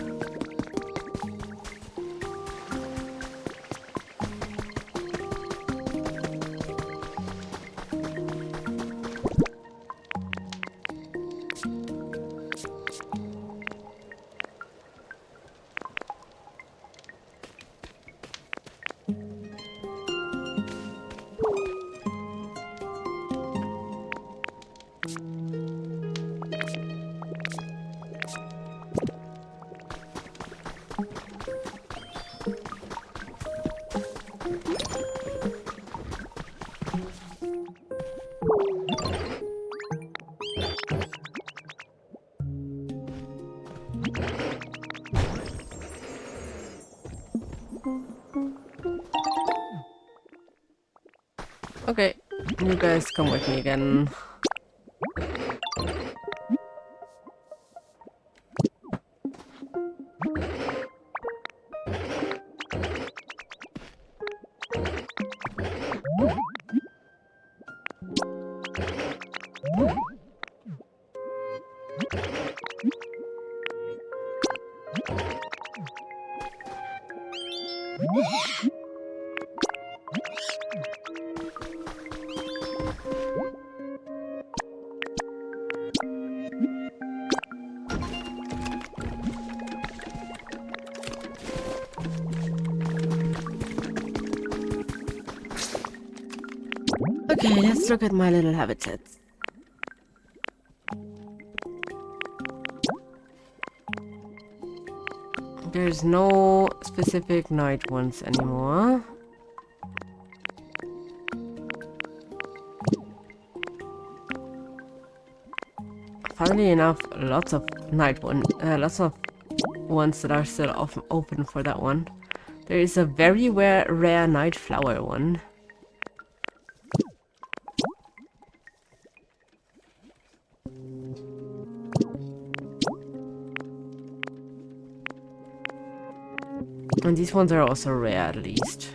You guys come with me again. Okay, let's look at my little habitats. There's no specific night ones anymore. Funnily enough, lots of lots of ones that are still open for that one. There is a very rare night flower one. And these ones are also rare, at least.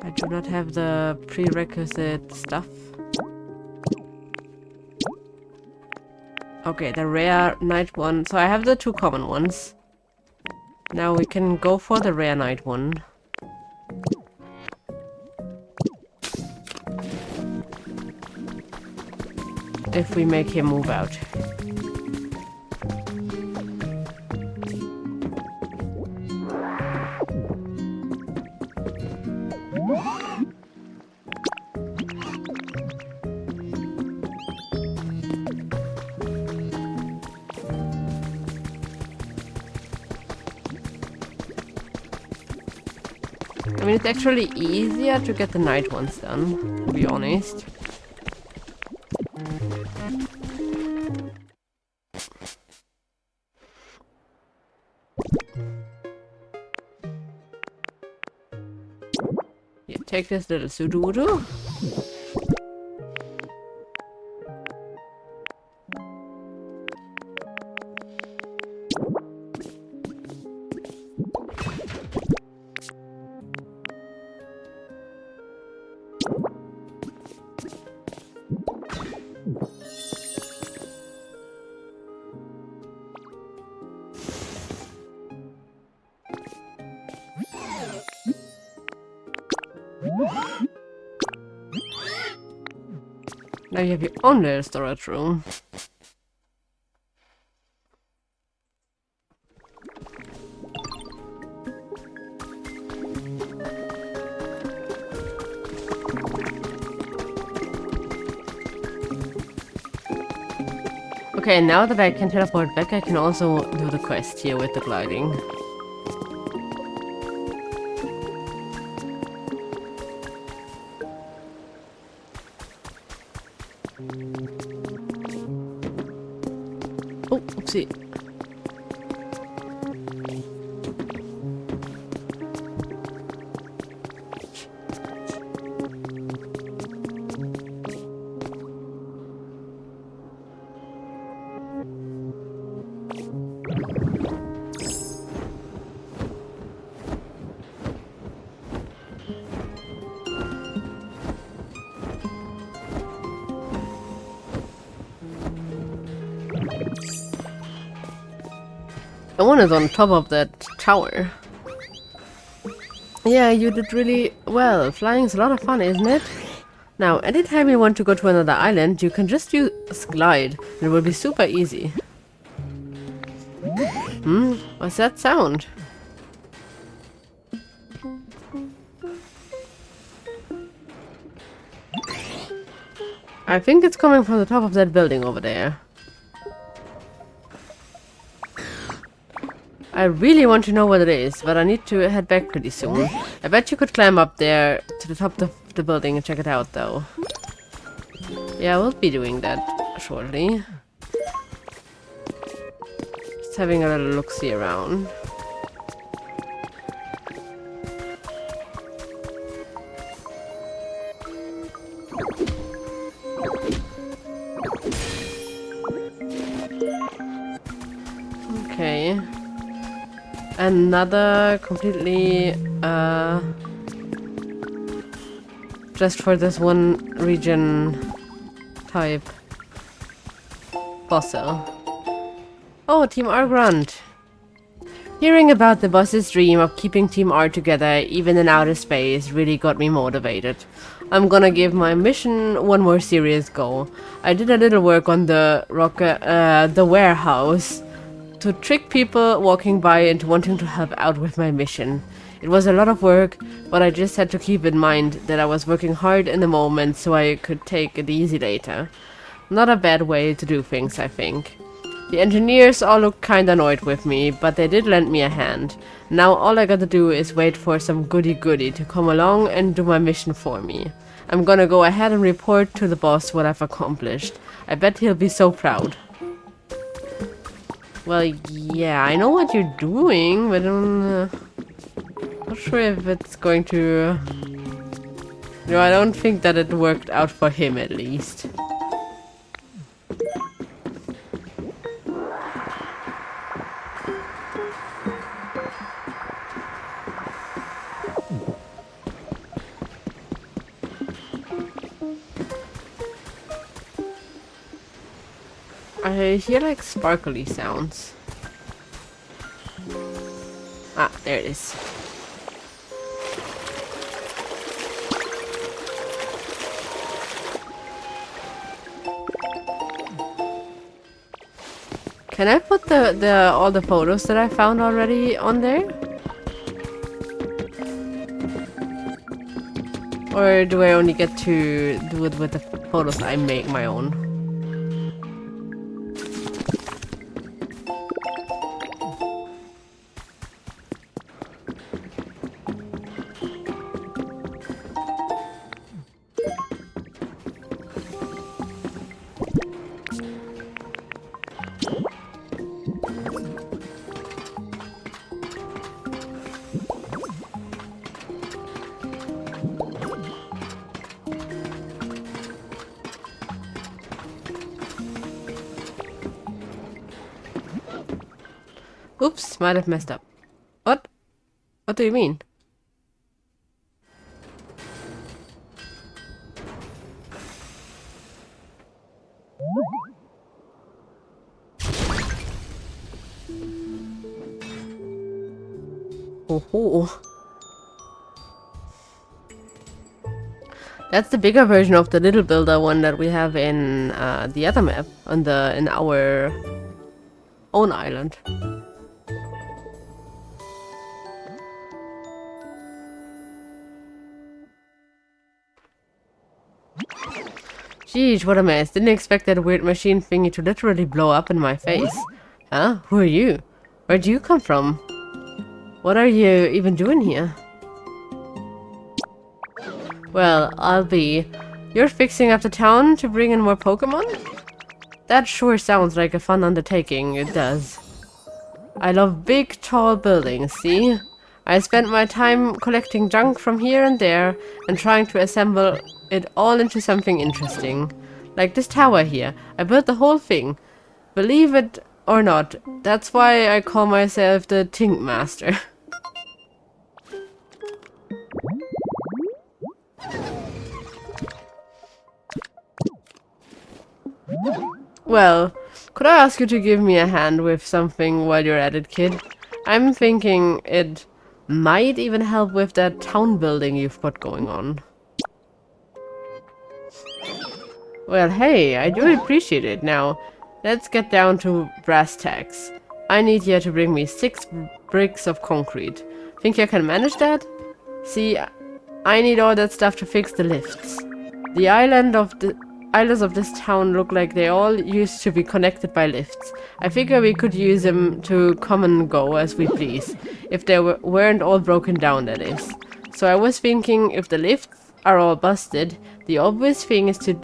I do not have the prerequisite stuff. Okay, the rare night one. So I have the two common ones. Now we can go for the rare night one. If we make him move out. I mean, it's actually easier to get the night ones done, to be honest. Yeah, take this little Sudowoodo. Now you have your own little storage room. Okay, now that I can teleport back, I can also do the quest here with the gliding. Oh, oopsie. The one is on top of that tower. Yeah, you did really well. Flying is a lot of fun, isn't it? Now, anytime you want to go to another island, you can just use glide. It will be super easy. What's that sound? I think it's coming from the top of that building over there. I really want to know what it is, but I need to head back pretty soon. I bet you could climb up there to the top of the building and check it out, though. Yeah, we'll be doing that shortly. Just having a little look-see around. Okay. Another completely, just for this one region type fossil. Oh, Team R Grunt. Hearing about the boss's dream of keeping Team R together, even in outer space, really got me motivated. I'm gonna give my mission one more serious go. I did a little work on the warehouse to trick people walking by into wanting to help out with my mission. It was a lot of work, but I just had to keep in mind that I was working hard in the moment so I could take it easy later. Not a bad way to do things, I think. The engineers all looked kinda annoyed with me, but they did lend me a hand. Now all I gotta do is wait for some goody-goody to come along and do my mission for me. I'm gonna go ahead and report to the boss what I've accomplished. I bet he'll be so proud. Well, yeah, I know what you're doing, but I'm not sure if it's going to... No, I don't think that it worked out for him, at least. I hear like sparkly sounds. Ah, there it is. Can I put the all the photos that I found already on there? Or do I only get to do it with the photos I make my own? Oops, might have messed up. What? What do you mean? Oh, that's the bigger version of the little builder one that we have in the other map on in our own island. Jeez, what a mess. Didn't expect that weird machine thingy to literally blow up in my face. Huh? Who are you? Where'd you come from? What are you even doing here? Well, I'll be. You're fixing up the town to bring in more Pokemon? That sure sounds like a fun undertaking, it does. I love big, tall buildings, see? I spent my time collecting junk from here and there and trying to assemble it all into something interesting. Like this tower here. I built the whole thing. Believe it or not, that's why I call myself the Tink Master. Well, could I ask you to give me a hand with something while you're at it, kid? I'm thinking it might even help with that town building you've got going on. Well, hey, I do appreciate it. Now, let's get down to brass tacks. I need you to bring me 6 bricks of concrete. Think you can manage that? See, I need all that stuff to fix the lifts. The islands of this town look like they all used to be connected by lifts. I figure we could use them to come and go as we please. If they weren't all broken down, that is. So I was thinking, if the lifts are all busted, the obvious thing is to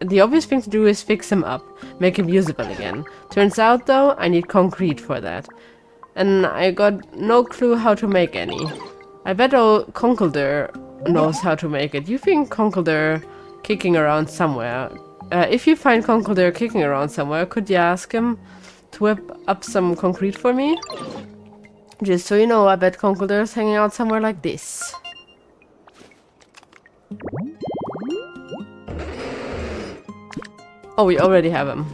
the obvious thing to do is fix him up, make him usable again. Turns out though, I need concrete for that. And I got no clue how to make any. I bet old Conkeldurr knows how to make it. You think Conkeldurr kicking around somewhere? If you find Conkeldurr kicking around somewhere, could you ask him to whip up some concrete for me? Just so you know, I bet Conkeldurr is hanging out somewhere like this. Oh, we already have him.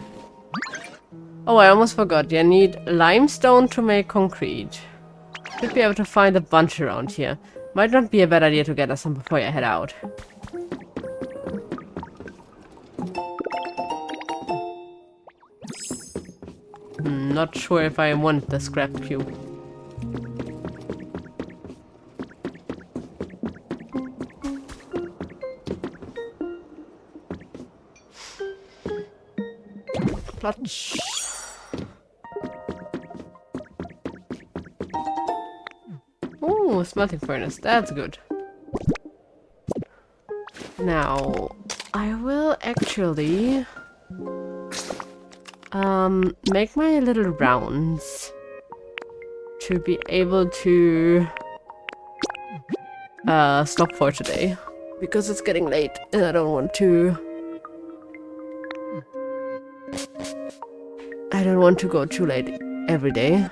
Oh, I almost forgot. You need limestone to make concrete. Should be able to find a bunch around here. Might not be a bad idea to get us some before you head out. Not sure if I want the scrap cube. Clutch. Ooh, smelting furnace. That's good. Now, I will actually make my little rounds to be able to stop for today, because it's getting late and I don't want to go too late every day.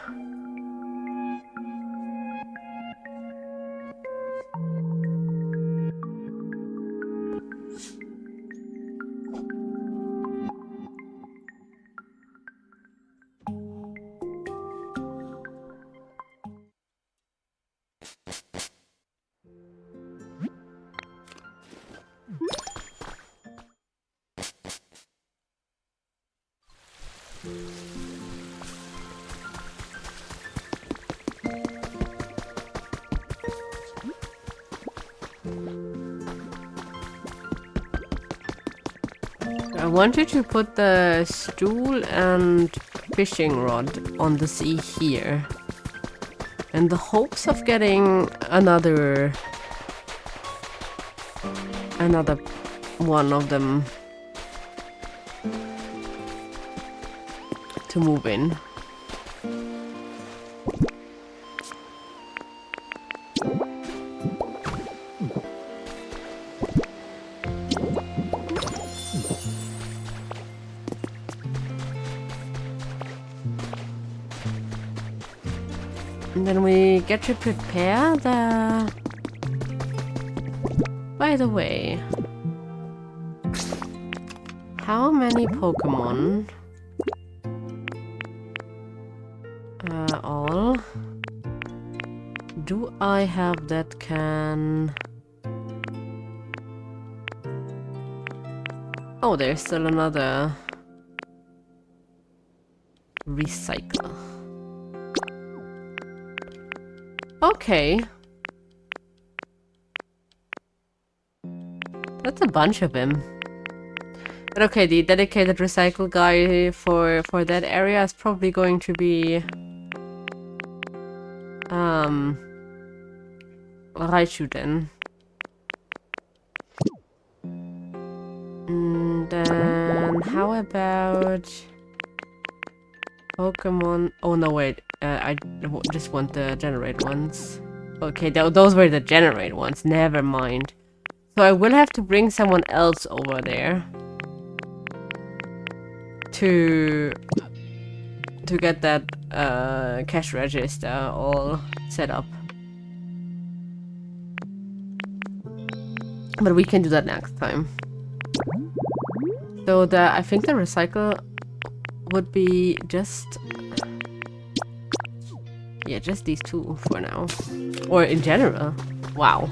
I wanted to put the stool and fishing rod on the sea here, in the hopes of getting another one of them to move in. And then we get to prepare the... By the way, how many Pokemon? All do I have that can... Oh, there's still another recycle. Okay. That's a bunch of him. But okay, the dedicated recycle guy for that area is probably going to be Raichu then. And then how about Pokemon? Oh no, wait. I just want the generate ones. Okay, those were the generate ones. Never mind. So I will have to bring someone else over there to get that cash register all set up. But we can do that next time. So I think the recycle would be just... Yeah, just these two for now. Or in general. Wow.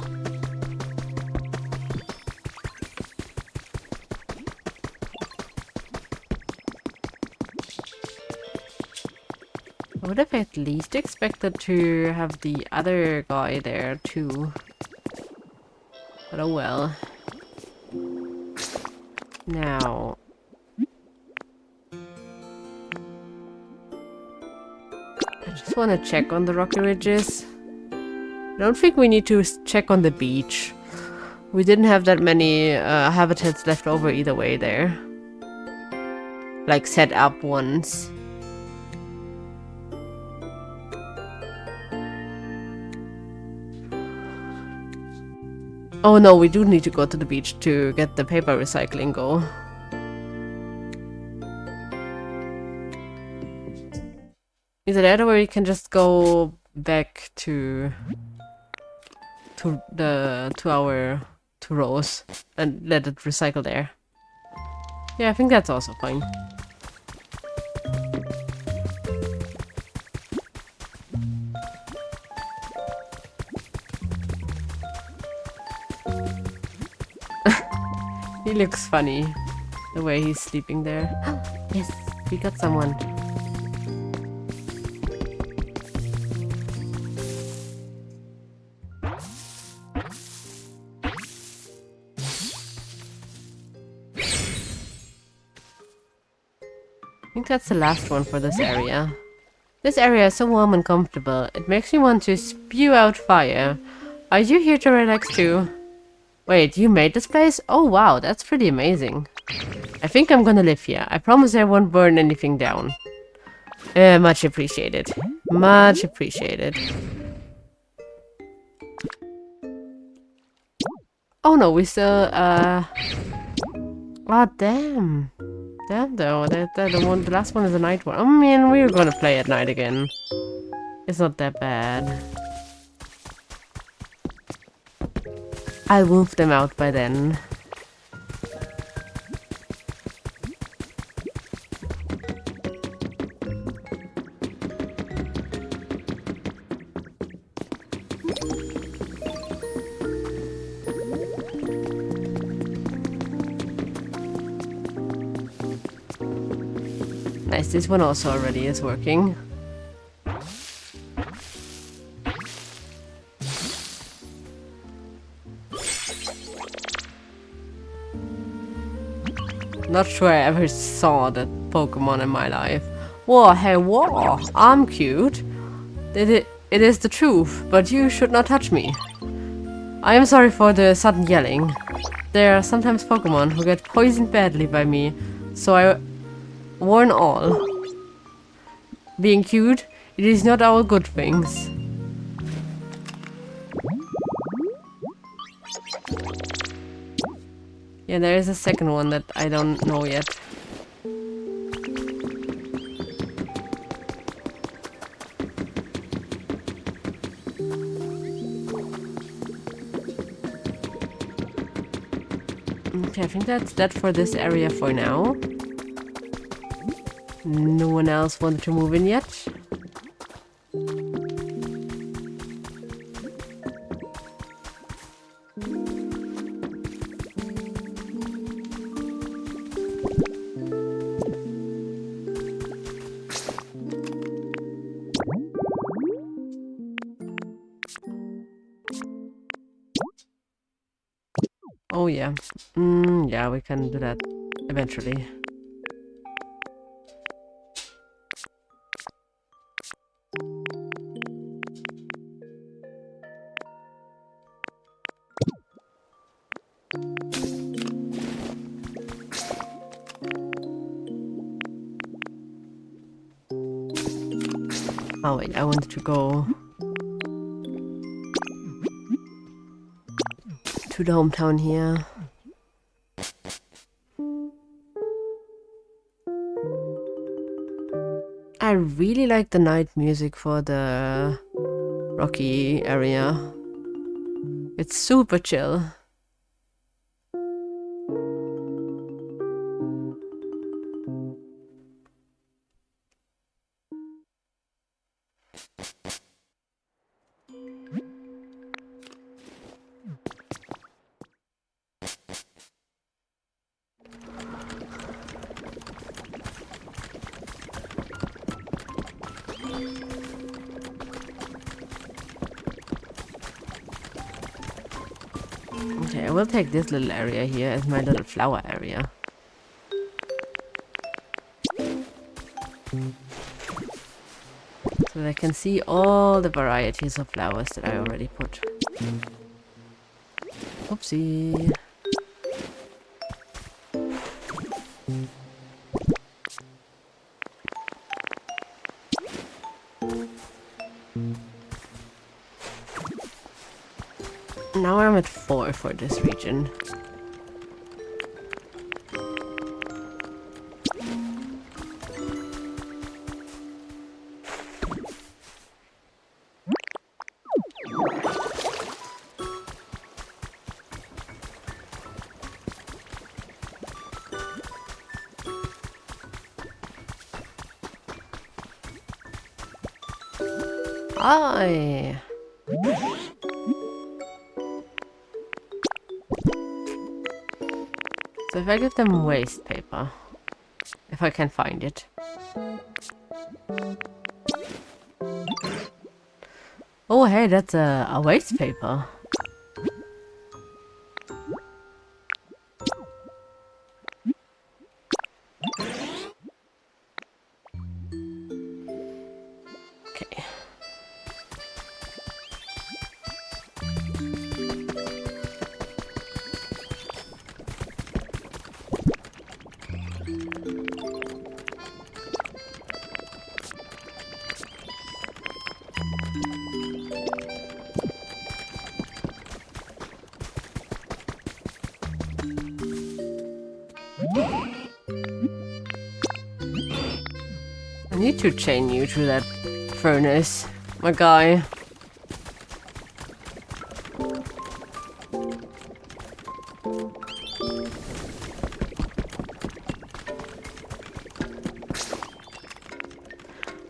I would have at least expected to have the other guy there too. But oh well. Now... I just want to check on the rocky ridges. I don't think we need to check on the beach. We didn't have that many habitats left over either way there. Like set up ones. Oh no, we do need to go to the beach to get the paper recycling go. Either that or we can just go back to our two rows and let it recycle there. Yeah, I think that's also fine. He looks funny, the way he's sleeping there. Yes, we got someone. I think that's the last one for this area. This area is so warm and comfortable. It makes me want to spew out fire. Are you here to relax too? Wait, you made this place? Oh wow, that's pretty amazing. I think I'm gonna live here. I promise I won't burn anything down. Much appreciated. Much appreciated. Oh no, we still, oh damn. Damn though, the last one is a night one. I mean, we're gonna play at night again. It's not that bad. I'll move them out by then. Nice, this one also already is working. Not sure I ever saw that Pokemon in my life. Whoa, hey, whoa, I'm cute. It is the truth, but you should not touch me. I am sorry for the sudden yelling. There are sometimes Pokemon who get poisoned badly by me, so I warn all. Being cute, it is not all good things. Yeah, there is a second one that I don't know yet. Okay, I think that's that for this area for now. No one else wanted to move in yet. Oh yeah. Yeah, we can do that eventually. Oh wait, I wanted to go to the hometown here. I really like the night music for the Rocky area. It's super chill. Okay, I will take this little area here as my little flower area. So that I can see all the varieties of flowers that I already put. Oopsie. Now I'm at 4 for this region. Hi. So if I give them waste paper, if I can find it. Oh hey, that's a waste paper. Okay. I need to chain you to that furnace, my guy.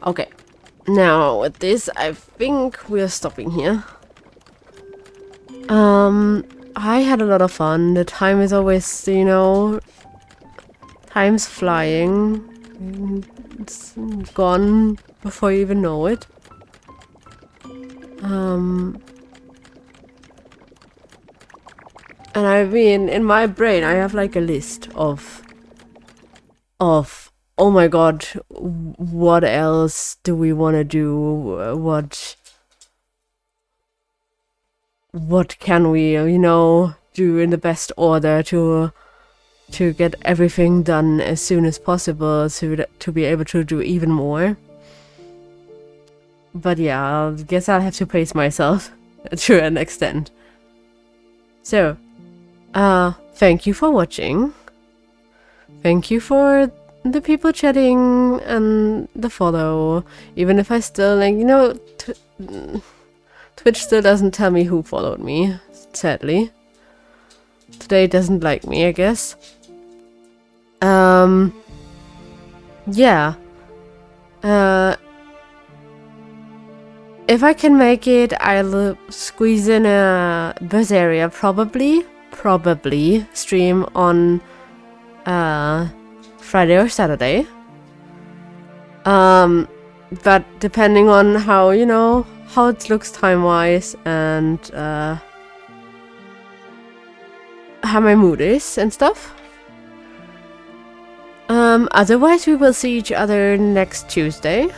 Okay, now with this, I think we're stopping here. I had a lot of fun. The time is always, you know, time's flying. It's gone before you even know it. And I mean, in my brain, I have like a list of oh my god, what else do we want to do? What can we, you know, do in the best order to get everything done as soon as possible to be able to do even more. But yeah, I guess I'll have to pace myself to an extent. So, thank you for watching. Thank you for the people chatting and the follow. Even if I still, like, you know, Twitch still doesn't tell me who followed me, sadly. Today it doesn't like me, I guess. Yeah. If I can make it, I'll squeeze in a Berseria, probably stream on Friday or Saturday. But depending on how, you know, how it looks time-wise and how my mood is and stuff. Otherwise we will see each other next Tuesday.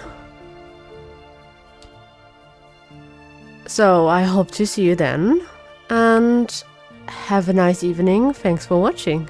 So I hope to see you then, and have a nice evening. Thanks for watching.